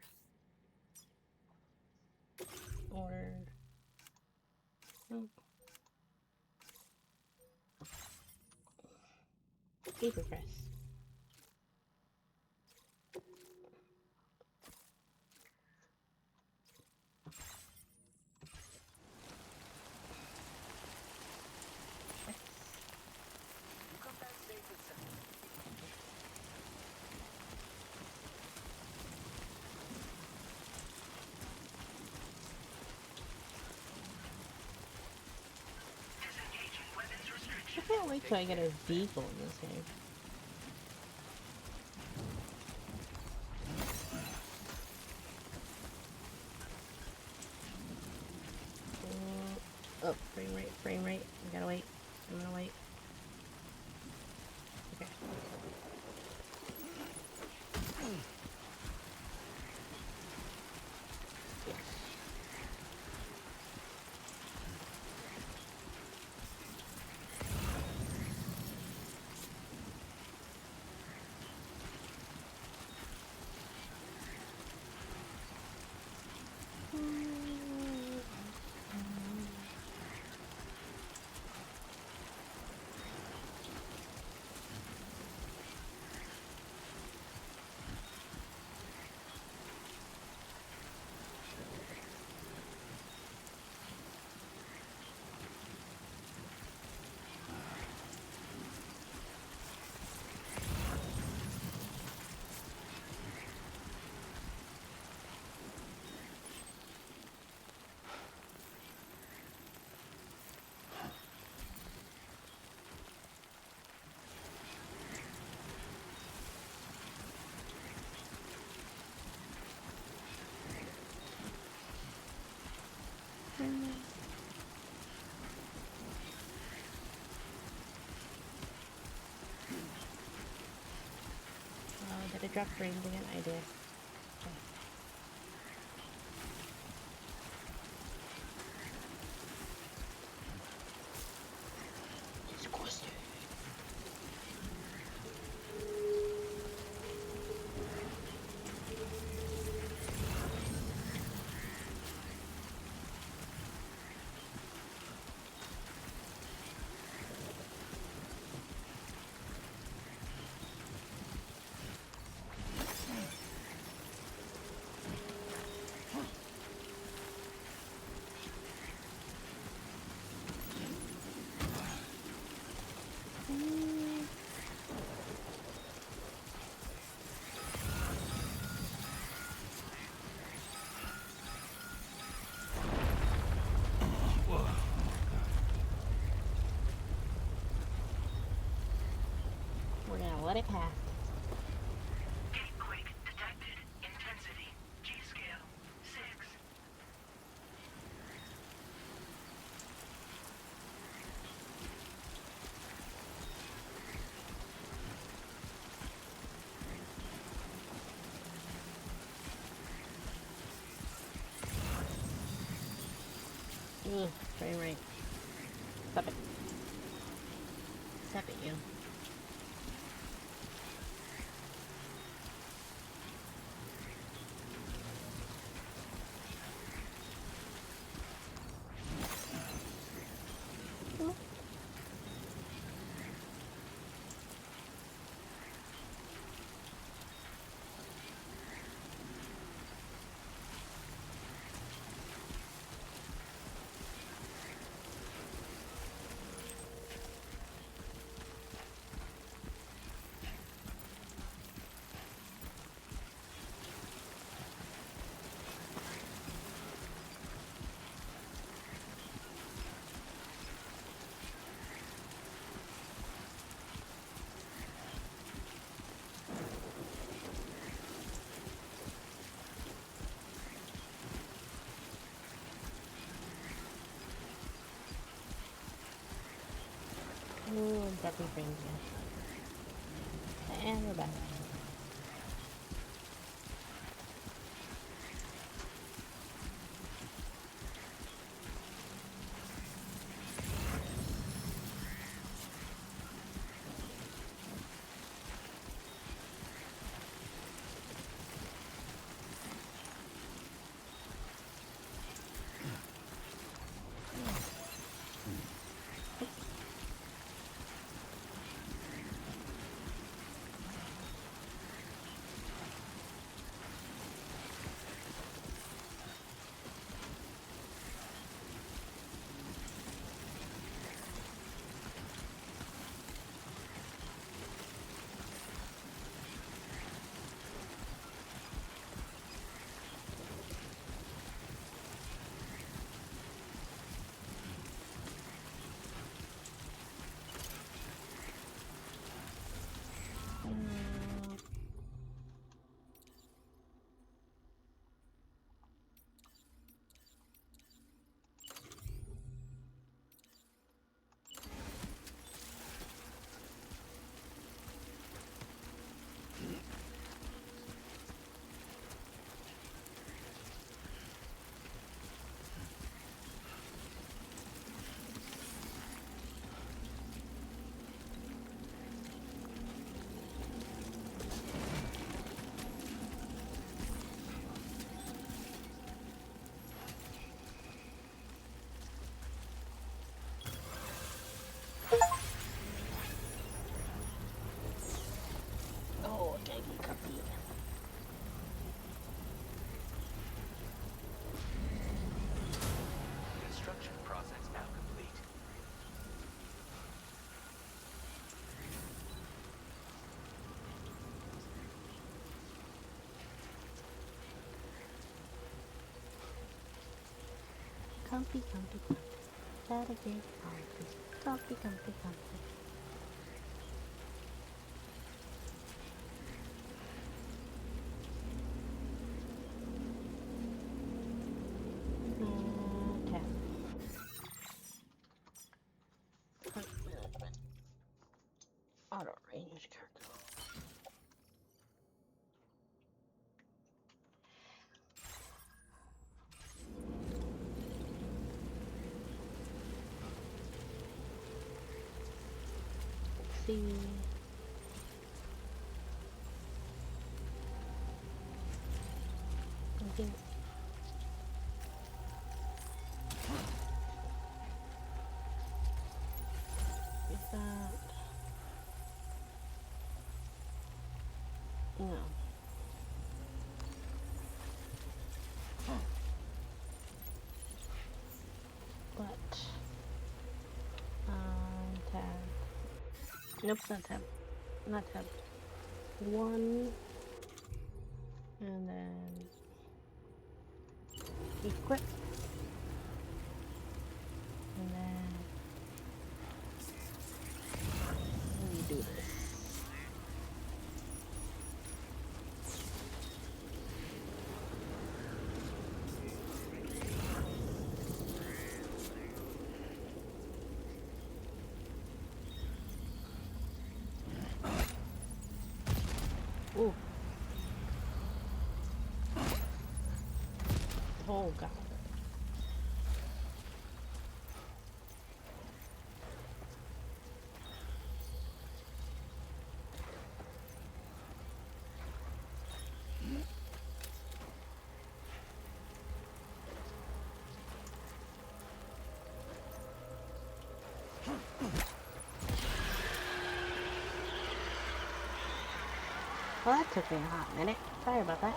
Or... Oh. Paper press. You come back safe and sound. Disengaging weapons I restriction. can't wait till I get a vehicle in this game. Oh, frame rate. I gotta wait. I'm gonna wait. Okay. Yes. They dropped frames again? I did. Okay. It's Quester. We're gonna let it pass. Earthquake detected. Intensity. G-scale. 6. Ugh, frame rate. Stop it. Stop it, you. Ooh, dropping frames again. And we're back. Oh, dang it, copy. Construction process now complete. Comfy, comfy, comfy. Gotta get comfy. Comfy, comfy, comfy. Tap. Auto range cargo. see. I think is that no. But tab. Nope, not tab. Not tab. One and then equip. And then we do this. Ooh. Oh god. Well, that took me a hot minute. Sorry about that.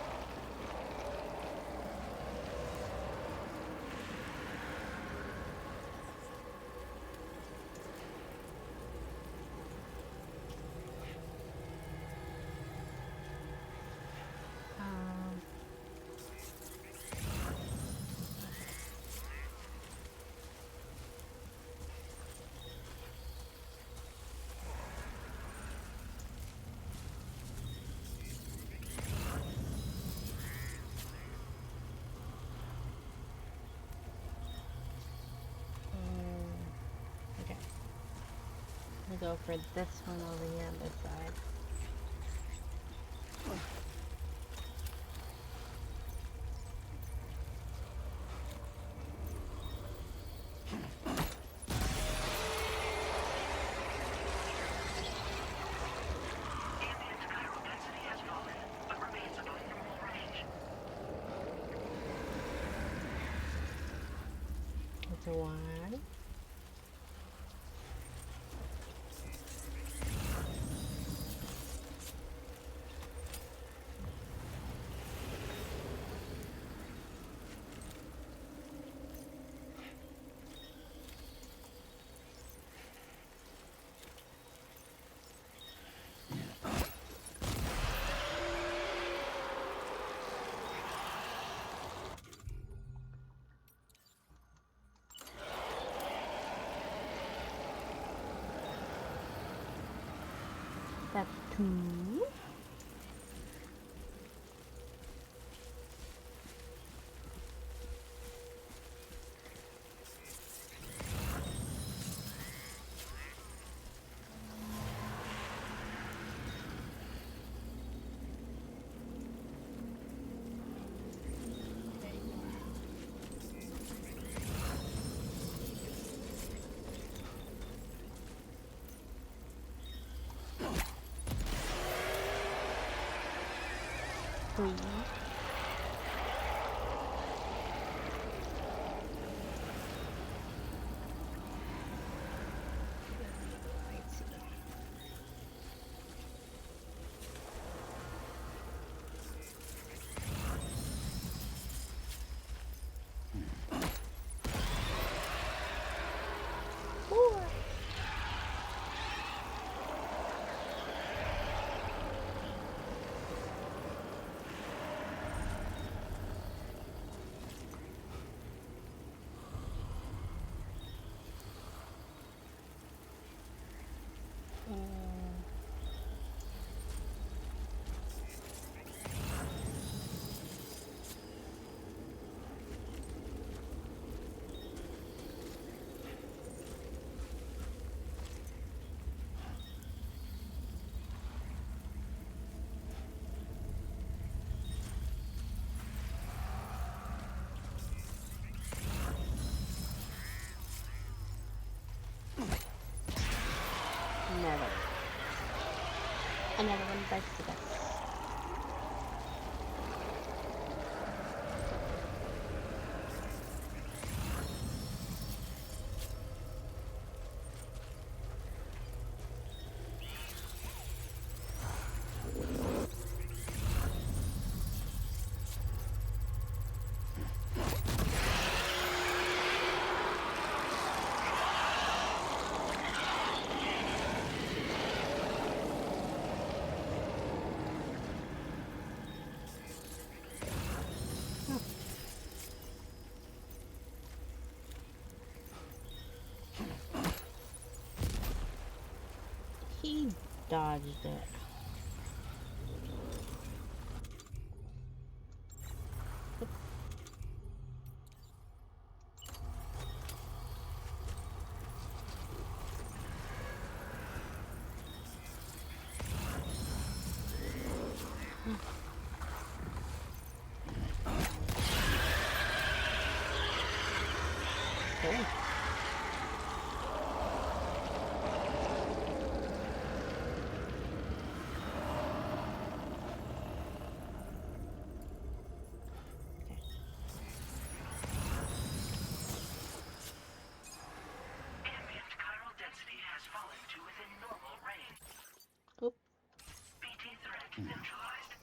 Okay. I'm gonna go for this one over here on this side. Ambient chiral density has fallen, but remains above normal range. That's a one. That's two. Three. Let's see. Four. bicycles. He dodged it. Oh. Ambient chiral density has fallen to within normal range. Oop. BT threat neutralized.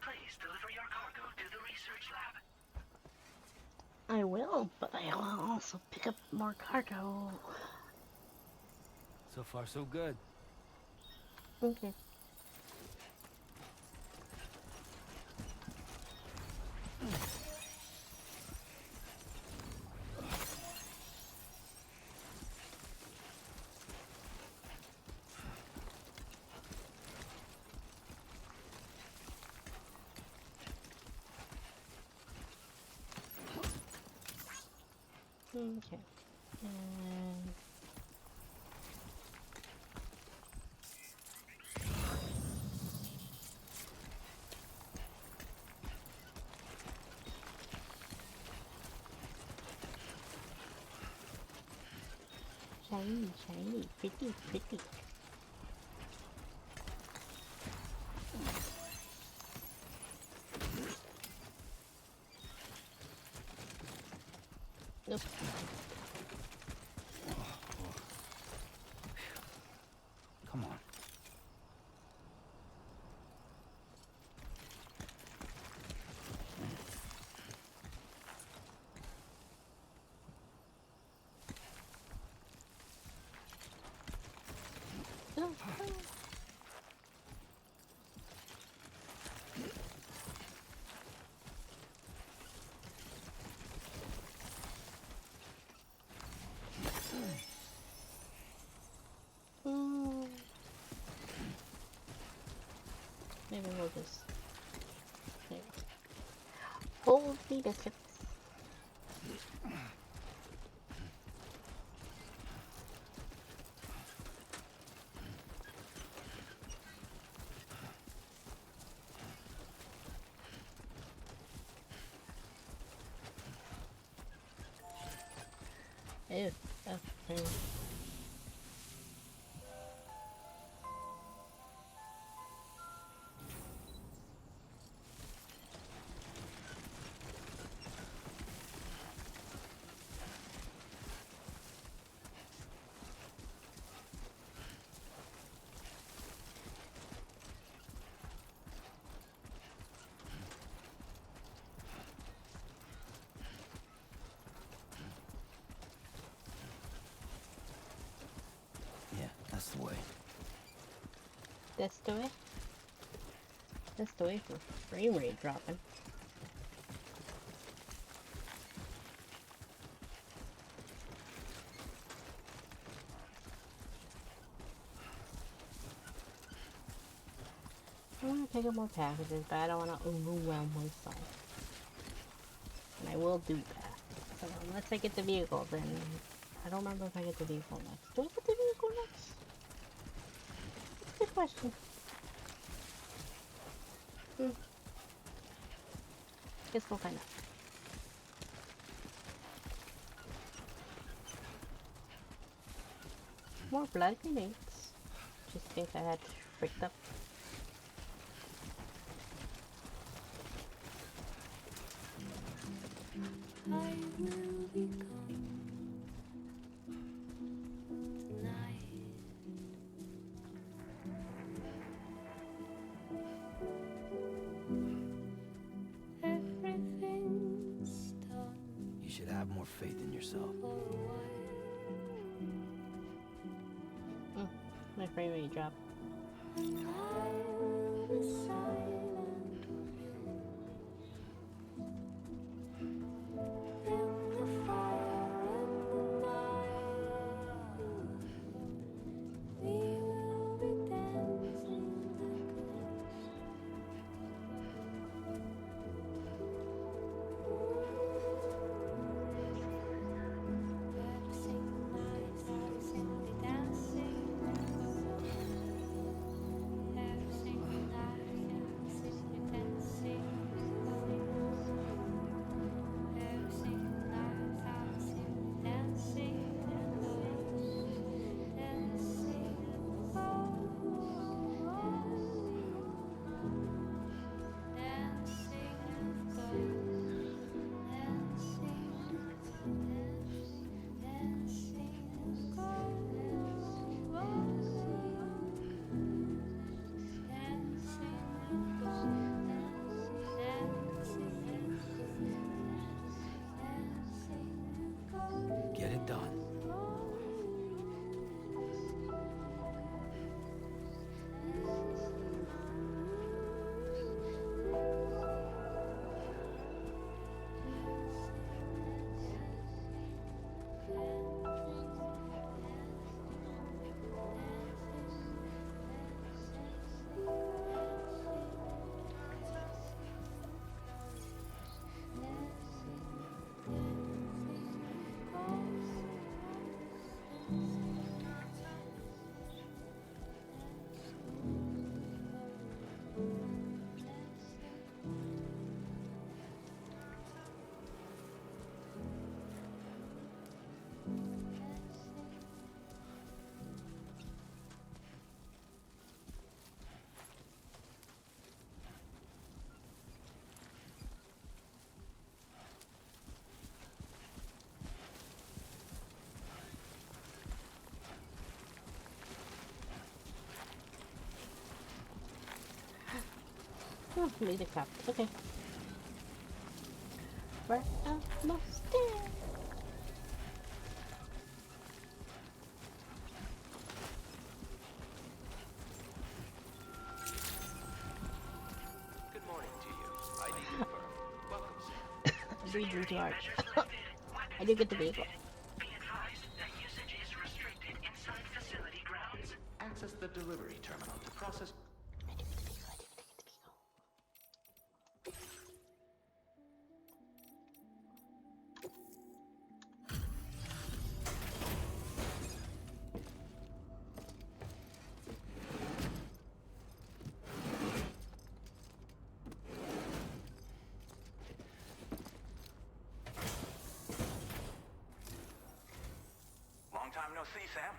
Please deliver your cargo to the research lab. I will, but I will also pick up more cargo. So far, so good. Okay. Okay. And shiny, shiny, pretty, pretty. Nope. Come on. Oh, oh. Mm. Maybe we'll just there. Hold the biscuits. Ew. Oh, there. Yeah, that's the way. That's the way. That's the way for frame rate dropping. I want to pick up more packages, but I don't want to overwhelm myself. And I will do that. So unless I get the vehicle, then I don't remember if I get the vehicle next. Do I get the vehicle next? That's a good question. Guess we'll find out. More blood grenades. Just in case I had freaked up. I will become night. Everything's done You should have more faith in yourself. for a while. My frame rate dropped. And I will be silent in the fire and the night. We will be dancing like dancing nights, simply dancing. Dancing nights, simply dancing. Dancing nights, simply dancing. Get it done. Oh, need a cup. Okay. We're almost there. Good morning to you. I need confirm. Welcome, sir. Read your heart. I do get the vehicle. Be advised that usage is restricted inside facility grounds. Access the delivery terminal to process. I do get the vehicle. I do get the vehicle. Long time no see, Sam.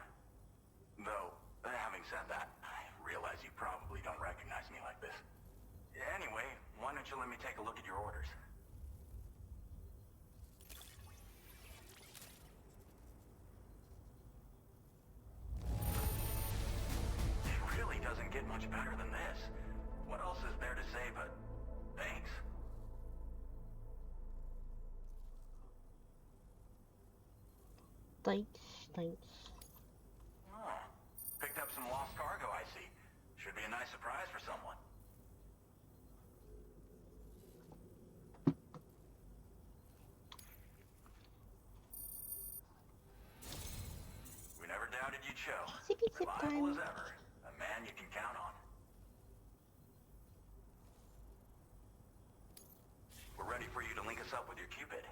Though, having said that, I realize you probably don't recognize me like this. Anyway, why don't you let me take a look at your orders? It really doesn't get much better than this. What else is there to say but thanks? Thanks. Oh, picked up some lost cargo, I see. Should be a nice surprise for someone. We never doubted you'd show. Zippy zip Reliable as time. ever. A man you can count on. We're ready for you to link us up with your Cupid.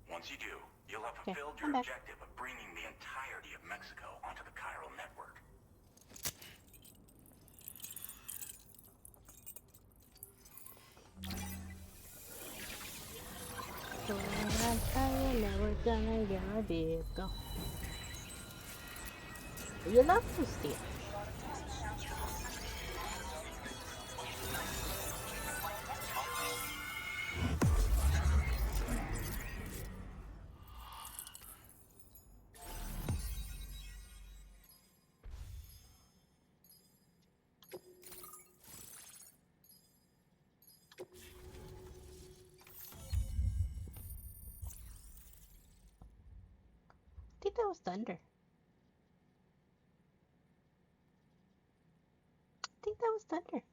Once you do, you'll have fulfilled your I'm back. objective of bringing the entirety of Mexico onto the chiral network. So I'm telling you, we're gonna get our vehicle. You love to steal. think that was thunder. I think that was thunder.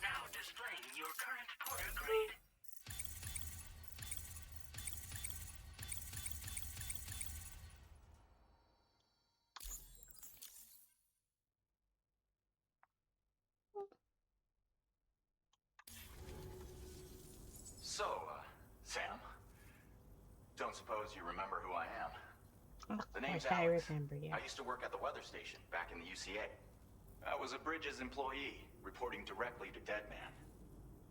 Now displaying your current porter grade. So, Sam, don't suppose you remember who I am? The name's I Alex. remember, yeah. I used to work at the weather station back in the UCA. I was a Bridges employee, reporting directly to Deadman.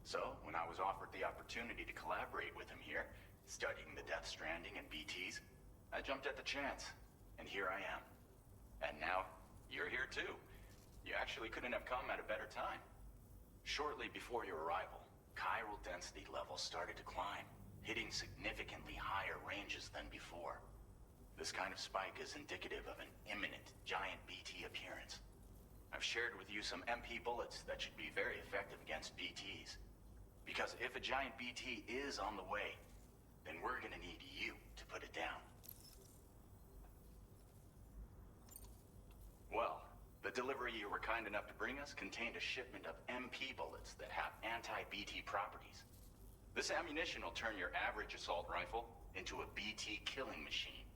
So, when I was offered the opportunity to collaborate with him here, studying the Death Stranding and BTs, I jumped at the chance, and here I am. And now, you're here too. You actually couldn't have come at a better time. Shortly before your arrival, chiral density levels started to climb, hitting significantly higher ranges than before. This kind of spike is indicative of an imminent giant BT appearance. I've shared with you some MP bullets that should be very effective against BTs. Because if a giant BT is on the way, then we're gonna need you to put it down. Well, the delivery you were kind enough to bring us contained a shipment of MP bullets that have anti-BT properties. This ammunition will turn your average assault rifle into a BT killing machine.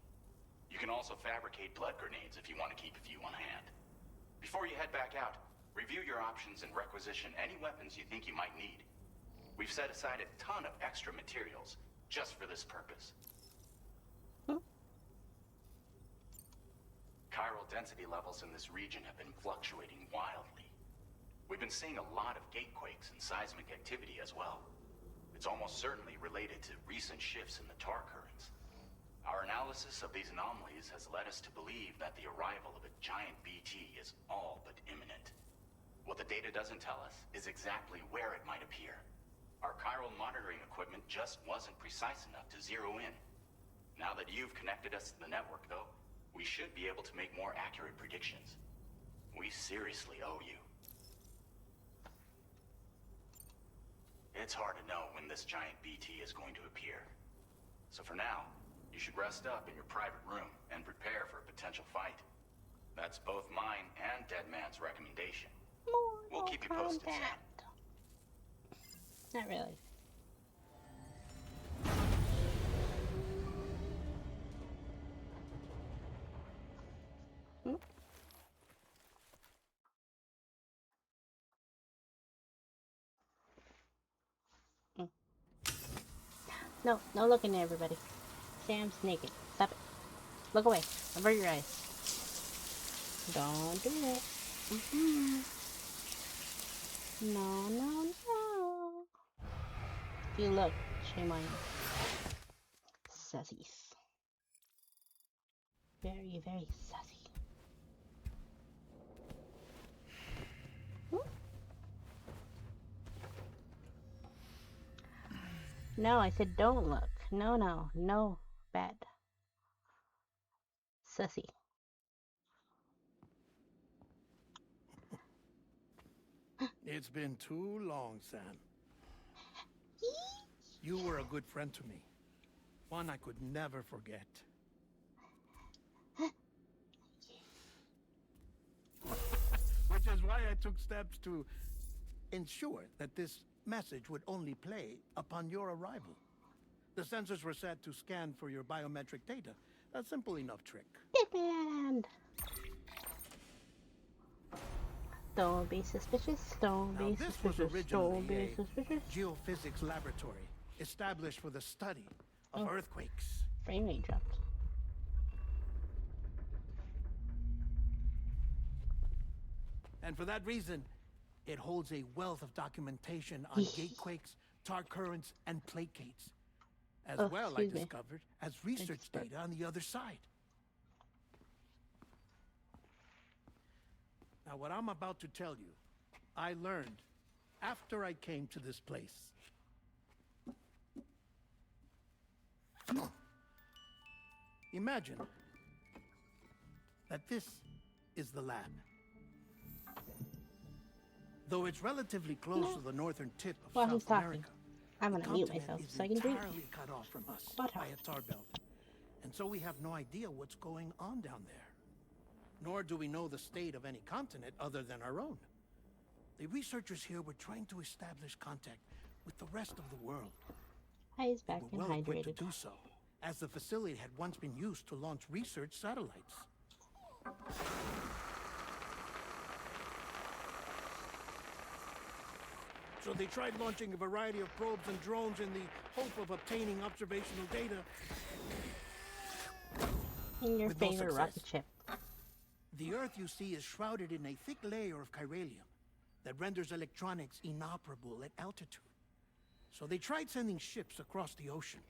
You can also fabricate blood grenades if you want to keep a few on hand. Before you head back out, review your options and requisition any weapons you think you might need. We've set aside a ton of extra materials just for this purpose. Chiral density levels in this region have been fluctuating wildly. We've been seeing a lot of gatequakes and seismic activity as well. It's almost certainly related to recent shifts in the tar currents. Our analysis of these anomalies has led us to believe that the arrival of a giant BT is all but imminent. What the data doesn't tell us is exactly where it might appear. Our chiral monitoring equipment just wasn't precise enough to zero in. Now that you've connected us to the network, though, we should be able to make more accurate predictions. We seriously owe you. It's hard to know when this giant BT is going to appear. So for now, you should rest up in your private room and prepare for a potential fight. That's both mine and Deadman's recommendation. We'll keep you posted, Sam. Not really. No, no looking at everybody. Sam's naked. Stop it. Look away. Avert your eyes. Don't do it. No, no, no. If you look, shame on you. Sussies. Very, very sussy. No, I said don't look. No, no, no. Bad. Sussy. It's been too long, Sam. You were a good friend to me. One I could never forget. Which is why I took steps to ensure that this message would only play upon your arrival. The sensors were set to scan for your biometric data. A simple enough trick. Deadman! Don't be suspicious. Don't be This suspicious. was originally Don't be a suspicious. geophysics laboratory established for the study of earthquakes. Frame rate dropped. And for that reason, it holds a wealth of documentation on gatequakes, tar currents, and placates. As well, I discovered, as research data on the other side. Now, what I'm about to tell you, I learned after I came to this place. Imagine that this is the lab. Though it's relatively close to the northern tip of South America, I'm The gonna mute continent myself is so I can drink. entirely cut off from us Water. by a tar belt. And so we have no idea what's going on down there. Nor do we know the state of any continent other than our own. The researchers here were trying to establish contact with the rest of the world. He's They back were and well equipped to hydrated. do so, as the facility had once been used to launch research satellites. So they tried launching a variety of probes and drones in the hope of obtaining observational data. And your With no favorite success. rocket ship. The Earth, you see, is shrouded in a thick layer of chiralium that renders electronics inoperable at altitude. So they tried sending ships across the ocean.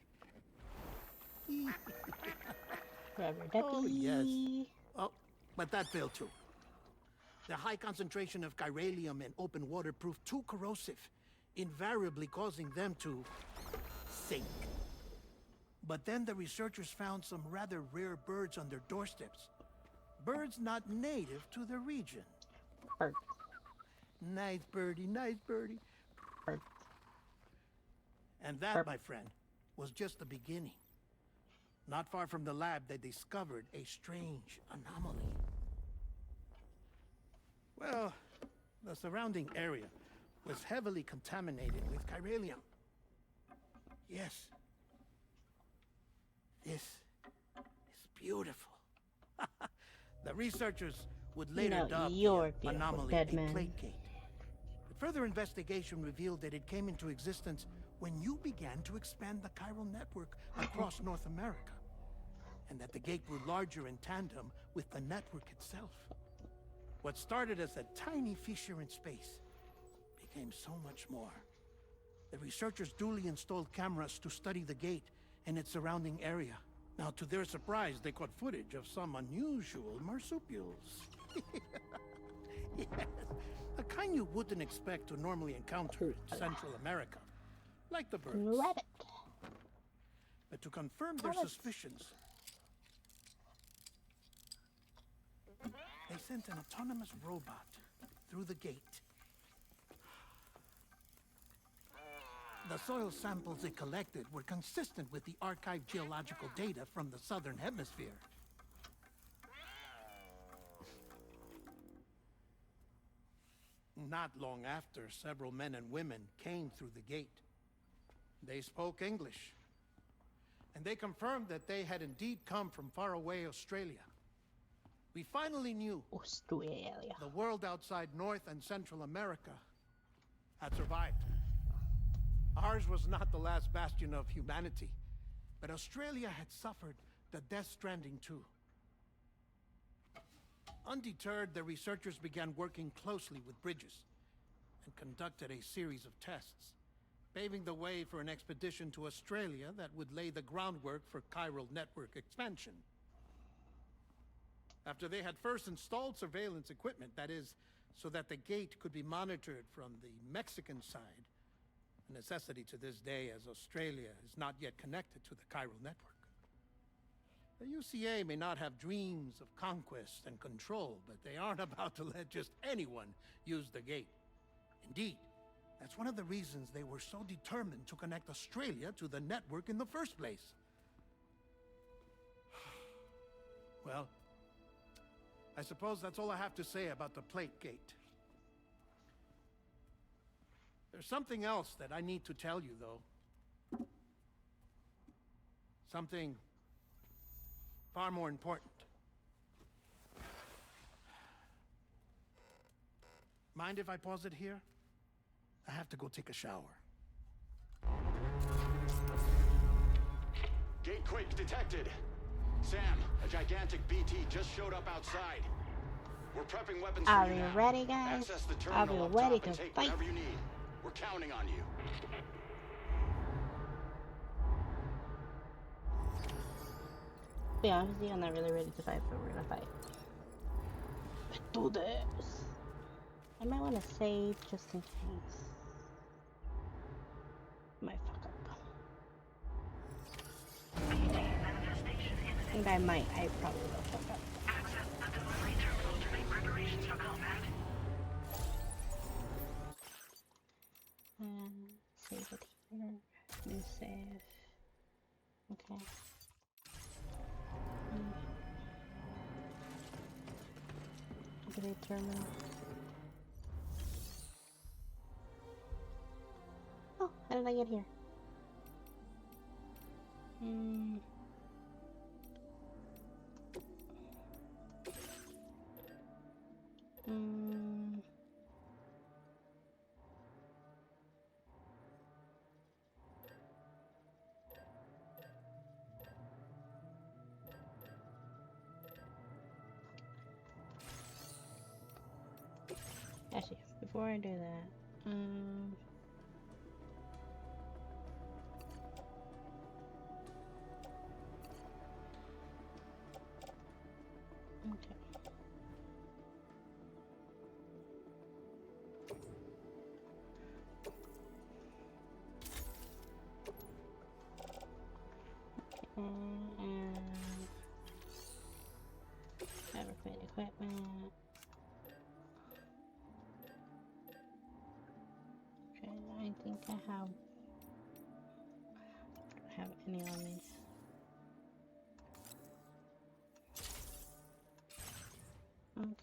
Rubber ducky. Oh, yes. Oh, but that failed too. The high concentration of chiralium in open water proved too corrosive, invariably causing them to sink. But then the researchers found some rather rare birds on their doorsteps. Birds not native to the region. Bird. Nice birdie, nice birdie. Bird. And that, my friend, was just the beginning. Not far from the lab, they discovered a strange anomaly. Well, the surrounding area was heavily contaminated with chiralium. Yes. This is beautiful. The researchers would later dub you're the anomaly dead a man. plate gate. But further investigation revealed that it came into existence when you began to expand the chiral network across North America, and that the gate grew larger in tandem with the network itself. What started as a tiny fissure in space became so much more. The researchers duly installed cameras to study the gate and its surrounding area. Now, to their surprise, they caught footage of some unusual marsupials. Yes, a kind you wouldn't expect to normally encounter in Central America, like the birds. Rabbit. But to confirm their suspicions, they sent an autonomous robot through the gate. The soil samples it collected were consistent with the archived geological data from the southern hemisphere. Not long after, several men and women came through the gate. They spoke English, and they confirmed that they had indeed come from faraway Australia. We finally knew Australia. the world outside North and Central America had survived. Ours was not the last bastion of humanity, but Australia had suffered the death stranding too. Undeterred, the researchers began working closely with Bridges and conducted a series of tests, paving the way for an expedition to Australia that would lay the groundwork for chiral network expansion. After they had first installed surveillance equipment, that is, so that the gate could be monitored from the Mexican side, a necessity to this day as Australia is not yet connected to the chiral network. The UCA may not have dreams of conquest and control, but they aren't about to let just anyone use the gate. Indeed, that's one of the reasons they were so determined to connect Australia to the network in the first place. Well, I suppose that's all I have to say about the plate gate. There's something else that I need to tell you, though. Something far more important. Mind if I pause it here? I have to go take a shower. Gate quake detected. Sam, a gigantic BT just showed up outside. We're prepping weapons Are for you you now. ready, guys? Access the Are terminal we up ready top and to take fight? whatever you need. We're counting on you. To be honest with you, I'm not really ready to fight, but we're gonna fight. Let's do this. I might want to save just in case. Might fuck up. I think I might. I probably will fuck up. Access the delivery terminal to make preparations for combat. Save it here. save. Okay. Determine. Oh, how did I get here? Actually, before I do that, okay. And fabricate equipment. Okay, I think I don't have any on these. Okay.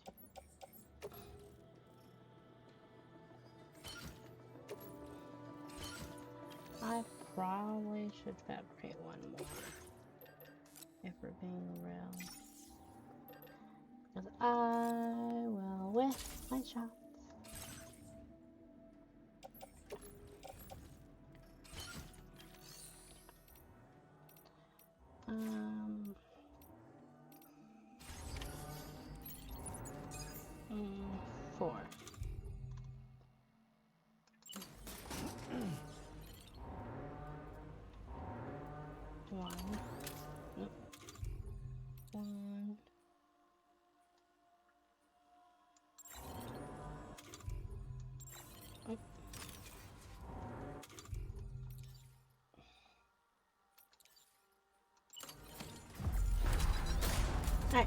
I probably should fabricate one more if we're being real. Because I will whiff my shots. Four. One. Nope. One. Oh.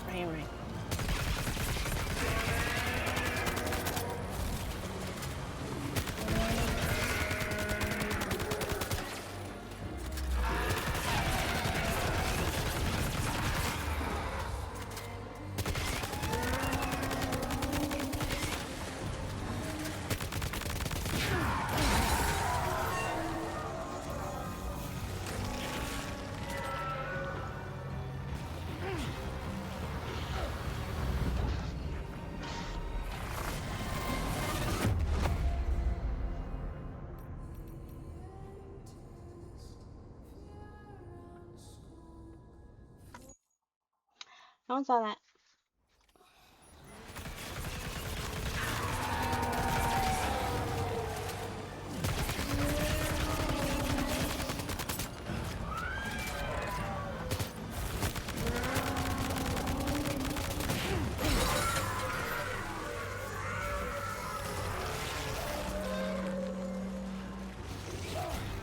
Alright. No one saw that.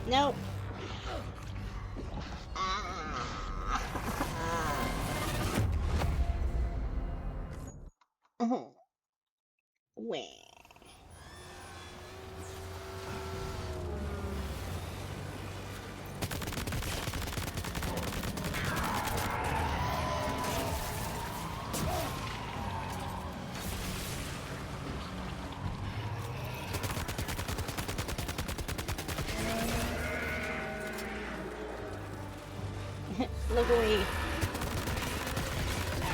Nope. Where? Look away.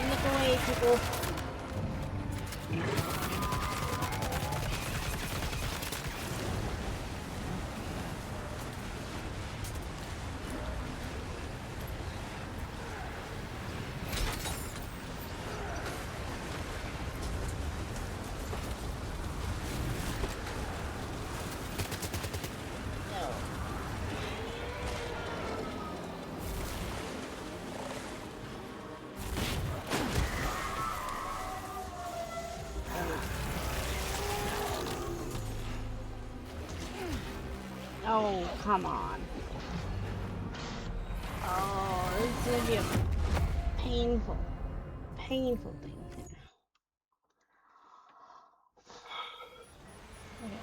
Look away, people. Oh, come on. Oh, this is gonna be a painful thing. Okay.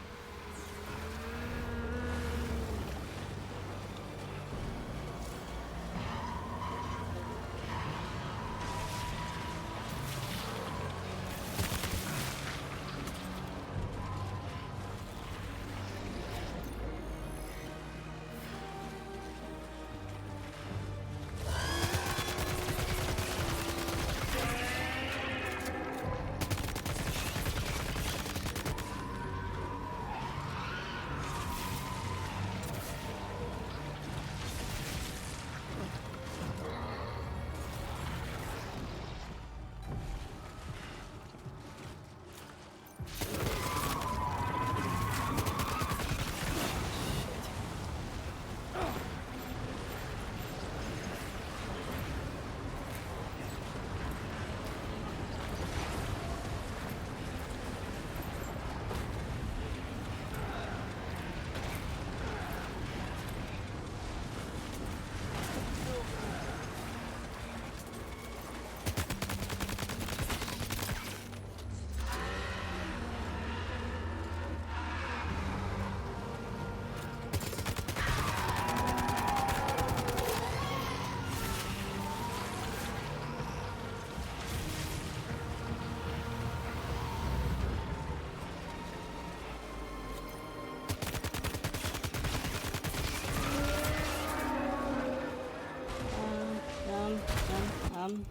Um.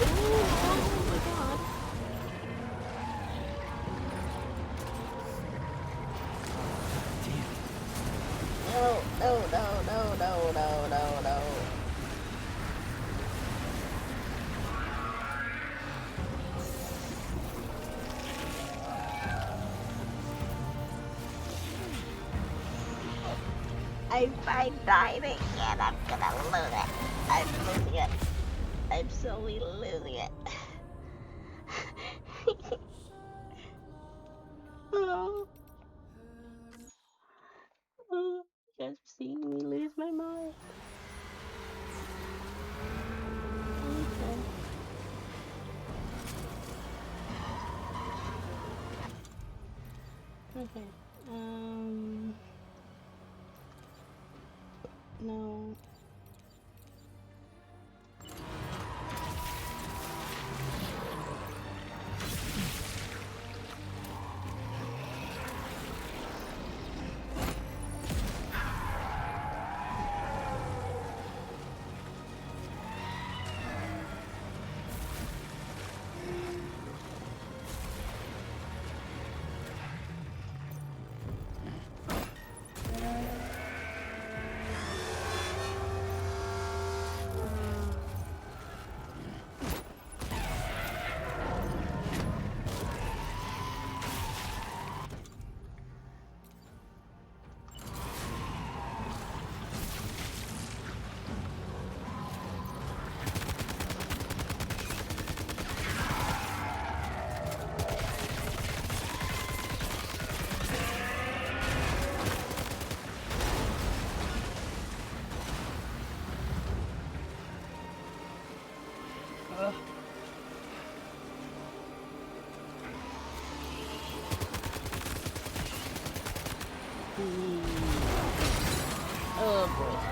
Oh my god. No, no, no, no, no, no, no, no. If I die again, I'm gonna lose it. I'm losing it. I'm slowly losing it. Oh, oh, you guys have seen me lose my mind. Okay. Okay. No. Oh boy.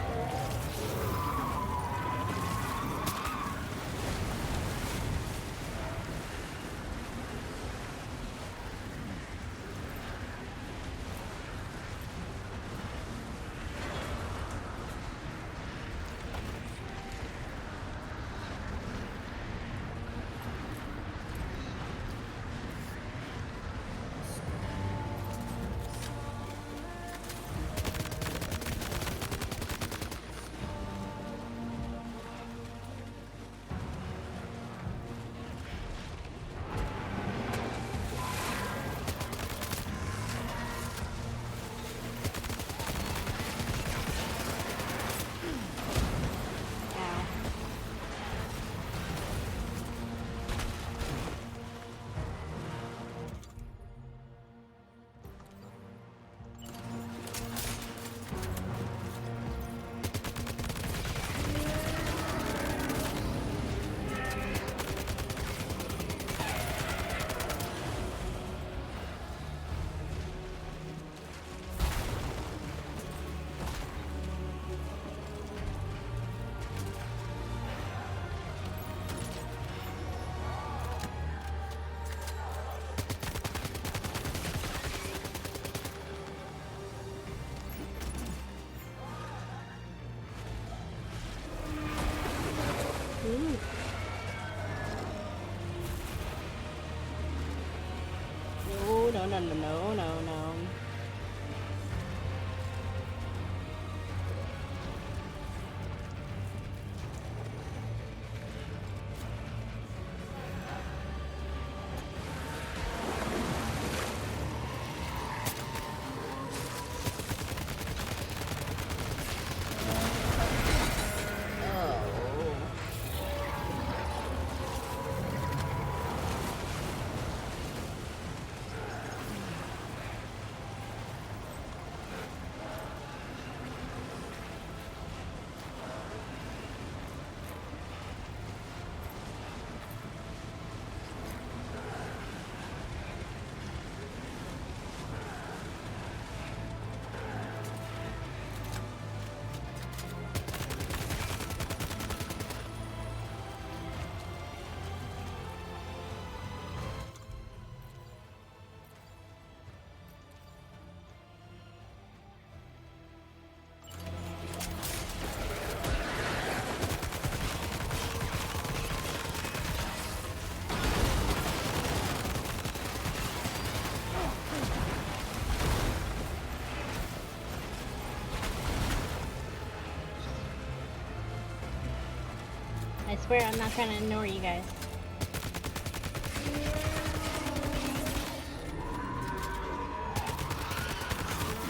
No. I swear I'm not trying to ignore you guys.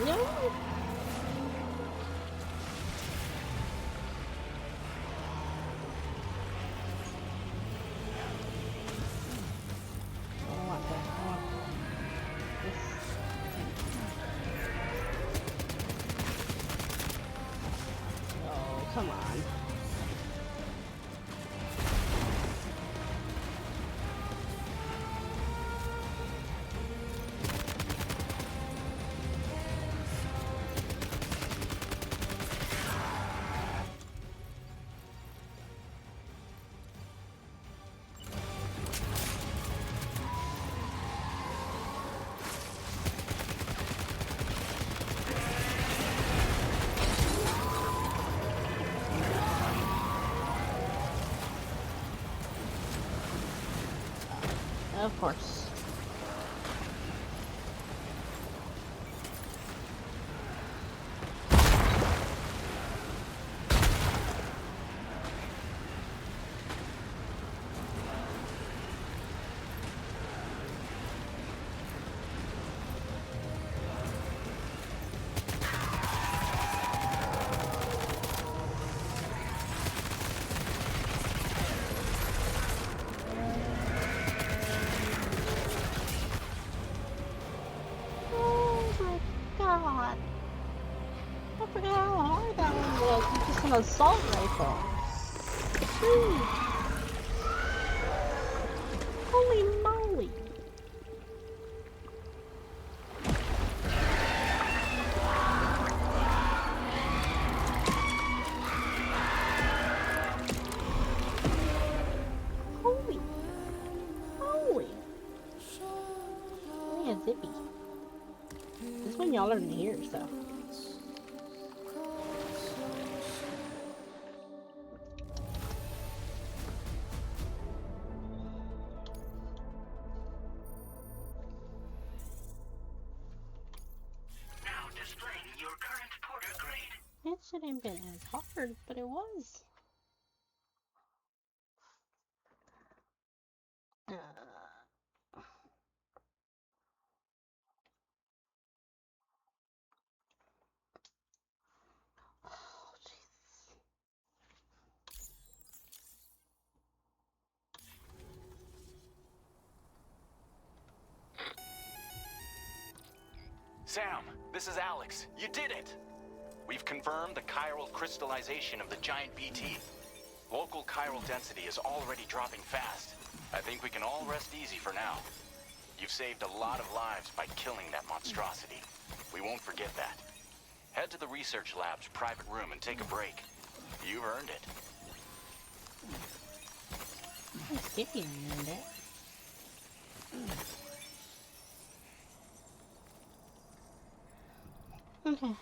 No! Oh, come on. Of course. God. I forgot how hard that one was. It's just an assault rifle. Jeez. Holy moly. smaller than here, so. Now displaying your current porter grade. It shouldn't have been as hard, but it was. Oh, Jesus. Sam, this is Alex. You did it! We've confirmed the chiral crystallization of the giant BT. Local chiral density is already dropping fast. I think we can all rest easy for now. You've saved a lot of lives by killing that monstrosity. We won't forget that. Head to the research lab's private room and take a break. You've earned it. I'm skipping around it. Okay.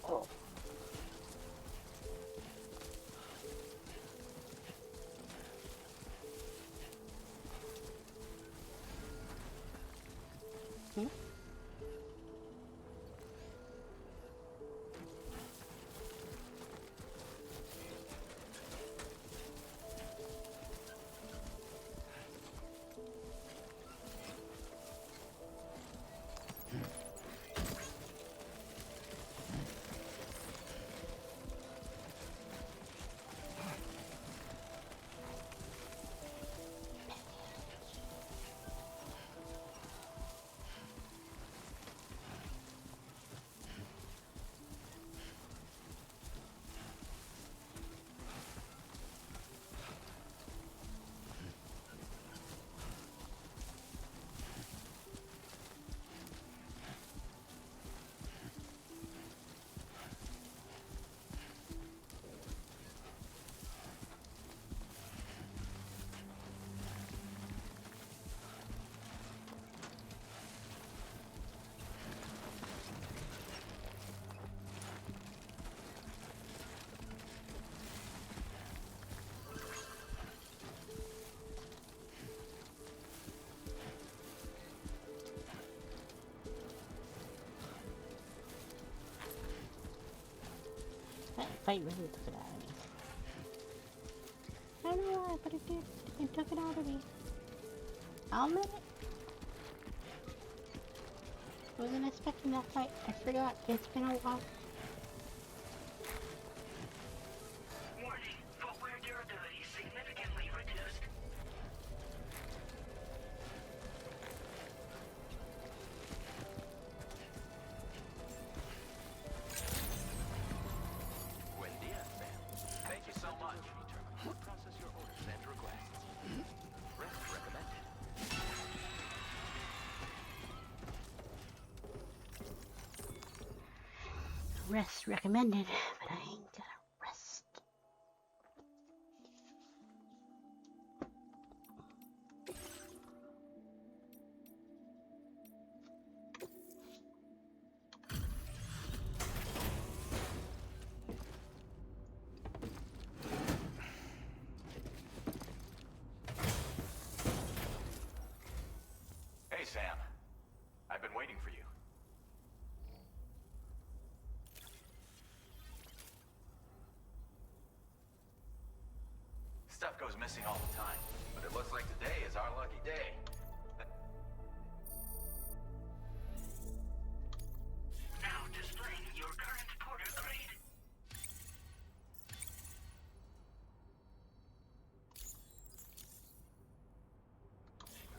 Oh. Hmm? That fight really took it out of me. I don't know why, but it did. It took it out of me. I'll admit it. Wasn't expecting that fight. I forgot. It's been a while. Warning. Rest recommended, but I ain't gonna rest. Hey, Sam. I've been waiting for you. Stuff goes missing all the time, but it looks like today is our lucky day. Now displaying your current porter grade.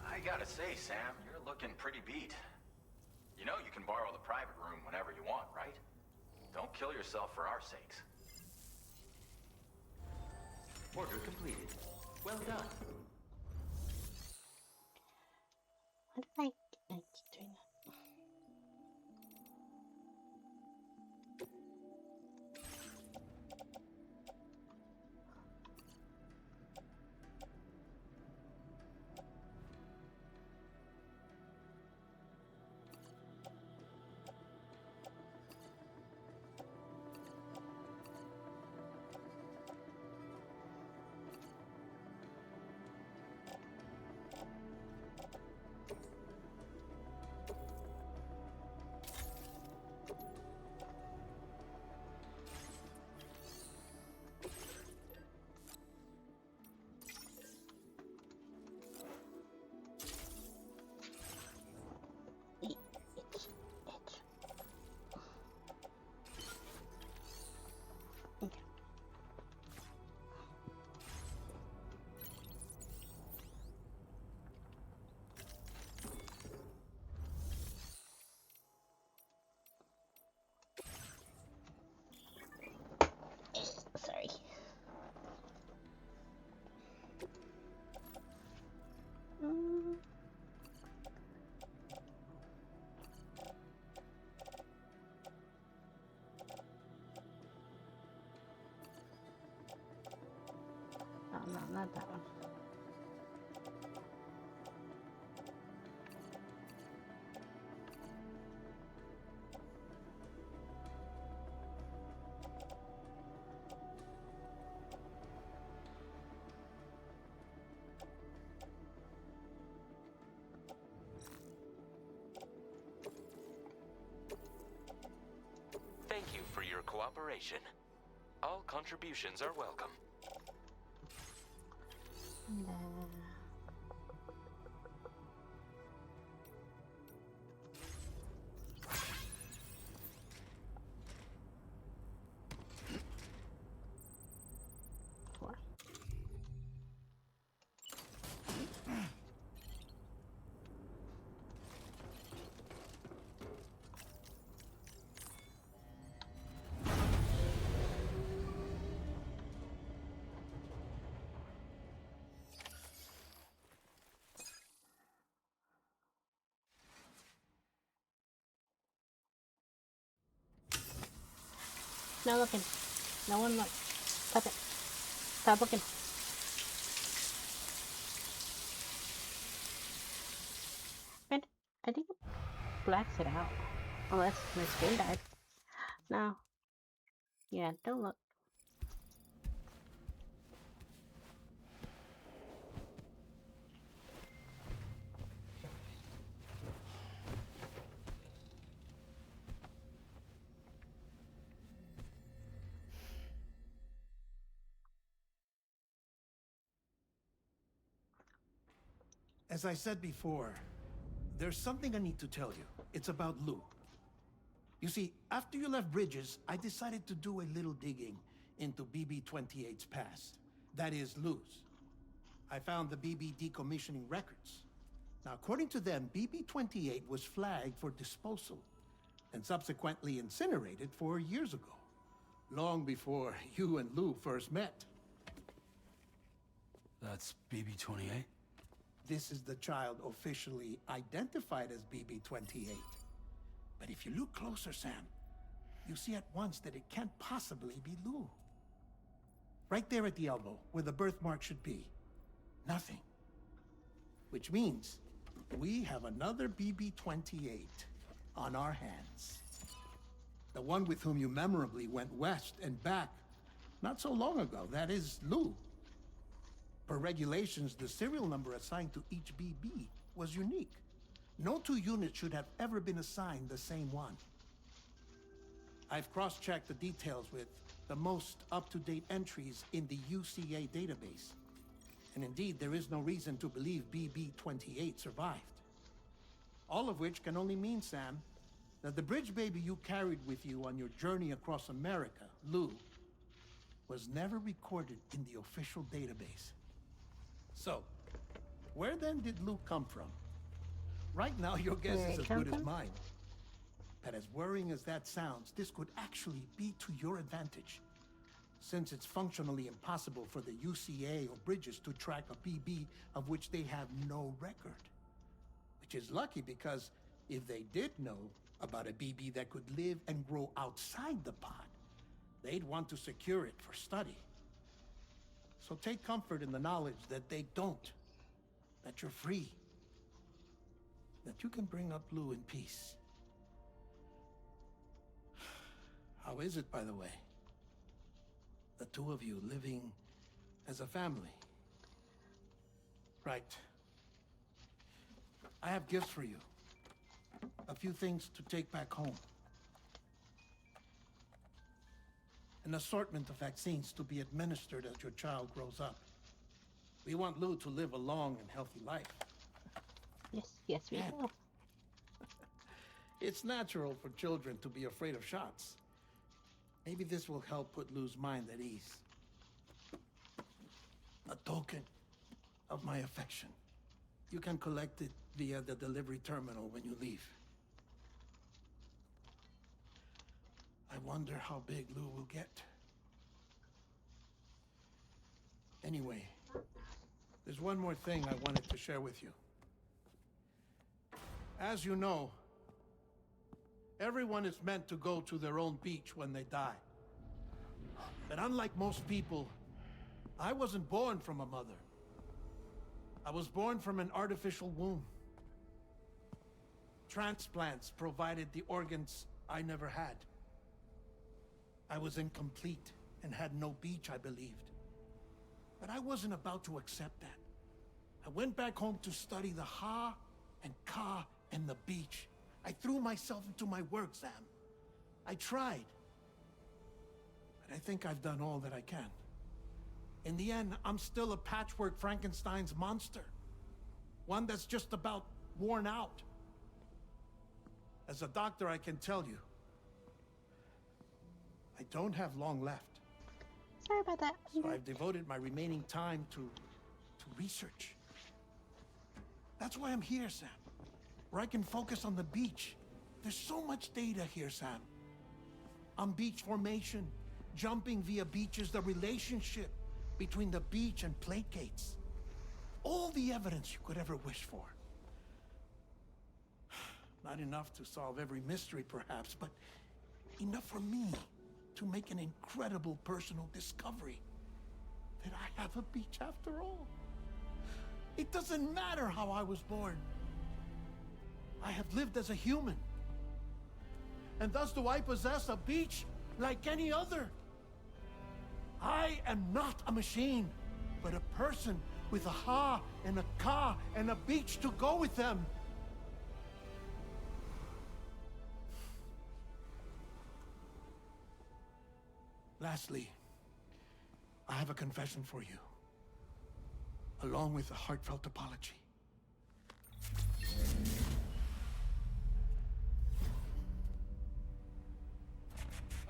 I gotta say, Sam, you're looking pretty beat. You know you can borrow the private room whenever you want, right? Don't kill yourself for our sakes. Order completed. Well done. Why did I keep doing that? Sorry. Oh, no, not that one. Thank you for your cooperation. All contributions are welcome. No looking. No one look. Stop it. Stop looking. And I think it blacks it out. Unless my screen died. No. Yeah, don't look. As I said before, there's something I need to tell you. It's about Lou. You see, after you left Bridges, I decided to do a little digging into BB-28's past. That is, Lou's. I found the BB decommissioning records. Now, according to them, BB-28 was flagged for disposal and subsequently incinerated 4 years ago, long before you and Lou first met. That's BB-28? This is the child officially identified as BB-28. But if you look closer, Sam, you see at once that it can't possibly be Lou. Right there at the elbow, where the birthmark should be. Nothing. Which means we have another BB-28 on our hands. The one with whom you memorably went west and back not so long ago. That is Lou. Per regulations, the serial number assigned to each BB was unique. No two units should have ever been assigned the same one. I've cross-checked the details with the most up-to-date entries in the UCA database. And indeed, there is no reason to believe BB-28 survived. All of which can only mean, Sam, that the bridge baby you carried with you on your journey across America, Lou, was never recorded in the official database. So, where then did Lou come from? Right now, your guess is as good as mine. But as worrying as that sounds, this could actually be to your advantage, since it's functionally impossible for the UCA or Bridges to track a BB of which they have no record. Which is lucky, because if they did know about a BB that could live and grow outside the pod, they'd want to secure it for study. So take comfort in the knowledge that they don't, that you're free, that you can bring up Lou in peace. How is it, by the way? The two of you living as a family. Right. I have gifts for you. A few things to take back home. An assortment of vaccines to be administered as your child grows up. We want Lou to live a long and healthy life. Yes, we will. It's natural for children to be afraid of shots. Maybe this will help put Lou's mind at ease. A token of my affection. You can collect it via the delivery terminal when you leave. I wonder how big Lou will get. Anyway, there's one more thing I wanted to share with you. As you know, everyone is meant to go to their own beach when they die. But unlike most people, I wasn't born from a mother. I was born from an artificial womb. Transplants provided the organs I never had. I was incomplete and had no beach, I believed. But I wasn't about to accept that. I went back home to study the Ha and Ka and the beach. I threw myself into my work, Sam. I tried. But I think I've done all that I can. In the end, I'm still a patchwork Frankenstein's monster. One that's just about worn out. As a doctor, I can tell you, I don't have long left. Sorry about that. So I've devoted my remaining time to research. That's why I'm here, Sam. Where I can focus on the beach. There's so much data here, Sam. On beach formation, jumping via beaches, the relationship between the beach and plate gates. All the evidence you could ever wish for. Not enough to solve every mystery, perhaps, but enough for me to make an incredible personal discovery. That I have a beach after all. It doesn't matter how I was born. I have lived as a human. And thus do I possess a beach like any other. I am not a machine, but a person with a Ha and a Ka and a beach to go with them. Lastly, I have a confession for you, along with a heartfelt apology.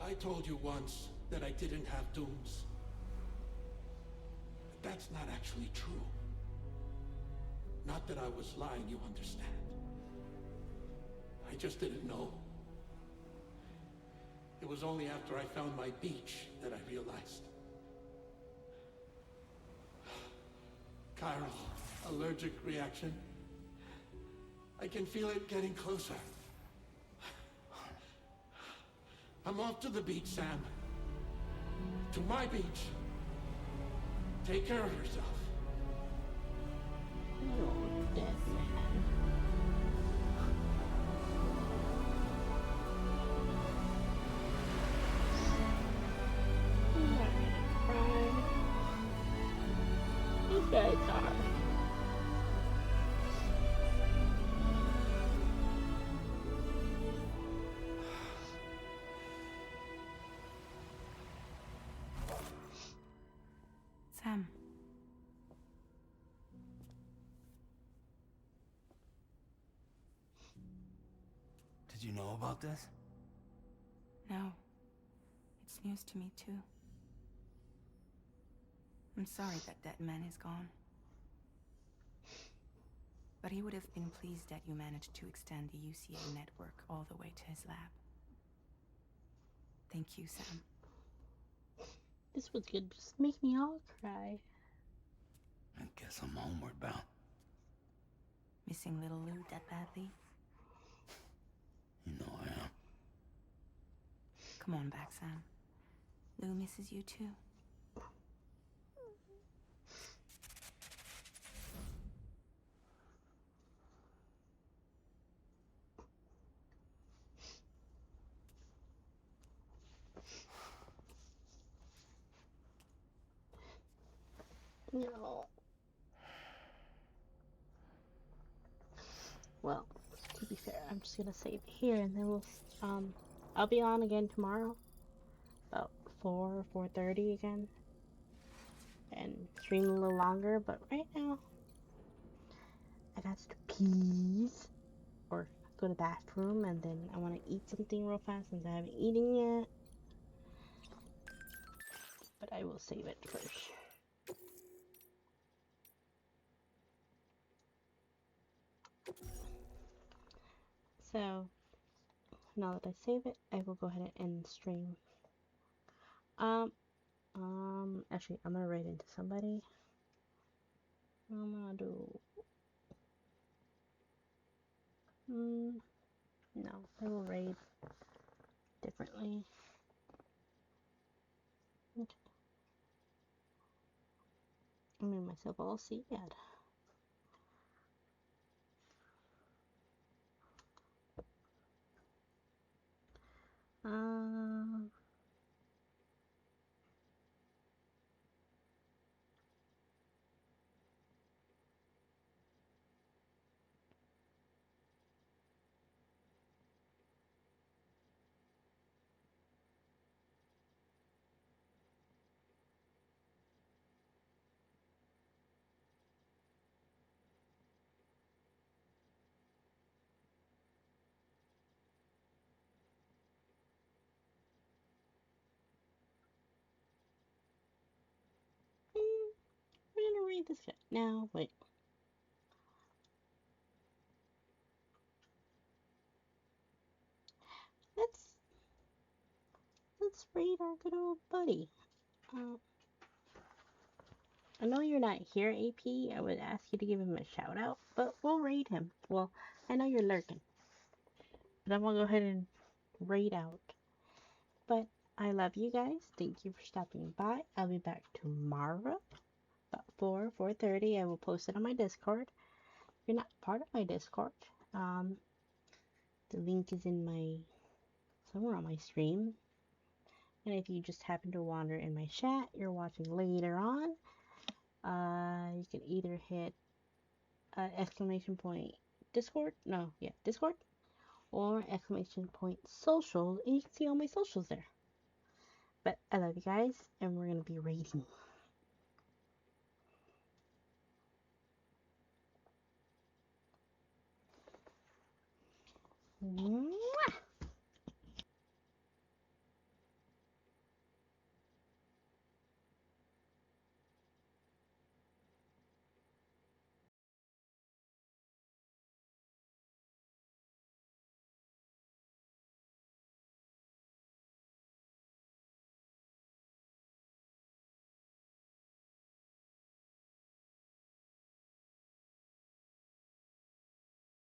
I told you once that I didn't have dooms. But that's not actually true. Not that I was lying, you understand. I just didn't know. It was only after I found my beach that I realized. Chiral allergic reaction. I can feel it getting closer. I'm off to the beach, Sam. To my beach. Take care of yourself. Oh, dead man. I'm not gonna cry. You guys are. Sam. Did you know about this? No. It's news to me, too. I'm sorry that man is gone. But he would have been pleased that you managed to extend the UCA network all the way to his lab. Thank you, Sam. This was good. Just make me all cry. I guess I'm homeward bound. Missing little Lou that badly? You know I am. Come on back, Sam. Lou misses you too. No. Well, to be fair, I'm just gonna save it here, and then I'll be on again tomorrow, about 4:30 again, and stream a little longer. But right now, I got to pee or go to the bathroom, and then I want to eat something real fast since I haven't eaten yet. But I will save it first. So now that I save it, I will go ahead and end stream. Actually, I'm gonna write into somebody. I'm gonna do. No, I will raid differently. Okay. I made myself all sad. Um. We're gonna read this guy now. Wait. Let's read our good old buddy. I know you're not here, AP. I would ask you to give him a shout out, but we'll raid him. Well, I know you're lurking, but I'm gonna go ahead and raid out. But I love you guys. Thank you for stopping by. I'll be back tomorrow about 4:30. I will post it on my Discord. If you're not part of my Discord, the link is in my somewhere on my stream. And if you just happen to wander in my chat, you're watching later on, you can either hit exclamation point Discord, no, yeah, Discord, or exclamation point social, and you can see all my socials there. But I love you guys, and we're gonna be raiding. Mwah.